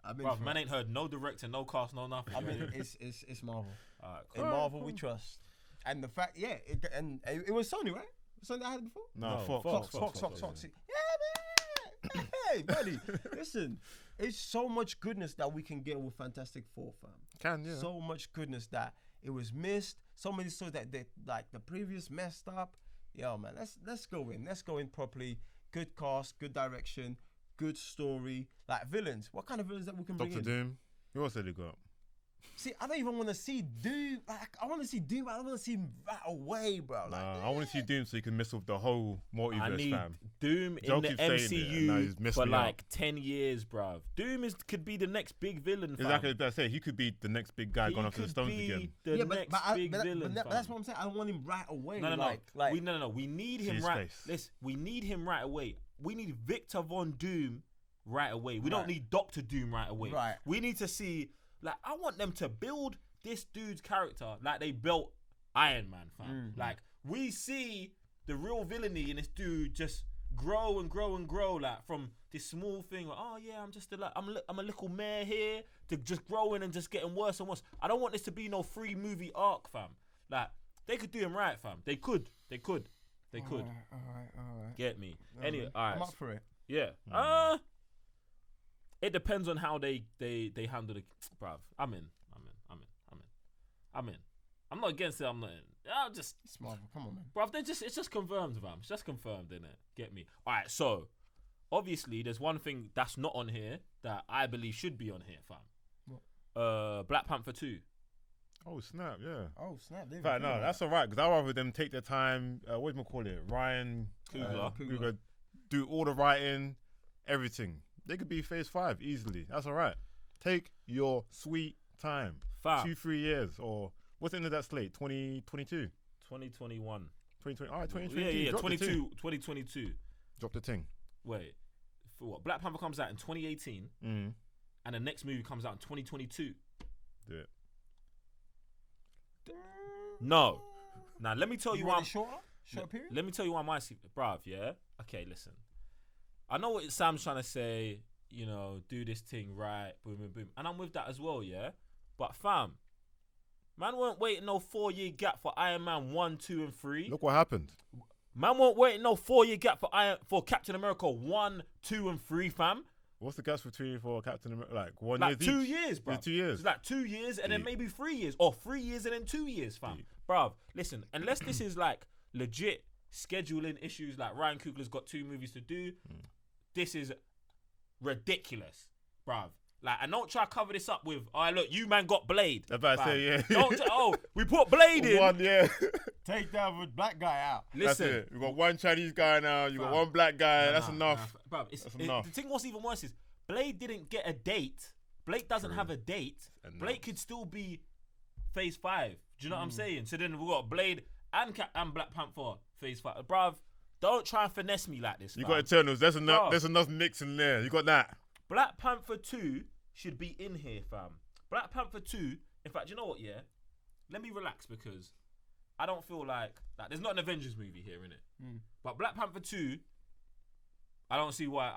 I'm in Bruv, for man it. ain't heard no director, no cast, no nothing. I mean, it's Marvel. Alright, In cool. Marvel, we trust. And the fact, yeah, it was Sony, right? Sony that had it before. No, No, Fox. Fox. Yeah, man. Hey, buddy. Listen, it's so much goodness that we can get with Fantastic Four, fam. Can yeah. So much goodness that it was missed. So many stories that like the previous messed up. Yo, man, let's go in. Let's go in properly. Good cast, good direction, good story. Like villains. What kind of villains that we can bring Doctor in? Doom. Who else did he got? See, I don't even want to see Doom. Like, I want to see Doom. I don't want to see him right away, bro. Like, I want to see Doom so you can mess with the whole multiverse, I need fam. Doom Joe in the keeps saying it, and now he's MCU messing for me up. like 10 years, bruv. Doom could be the next big villain, fam. Exactly. That's it. He could be the next big guy going after the Stones again. The yeah, next but big villain, but fam. that's what I'm saying. I don't want him right away. No. Like, We need him his right. face. Listen, we need him right away. We need Victor Von Doom right away. We don't Right. need Doctor Doom right away. Right. We need to see. Like, I want them to build this dude's character like they built Iron Man, fam. Like, we see the real villainy in this dude just grow and grow and grow, like from this small thing. Like, oh yeah, I'm a little mayor here, to just growing and just getting worse and worse. I don't want this to be no 3-movie arc, fam. Like, they could do him right, fam. They could. all right. Get me. Anyway, all right. I'm up for it. Yeah. It depends on how they handle the. Bruv, I'm in. I'm not against it. I'm not in. I'll just. It's Marvel. Come on, man. Bruv, it's just confirmed, fam. It's just confirmed, innit? Get me. All right. So, obviously, there's one thing that's not on here that I believe should be on here, fam. What? Black Panther 2. Oh snap! Yeah. Oh snap! But no, that's alright because I'd rather them take their time. What do you call it? Ryan Coogler do all the writing, everything. They could be Phase 5 easily. That's alright. Take your sweet time. Fam. 2-3 years or what's the end of that slate? 2022. 2021. 2020. All right, 2022. Yeah, Drop the ting. 2022. Drop the ting. Wait, for what? Black Panther comes out in 2018, Mm. and the next movie comes out in 2022. Do it. No. Now let me tell you why. I'm, Short period. let me tell you why my bruv. Yeah. Okay. Listen. I know what Sam's trying to say. You know, do this thing right. Boom, boom, boom. And I'm with that as well. Yeah. But fam, man, weren't waiting no 4-year gap for Iron Man 1, 2, and 3. Look what happened. Man, weren't waiting no 4-year gap for Captain America 1, 2, and 3, fam. What's the gaps between for Captain America? Like 1 Like year 2 each? years, bro. It's 2 years. It's like 2 years and then Deep. maybe 3 years, or 3 years and then 2 years, fam. Deep. Bruv, listen, unless this is like legit scheduling issues, like Ryan Coogler's got 2 movies to do, this is ridiculous, bruv. Like, and don't try to cover this up with, oh, look, you man got Blade. I'm about to fam. say, yeah. We put Blade in. One, yeah. Take that with black guy out. That's Listen, it. We got one Chinese guy now. You got Fam. one black guy. That's enough. Bruv, That's enough. the thing what's even worse is Blade didn't get a date. Blade doesn't True. have a date. Enough. Blade could still be Phase 5. Do you know what I'm saying? So then we got Blade and Black Panther Phase 5. Bruv, don't try and finesse me like this. You fam. got Eternals. There's enough. Bruv. There's enough mix in there. You got that. Black Panther 2 should be in here, fam. Black Panther 2, in fact, you know what, yeah? Let me relax because I don't feel like there's not an Avengers movie here, innit? But Black Panther 2, I don't see why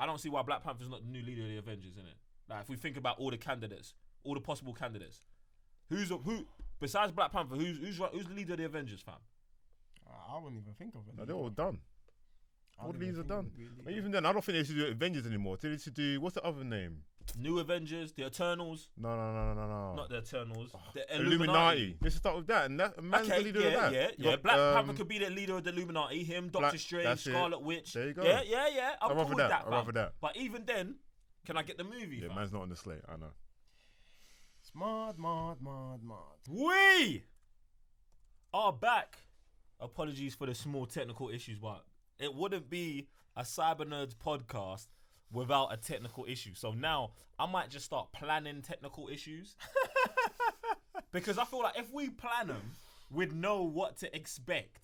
Black Panther's not the new leader of the Avengers, innit? Like, if we think about all the candidates, all the possible candidates, who besides Black Panther, who's the leader of the Avengers, fam? I wouldn't even think of it. No, they're all done. All wouldn't these are even done. think of it. But even then, I don't think they should do Avengers anymore. They should do, what's the other name? New Avengers, the Eternals, No. not the Eternals, the Illuminati. They should start with that. And that man's the leader of that. You got, Black Panther could be the leader of the Illuminati. Him, Doctor Strange, that's it. Scarlet Witch. There you go. Yeah. I'm I'd cool rather with that. that. I'd fam. rather that. But even then, can I get the movie? Yeah, fam? man's not on the slate. I know. Smart. We are back. Apologies for the small technical issues, but it wouldn't be a Cyber Nerds podcast without a technical issue. So now I might just start planning technical issues because I feel like if we plan them, we'd know what to expect.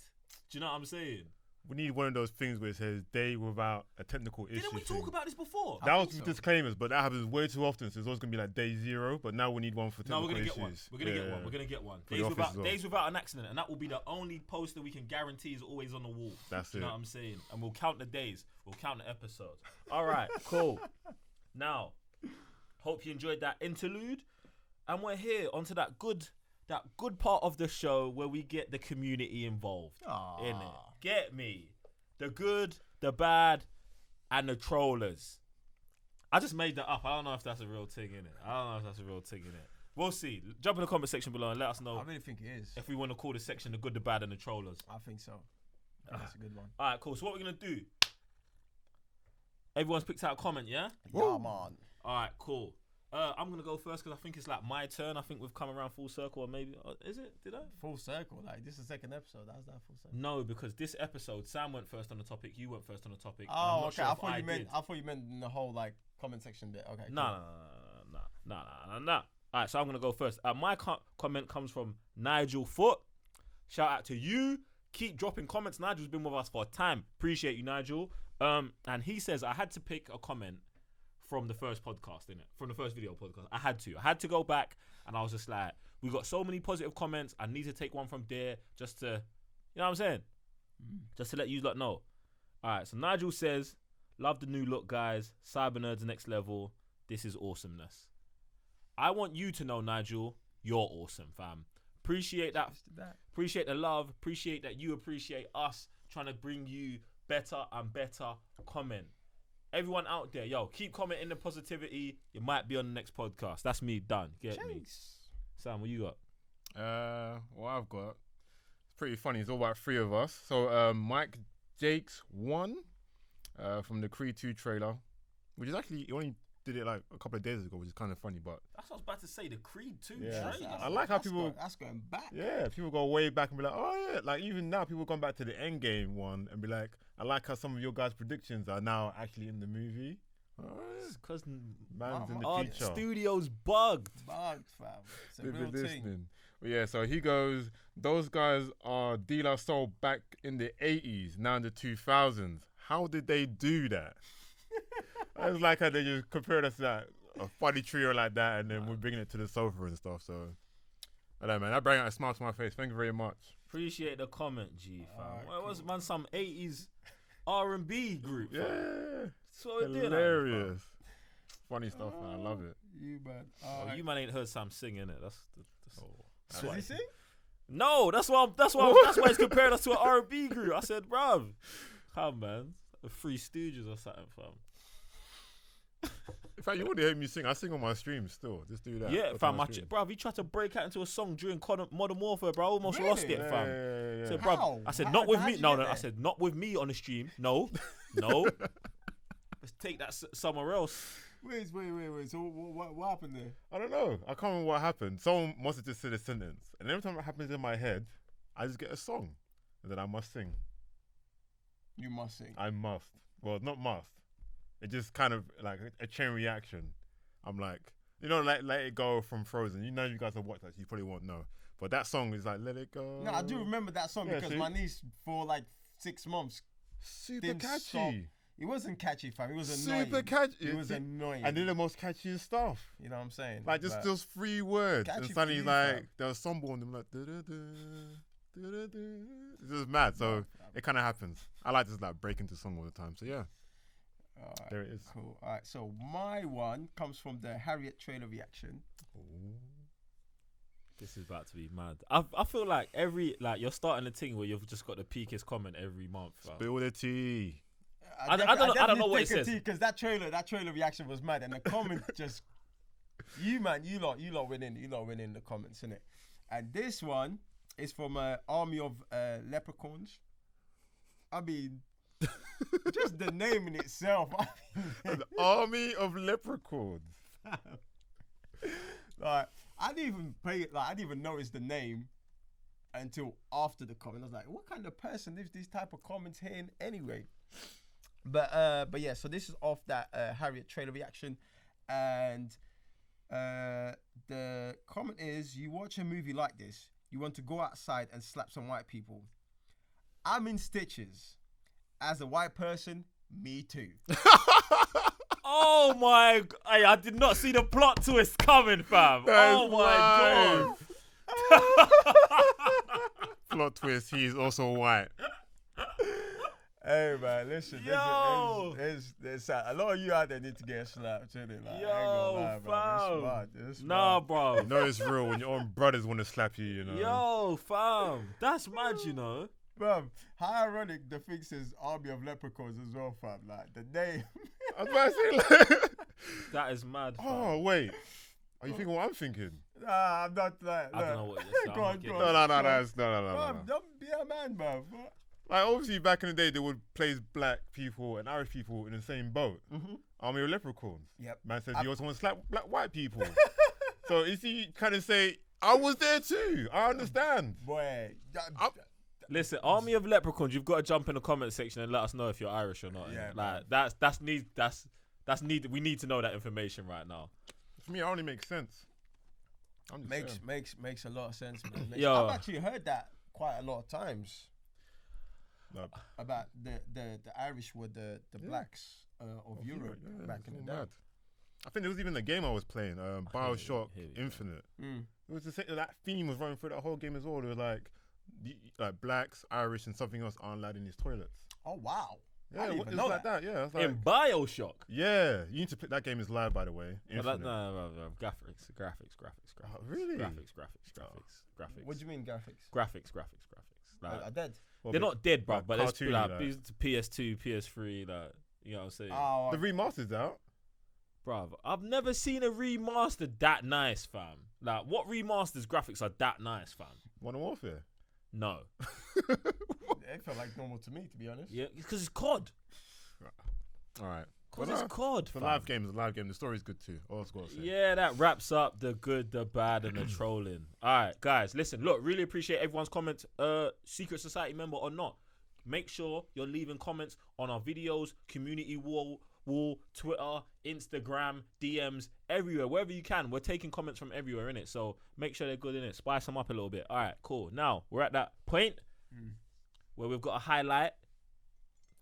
Do you know what I'm saying? We need one of those things where it says day without a technical issue. Didn't we talk about this before? That was think with so. disclaimers, but that happens way too often. So it's always gonna be like day 0. But now we need one for No, technical we're gonna issues. get one. We're gonna get one. We're gonna get one. For the office as well. Days without an accident, and that will be the only poster we can guarantee is always on the wall. That's You know it. what I'm saying? And we'll count the days. We'll count the episodes. All right, cool. Now, hope you enjoyed that interlude, and we're here onto that good part of the show where we get the community involved. Aw. In it, get me, the good, the bad, and the trollers. I just made that up. I don't know if that's a real thing in it. We'll see. Jump in the comment section below and let us know I really think it is. if we want to call this section the good, the bad, and the trollers. I think so. That's a good one. All right, cool. So what we're gonna do? Everyone's picked out a comment, yeah? Yeah, man. All right, cool. I'm gonna go first because I think it's like my turn. I think we've come around full circle, or maybe is it? Did I? Full circle. Like, this is the second episode. That's that full circle. No, because this episode, Sam went first on the topic. You went first on the topic. and I'm Oh, not okay. sure I if thought you meant. did. I thought you meant in the whole like comment section bit. Okay. No. All right, so I'm gonna go first. My comment comes from Nigel Foot. Shout out to you. Keep dropping comments. Nigel's been with us for a time. Appreciate you, Nigel. And he says I had to pick a comment from the first podcast, from the first video podcast. I had to go back, and I was just like, we got so many positive comments. I need to take one from there just to, you know what I'm saying? Just to let you lot know. All right, so Nigel says, love the new look, guys. Cyber Nerds next level. This is awesomeness. I want you to know, Nigel, you're awesome, fam. Appreciate that. Appreciate the love. Appreciate that you appreciate us trying to bring you better and better comment. Everyone out there, yo, keep commenting the positivity. You might be on the next podcast. That's me done. Get me. Sam, what you got? What I've got, it's pretty funny. It's all about 3 of us. So Mike Jakes won from the Creed 2 trailer, which is actually, he only did it like a couple of days ago, which is kind of funny. But That's what I was about to say. The Creed 2 Yeah. trailer. I like how people. That's going back. Yeah, people go way back and be like, oh yeah, like even now people going back to the Endgame one and be like, I like how some of your guys' predictions are now actually in the movie. Because Man's in the our future. studio's bugged. Bugged, fam. It's a They've real been thing. listening. But yeah, so he goes, those guys are De La Soul back in the 80s, now in the 2000s. How did they do that? I was like how they just compared us to that, a funny trio like that, and then we're bringing it to the sofa and stuff. So, I don't know, man. That bring out a smile to my face. Thank you very much. Appreciate the comment, G, fam. What was man some 80s R&B group? Yeah. So hilarious. Funny stuff, man. I love it. You man. You man ain't heard Sam sing, innit? That's Does he sing? No, that's why he's compared us to an R&B group. I said, bruv, come man, the Three Stooges or something, fam. In fact, you wouldn't hear me sing. I sing on my streams still. Just do that. Yeah, fam. Bruv, he tried to break out into a song during Modern Warfare, bro. I almost lost it, fam. Yeah. So, bruv, I said, not with me. No. I said, not with me on the stream. No. Let's take that somewhere else. Wait. So what happened there? I don't know. I can't remember what happened. Someone must have just said a sentence. And every time it happens in my head, I just get a song. And then I must sing. You must sing. I must. Well, not must. It just kind of like a chain reaction. I'm like, like Let It Go from Frozen. You guys have watched that, so you probably won't know. But that song is like, let it go. No, I do remember that song because my niece, for like 6 months, super catchy. Stop. It wasn't catchy, fam. It was annoying. Super catchy. It was annoying. And then the most catchiest stuff. You know what I'm saying? Like just those 3 words. And suddenly you, like, fam. there was some born them like, it's just mad. So it kind of happens. I like to just like break into song all the time. So yeah. Right, there it is. Cool. All right. So my one comes from the Harriet trailer reaction. Ooh. This is about to be mad. I feel like you're starting a thing where you've just got the peakest comment every month. Fam. Spill the tea. I don't know what it says because that trailer reaction was mad, and the comment just you lot went in the comments, innit? And this one is from an army of leprechauns. I mean, just the name in itself. An army of leprechauns. Like I didn't even notice the name until after the comment. I was like, what kind of person leaves these type of comments here anyway? But yeah, so this is off that Harriet trailer reaction, and the comment is: you watch a movie like this, you want to go outside and slap some white people. I'm in stitches. As a white person, me too. Oh my! Hey, I did not see the plot twist coming, fam. Oh my god! Plot twist: he is also white. Hey man, listen. Yo, there's a lot of you out there need to get slapped, innit? Like, yo, fam. Nah, bro. You know it's real when your own brothers want to slap you. You know. Yo, fam. That's mad, you know. Bro, how ironic the thing says army of leprechauns as well, fam. Like the name. I was about to say like. That is mad. Fam. Oh wait, are you thinking what I'm thinking? Nah, I'm not like. I don't know what you're saying. Go on. No. Don't be a man, bro. Like obviously back in the day they would place black people and Irish people in the same boat. Mm-hmm. Army of leprechauns. Yep. Man says he also wants to slap black white people. So is he kind of say I was there too? I understand. Boy. Listen, army of leprechauns, you've got to jump in the comment section and let us know if you're Irish or not. Yeah, like we need to know that information right now. For me, it only makes sense. Makes a lot of sense, man. Yo. I've actually heard that quite a lot of times. No. About the Irish were the blacks of Europe back in the day. Mad. I think there was even a game I was playing, BioShock Infinite. It was the same, that theme was running through that whole game as well. It was like blacks, Irish, and something else aren't allowed in these toilets. Oh wow! Yeah, it was like that. Yeah, it was in BioShock. Yeah, you need to play. That game is live, by the way. Infinite. No, graphics. Oh, really? Graphics. What do you mean graphics? Graphics. Like, are dead? They're not dead, bro. But it's cartoony, like PS2, PS3. Like, you know what I'm saying? Oh, the remaster's out. Bruv, I've never seen a remaster that nice, fam. Like, what remasters graphics are that nice, fam? Modern Warfare. No. It felt like normal to me, to be honest. Yeah, because it's COD. All right. Because it's COD, The fam. live game. The story's good too. All I've got to say. Yeah, that wraps up the good, the bad, and the trolling. All right, guys, listen. Look, really appreciate everyone's comments. Secret Society member or not, make sure you're leaving comments on our videos, community wall wall, Twitter, Instagram, DMs, everywhere, wherever you can. We're taking comments from everywhere, innit? So make sure they're good, innit? Spice them up a little bit. All right, cool. Now, we're at that point where we've got to highlight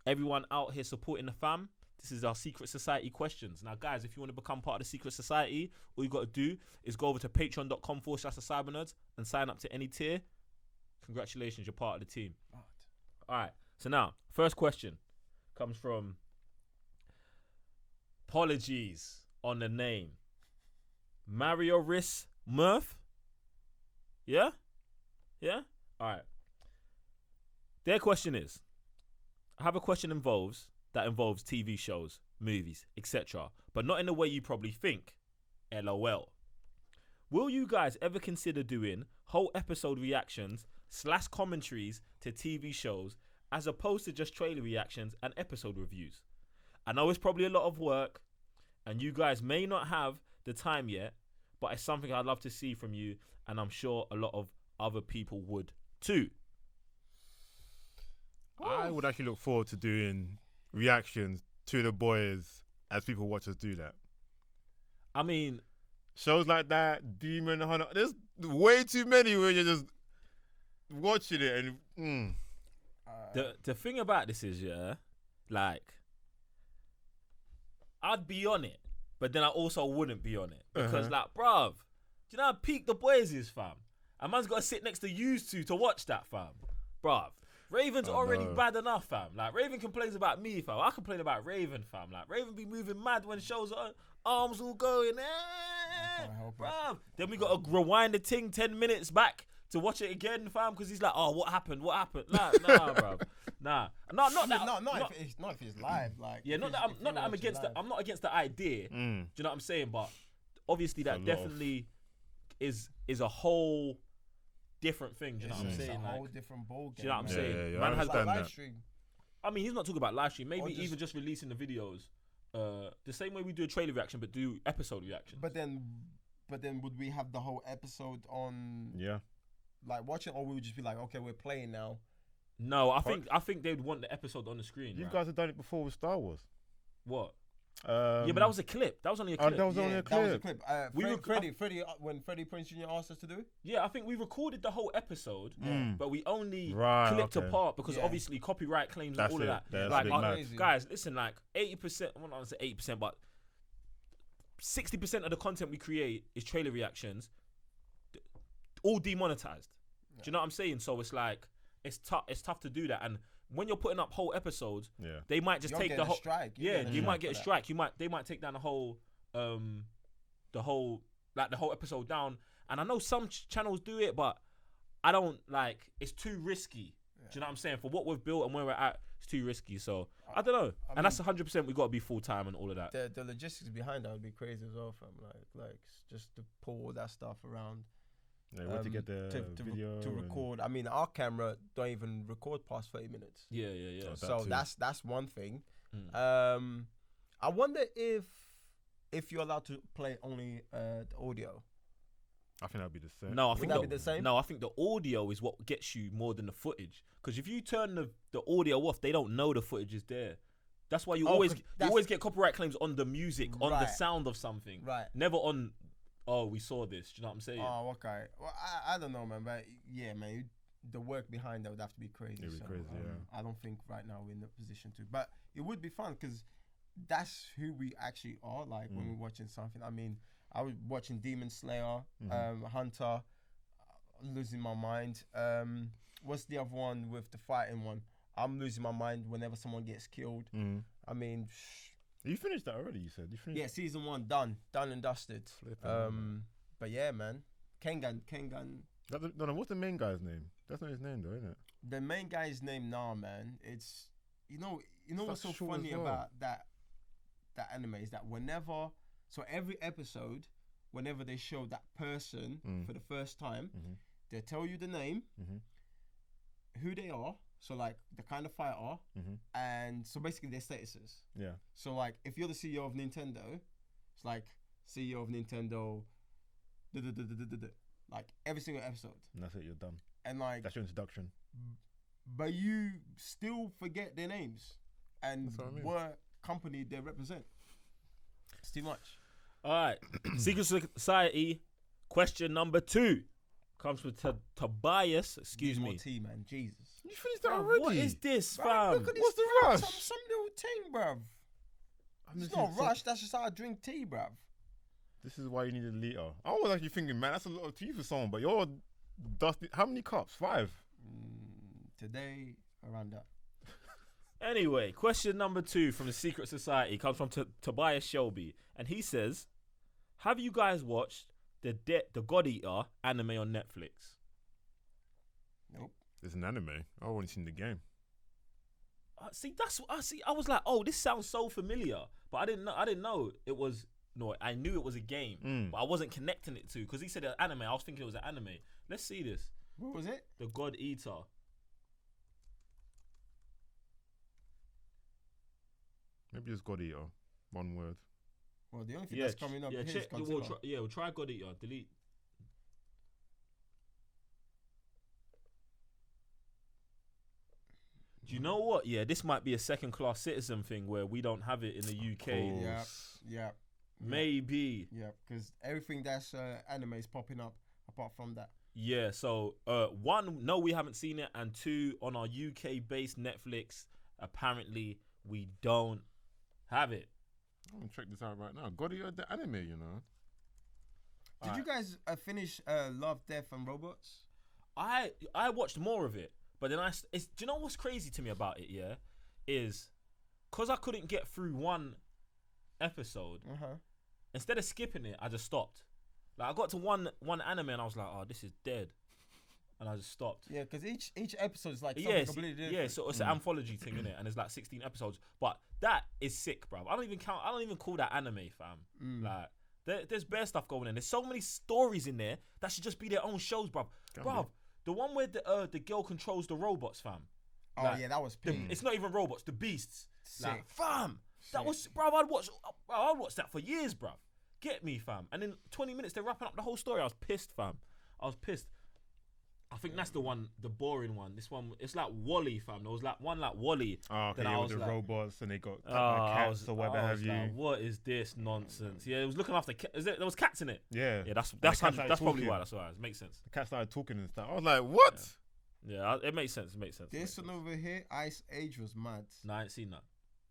everyone out here supporting the fam. This is our Secret Society questions. Now, guys, if you want to become part of the Secret Society, all you got to do is go over to patreon.com/thecybernerds and sign up to any tier. Congratulations, you're part of the team. All right, so now, first question comes from apologies on the name. Mario Riss Murph? Yeah? Yeah? All right. Their question is, I have a question that involves TV shows, movies, etc., but not in the way you probably think. LOL. Will you guys ever consider doing whole episode reactions / commentaries to TV shows as opposed to just trailer reactions and episode reviews? I know it's probably a lot of work and you guys may not have the time yet, but it's something I'd love to see from you, and I'm sure a lot of other people would too. I would actually look forward to doing reactions to the boys as people watch us do that. I mean, shows like that, Demon Hunter, there's way too many where you're just watching it and the thing about this is, yeah, like, I'd be on it, but then I also wouldn't be on it because, like, bruv, do you know how peak the boys is, fam? A man's got to sit next to you two to watch that, fam, bruv. Raven's already bad enough, fam. Like, Raven complains about me, fam. I complain about Raven, fam. Like, Raven be moving mad when shows are arms all going, bruv. Then we got to rewind the thing 10 minutes back to watch it again, fam, because he's like, oh, what happened? Nah, bruv. Nah. Not if it's live. Like, yeah, I'm against the, I'm not against the idea. Do you know what I'm saying? But obviously that definitely is a whole different thing. Do you know what I'm saying? It's a like, whole different ball game. Do you know what I'm saying? Yeah, Man has like live stream. I mean, he's not talking about live stream. Maybe even just releasing the videos, the same way we do a trailer reaction, but do episode reaction. But then would we have the whole episode on? Yeah. Like watching, or we would just be like, okay, we're playing now. No, I think they'd want the episode on the screen. You right? guys have done it before with Star Wars. What? Yeah, but that was a clip. That was only a clip. That was only a clip. Freddie, when Freddie Prinze Jr. asked us to do it. Yeah, I think we recorded the whole episode, but we only clipped apart because obviously copyright claims and all of that. Like, guys, listen, like 80%, I'm not gonna say 80%, but 60% of the content we create is trailer reactions, all demonetized. Do you know what I'm saying? So it's like it's tough to do that, and when you're putting up whole episodes, they might just take the whole strike. You might get a strike. They might take down the whole episode down. And I know some channels do it, but I don't like. It's too risky. Do you know what I'm saying? For what we've built and where we're at, it's too risky. So I don't know. And that's 100%. We got to be full time and all of that. The logistics behind that would be crazy as well, fam. Like just to pull all that stuff around. Yeah, to get the video to record. I mean, our camera don't even record past 30 minutes. Yeah. So that's one thing. I wonder if you're allowed to play only the audio. I think that'd be the same. No, I think that'd be the same. No, I think the audio is what gets you more than the footage. Because if you turn the audio off, they don't know the footage is there. That's why you always get copyright claims on the music, on the sound of something. Right. Never on. Oh, we saw this. Do you know what I'm saying? Oh, okay. Well, I don't know, man. But yeah, man, the work behind that would have to be crazy. It'd be crazy, yeah. I don't think right now we're in the position to. But it would be fun because that's who we actually are. Like when we're watching something. I mean, I was watching Demon Slayer, Hunter, losing my mind. What's the other one with the fighting one? I'm losing my mind whenever someone gets killed. I mean... You finished that already, you said? Yeah, season 1 done and dusted. But yeah, man, Kengan. No, what's the main guy's name? That's not his name though, isn't it? The main guy's name, man. It's you know what's so funny about that anime is that every episode, whenever they show that person for the first time, they tell you the name, who they are. So like the kind of fighter, and so basically their statuses. Yeah. So like if you're the CEO of Nintendo, it's like CEO of Nintendo, like every single episode. And that's it. You're done. And like that's your introduction. But you still forget their names and what company they represent. It's too much. All right. Secret Society question number 2 comes from Tobias. Excuse More me. tea, man. Jesus. You finished that Bruv, already? what is this, Bruv, fam? look at this. What's the rush? Some little thing, bruv. I'm It's just not saying, rush. That's just how I drink tea, bruv. This is why you need a liter. I was actually thinking, man, that's a lot of tea for someone, but you're dusty. How many cups? 5. Today, around that. Anyway, question number 2 from the Secret Society comes from Tobias Shelby, and he says, "Have you guys watched the God Eater anime on Netflix?" Nope. It's an anime. I've only seen the game. See, that's I see. I was like, "Oh, this sounds so familiar," but I didn't know it was. No, I knew it was a game, but I wasn't connecting it to because he said an anime. I was thinking it was an anime. Let's see this. What was it? The God Eater. Maybe it's God Eater. One word. Well, the only thing that's coming up here is Godzilla. We'll try God Eater. Delete. Do you know what? Yeah, this might be a second-class citizen thing where we don't have it in the UK. Yeah. Maybe. Yeah, because everything that's anime is popping up apart from that. Yeah, so 1, no, we haven't seen it, and 2, on our UK-based Netflix, apparently we don't have it. I'm gonna check this out right now. God Eater, the anime, you know. Did you guys finish Love, Death, and Robots? I watched more of it, but then do you know what's crazy to me about it? Yeah, is because I couldn't get through one episode. Instead of skipping it, I just stopped. Like I got to one anime and I was like, "Oh, this is dead," and I just stopped. Yeah, because each episode is like something completely different. Yeah, so it's an anthology thing, innit? And it's like 16 episodes. But that is sick, bruv. I don't even call that anime, fam. Like there's bare stuff going in. There's so many stories in there that should just be their own shows, bruv. Bruv, the one where the girl controls the robots, fam. Oh like, yeah, that was pink. It's not even robots, the beasts. Sick. Like, fam, that was, bruv. I'd watch that for years, bruv. Get me, fam. And in 20 minutes, they're wrapping up the whole story. I was pissed, fam. I was pissed. I think that's the one, the boring one. This one, it's like Wall-E, fam. There was like one like Wall-E. Oh, okay, I with was the like, robots and they got cats or whatever have you. Like, what is this nonsense? Yeah, it was looking after. There was cats in it. Yeah, Yeah, that's probably probably why. That's why it makes sense. The cat started talking and stuff. I was like, what? Yeah, it makes sense. It makes sense. This one over here, Ice Age, was mad. No, I ain't seen that.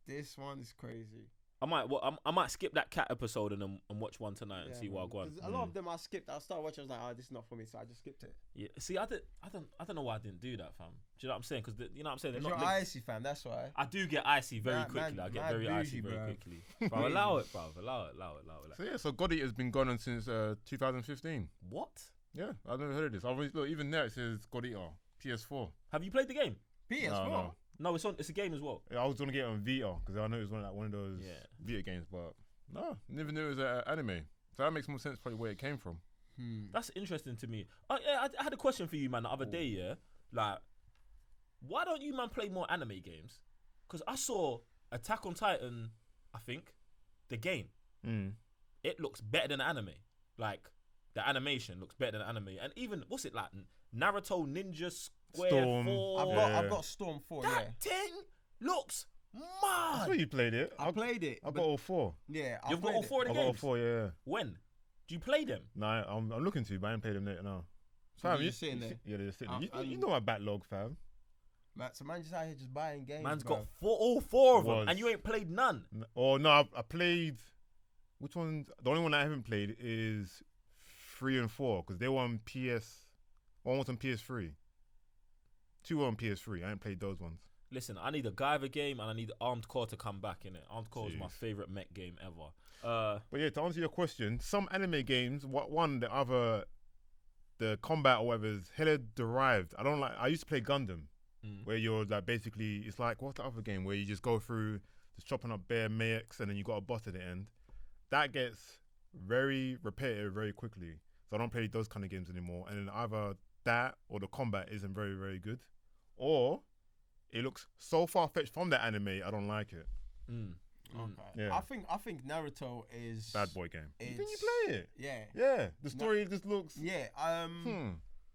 This one is crazy. I might skip that cat episode and watch one tonight and see what I go on. A lot of them I skipped. I started watching. I was like, "Oh, this is not for me," so I just skipped it. Yeah, see, I don't know why I didn't do that, fam. Do you know what I'm saying? Because you know what I'm saying. They're You're not linked. icy, fam. That's why. I do get icy very quickly. I get mad very icy bougie, very bruv. quickly. Bro, allow it, bro. Allow it. So yeah, so God Eater's been going on since 2015. What? Yeah, I've never heard of this. Look, even there it says God Eater, PS4. Have you played the game? PS4. No, it's a game as well. Yeah, I was gonna get it on Vita because I know it was one of those Vita games, but no, never knew it was an anime. So that makes more sense probably where it came from. That's interesting to me. I had a question for you, man, the other day. Yeah, like, why don't you, man, play more anime games? Because I saw Attack on Titan. I think the game it looks better than anime. Like the animation looks better than anime, and even what's it like? Naruto Ninja Square Storm. 4. I've got Storm 4. That thing looks I mad. saw you played it. I played it. I got all 4. Yeah, You've got all 4 of I the got all games. 4. Yeah. When do you play them? No, I'm looking to, but I ain't played them yet. No. So Fam, you're sitting there. Yeah, they're just sitting there. You and- know my backlog, fam. So man just out here just buying games. Man's bro. got all 4 of them, Was. and you ain't played none. Oh no, I played. Which one? The only one I haven't played is 3 and 4 because they were on PS. One was on PS3. 2 were on PS3. I ain't played those ones. Listen, I need a Guyver game and I need Armed Core to come back in it. Armed Core is my Jeez. favorite mech game ever. But yeah, to answer your question, some anime games, the combat or whatever is hella derived. I used to play Gundam, where you're like basically, it's like, what's the other game where you just go through just chopping up bare mechs and then you got a boss at the end. That gets very repetitive very quickly. So I don't play those kind of games anymore. And then either that or the combat isn't very, very good. Or it looks so far-fetched from the anime, I don't like it. Okay. Yeah. I think Naruto is Bad boy game. Didn't you it's- play it? Yeah. Yeah. The story just looks... Yeah. Hmm.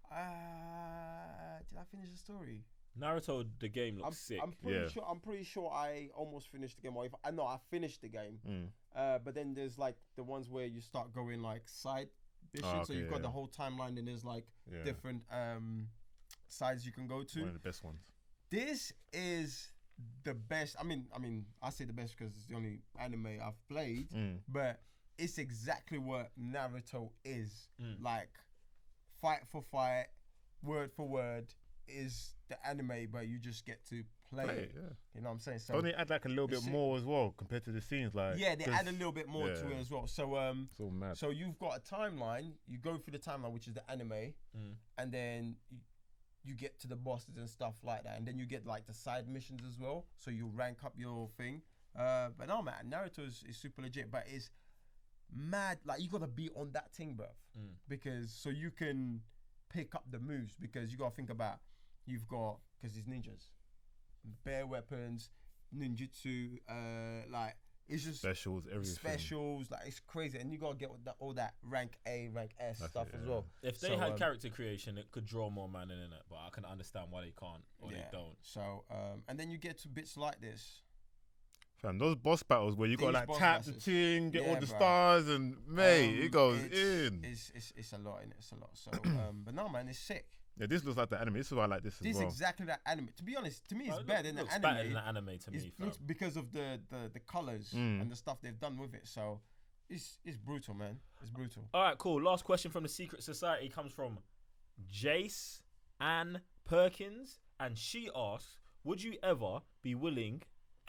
Did I finish the story? Naruto, the game looks sick. I'm pretty sure I almost finished the game. Or I finished the game. But then there's like the ones where you start going like side missions. So you've got the whole timeline, and there's like different sides you can go to. One of the best ones. This is the best. I mean, I say the best because it's the only anime I've played. But it's exactly what Naruto is. Like, fight for fight, word for word is the anime, but you just get to play it. Yeah. You know what I'm saying? So Don't they add like a little bit more as well compared to the scenes? Like, yeah, they add a little bit more to it as well. So it's all mad. so you've got a timeline. You go through the timeline, which is the anime, and then you get to the bosses and stuff like that, and then you get like the side missions as well. So you rank up your thing. But no, man, Naruto is super legit, but it's mad. Like, you gotta be on that thing, bruv, because so you can pick up the moves, because you gotta think about because these ninjas, bare weapons, ninjutsu, like it's just specials, everything. Specials, like it's crazy, and you gotta get all that rank A, rank S stuff as well. If they had character creation, it could draw more man in it, but I can understand why they can't or they don't. So and then you get to bits like this. Fam, those boss battles where you got like tap the thing, get all the bro. stars, and mate, it goes in. It's a lot in it. It's a lot. So but no, man, it's sick. Yeah, this looks like the anime. This is why I like this as well. This is exactly that anime. To be honest, to me, it's better than the anime. Better than the anime to me. It looks because of the colors and the stuff they've done with it. So it's brutal, man. It's brutal. All right, cool. Last question from the Secret Society comes from Jace Ann Perkins, and she asks, would you ever be willing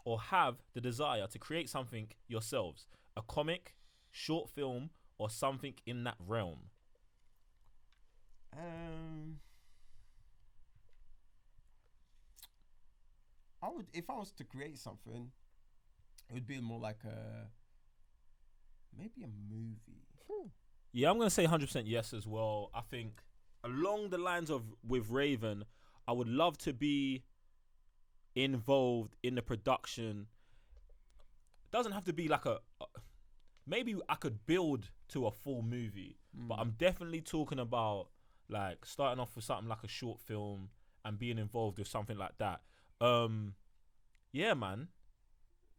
or have the desire to create something yourselves? A comic, short film, or something in that realm? I would, if I was to create something, it would be more like maybe a movie. Yeah, I'm gonna say 100% yes as well. I think along the lines of with Raven, I would love to be involved in the production. It doesn't have to be like maybe I could build to a full movie, but I'm definitely talking about like starting off with something like a short film and being involved with something like that. Yeah, man.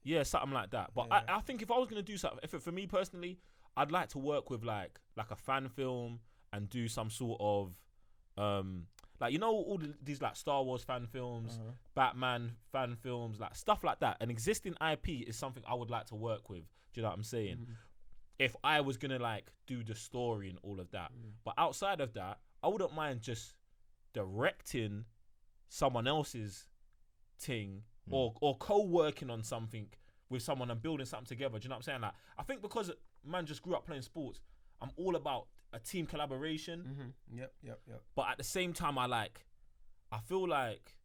Yeah, something like that. But yeah. I think if I was gonna do something, for me personally, I'd like to work with like a fan film and do some sort of like, you know, all these like Star Wars fan films, Batman fan films, like stuff like that. An existing IP is something I would like to work with. Do you know what I'm saying? If I was gonna like do the story and all of that, but outside of that, I wouldn't mind just directing someone else's thing or co-working on something with someone and building something together. Do you know what I'm saying? Like, I think because man just grew up playing sports, I'm all about a team collaboration. Yep. But at the same time, I feel like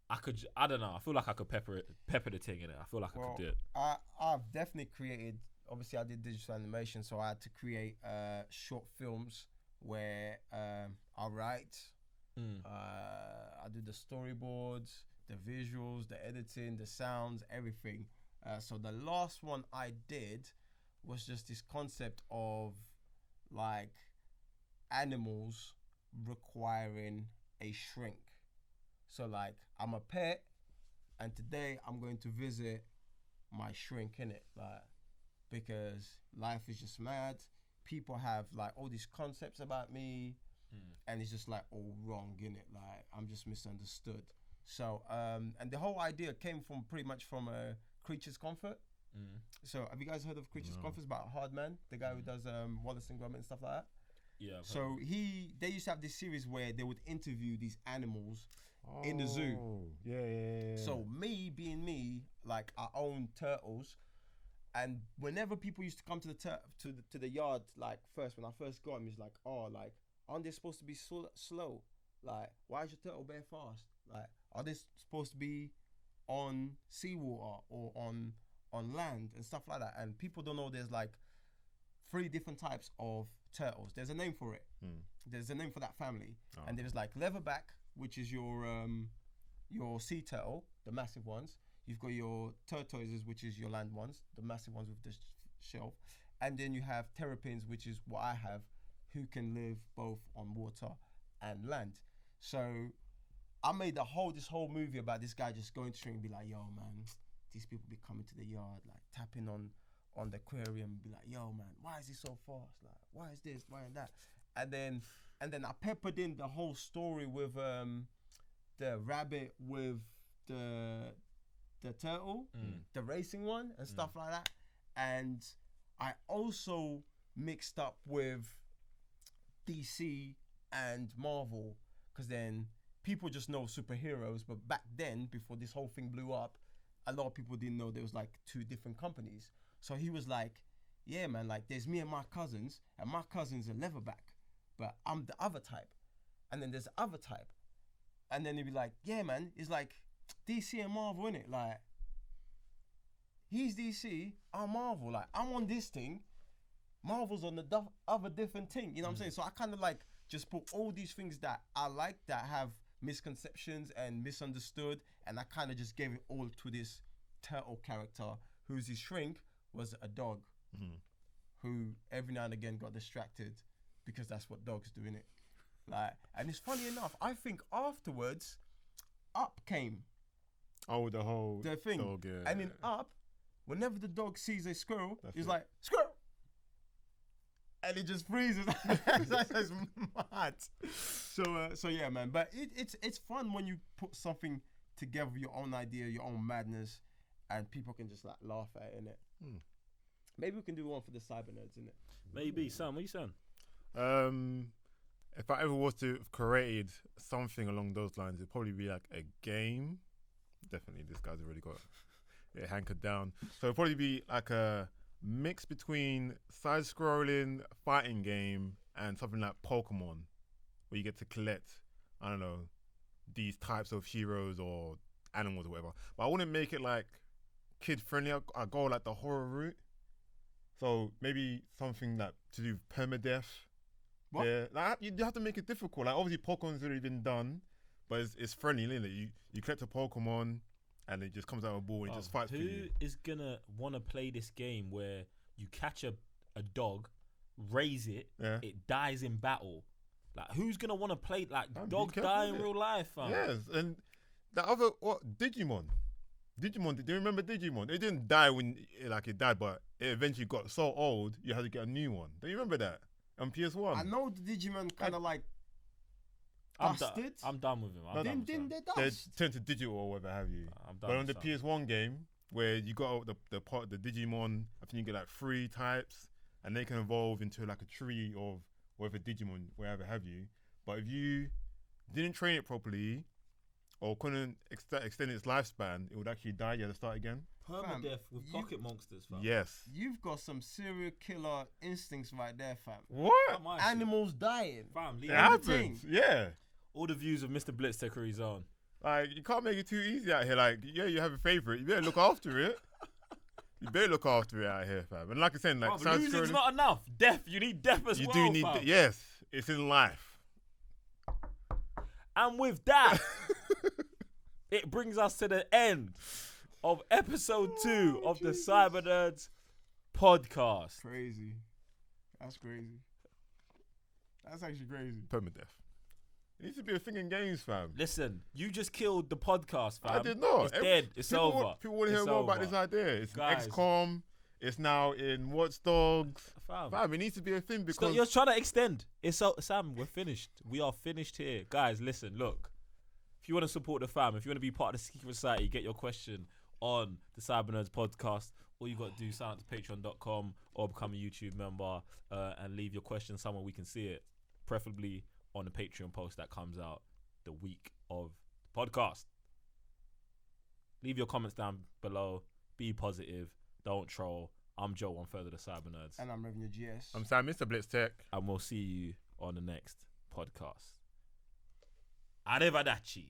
I could, I don't know, I feel like I could pepper the thing in it. I feel like I could do it. I've definitely created, obviously I did digital animation, so I had to create short films where I write, I do the storyboards, the visuals, the editing, the sounds, everything. So the last one I did was just this concept of like animals requiring a shrink. So like, I'm a pet and today I'm going to visit my shrink, innit? Like, because life is just mad. People have like all these concepts about me and it's just like all wrong, innit? Like, I'm just misunderstood. So and the whole idea came from pretty much from Creatures Comfort. So have you guys heard of Creatures Comfort? It's about Hardman, the guy who does Wallace and Gromit and stuff like that. Yeah. So they used to have this series where they would interview these animals in the zoo. Yeah. So me being me, like, I own turtles, and whenever people used to come to the yard, like first when I first got him, he's like, oh, like, aren't they supposed to be slow? Like, why is your turtle bare fast? Like, are they supposed to be on seawater or on land and stuff like that? And people don't know there's like 3 different types of turtles. There's a name for it. There's a name for that family. And there's like leatherback, which is your sea turtle, the massive ones. You've got your tortoises, which is your land ones, the massive ones with the shell. And then you have terrapins, which is what I have, who can live both on water and land. So I made this whole movie about this guy just going to drink and be like, yo, man, these people be coming to the yard, like tapping on the aquarium and be like, yo, man, why is he so fast? Like, why is this? Why is that? And then I peppered in the whole story with the rabbit with the turtle, the racing one and stuff like that. And I also mixed up with DC and Marvel, because then people just know superheroes, but back then, before this whole thing blew up, a lot of people didn't know there was like 2 different companies. So he was like, yeah, man, like there's me and my cousins, and my cousin's a leatherback, but I'm the other type. And then there's the other type. And then he'd be like, yeah, man, it's like DC and Marvel, innit? Like, he's DC, I'm Marvel. Like, I'm on this thing, Marvel's on the other different thing. You know what I'm saying? So I kind of like just put all these things that I like that have misconceptions and misunderstood, and I kind of just gave it all to this turtle character whose his shrink was a dog who every now and again got distracted, because that's what dogs do, innit? Like, and it's funny enough, I think afterwards, Up came. Oh, the thing. dog, yeah. And in Up, whenever the dog sees a squirrel, he's it. like, squirrel! And it just freezes. That's mad. So yeah, man. But it's fun when you put something together, your own idea, your own madness, and people can just like laugh at it, innit? Maybe we can do one for the cyber nerds, innit? Maybe. Sam, what are you saying? If I ever was to have created something along those lines, it'd probably be like a game. Definitely, this guy's already got it hankered down. So it'd probably be like a mix between side-scrolling fighting game and something like Pokemon, where you get to collect, I don't know, these types of heroes or animals or whatever. But I wouldn't make it like kid-friendly. I go like the horror route. So maybe something like to do with permadeath. What? Yeah, like you have to make it difficult. Like obviously Pokemon's already been done, but it's friendly, isn't it? You collect a Pokemon and it just comes out of a ball and it just fights for you. Who is gonna want to play this game where you catch a dog, raise it, it dies in battle? Like, who's gonna want to play? Like, dogs die in real life, fam. Yes, and the other Digimon. Do you remember Digimon? It didn't die when it died, but it eventually got so old you had to get a new one. Do you remember that on PS1? I know the Digimon kind of like I'm dusted. I'm done with him. Didn't they They dust? turned to digital or whatever have you. I'm done But on with the Sam. PS1 game, where you got the Digimon, I think you get like 3 types, and they can evolve into like a tree of whatever Digimon, wherever have you. But if you didn't train it properly or couldn't extend its lifespan, it would actually die. You had to start again. Permadeath with pocket monsters, fam. Yes. You've got some serial killer instincts right there, fam. What? Animals dying. Fam, It happens. Yeah. all the views of Mr. Blitz take his own. Like, you can't make it too easy out here. Like, yeah, you have a favorite. You better look after it. You better look after it out here, fam. And like I said, like, losing's not enough. Death, you need death as well. You do need, fam. yes, it's in life. And with that, it brings us to the end of episode 2 of the Cyber Nerds podcast. Crazy. That's crazy. That's actually crazy. Permadeath. It needs to be a thing in games, fam. Listen, you just killed the podcast, fam. I did not. It's dead. It's over. People want to hear more about this idea. It's in Guys. XCOM. It's now in Watch Dogs. Fam, It needs to be a thing because you're trying to extend. It's so, Sam, we're finished. We are finished here. Guys, listen, look. If you want to support the fam, if you want to be part of the Secret Society, get your question on the Cyber Nerds podcast. All you got to do is sign up to patreon.com or become a YouTube member and leave your question somewhere we can see it, preferably on the Patreon post that comes out the week of the podcast. Leave your comments down below. Be positive. Don't troll. I'm Joe, one further the Cyber Nerds. And I'm Revenue GS. I'm Sam, Mr. Blitz Tech. And we'll see you on the next podcast. Arrivederci.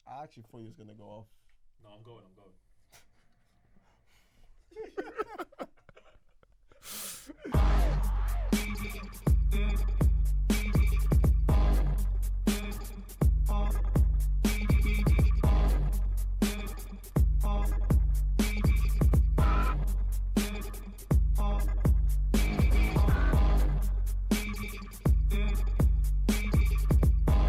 I actually thought you was going to go off. No, I'm going.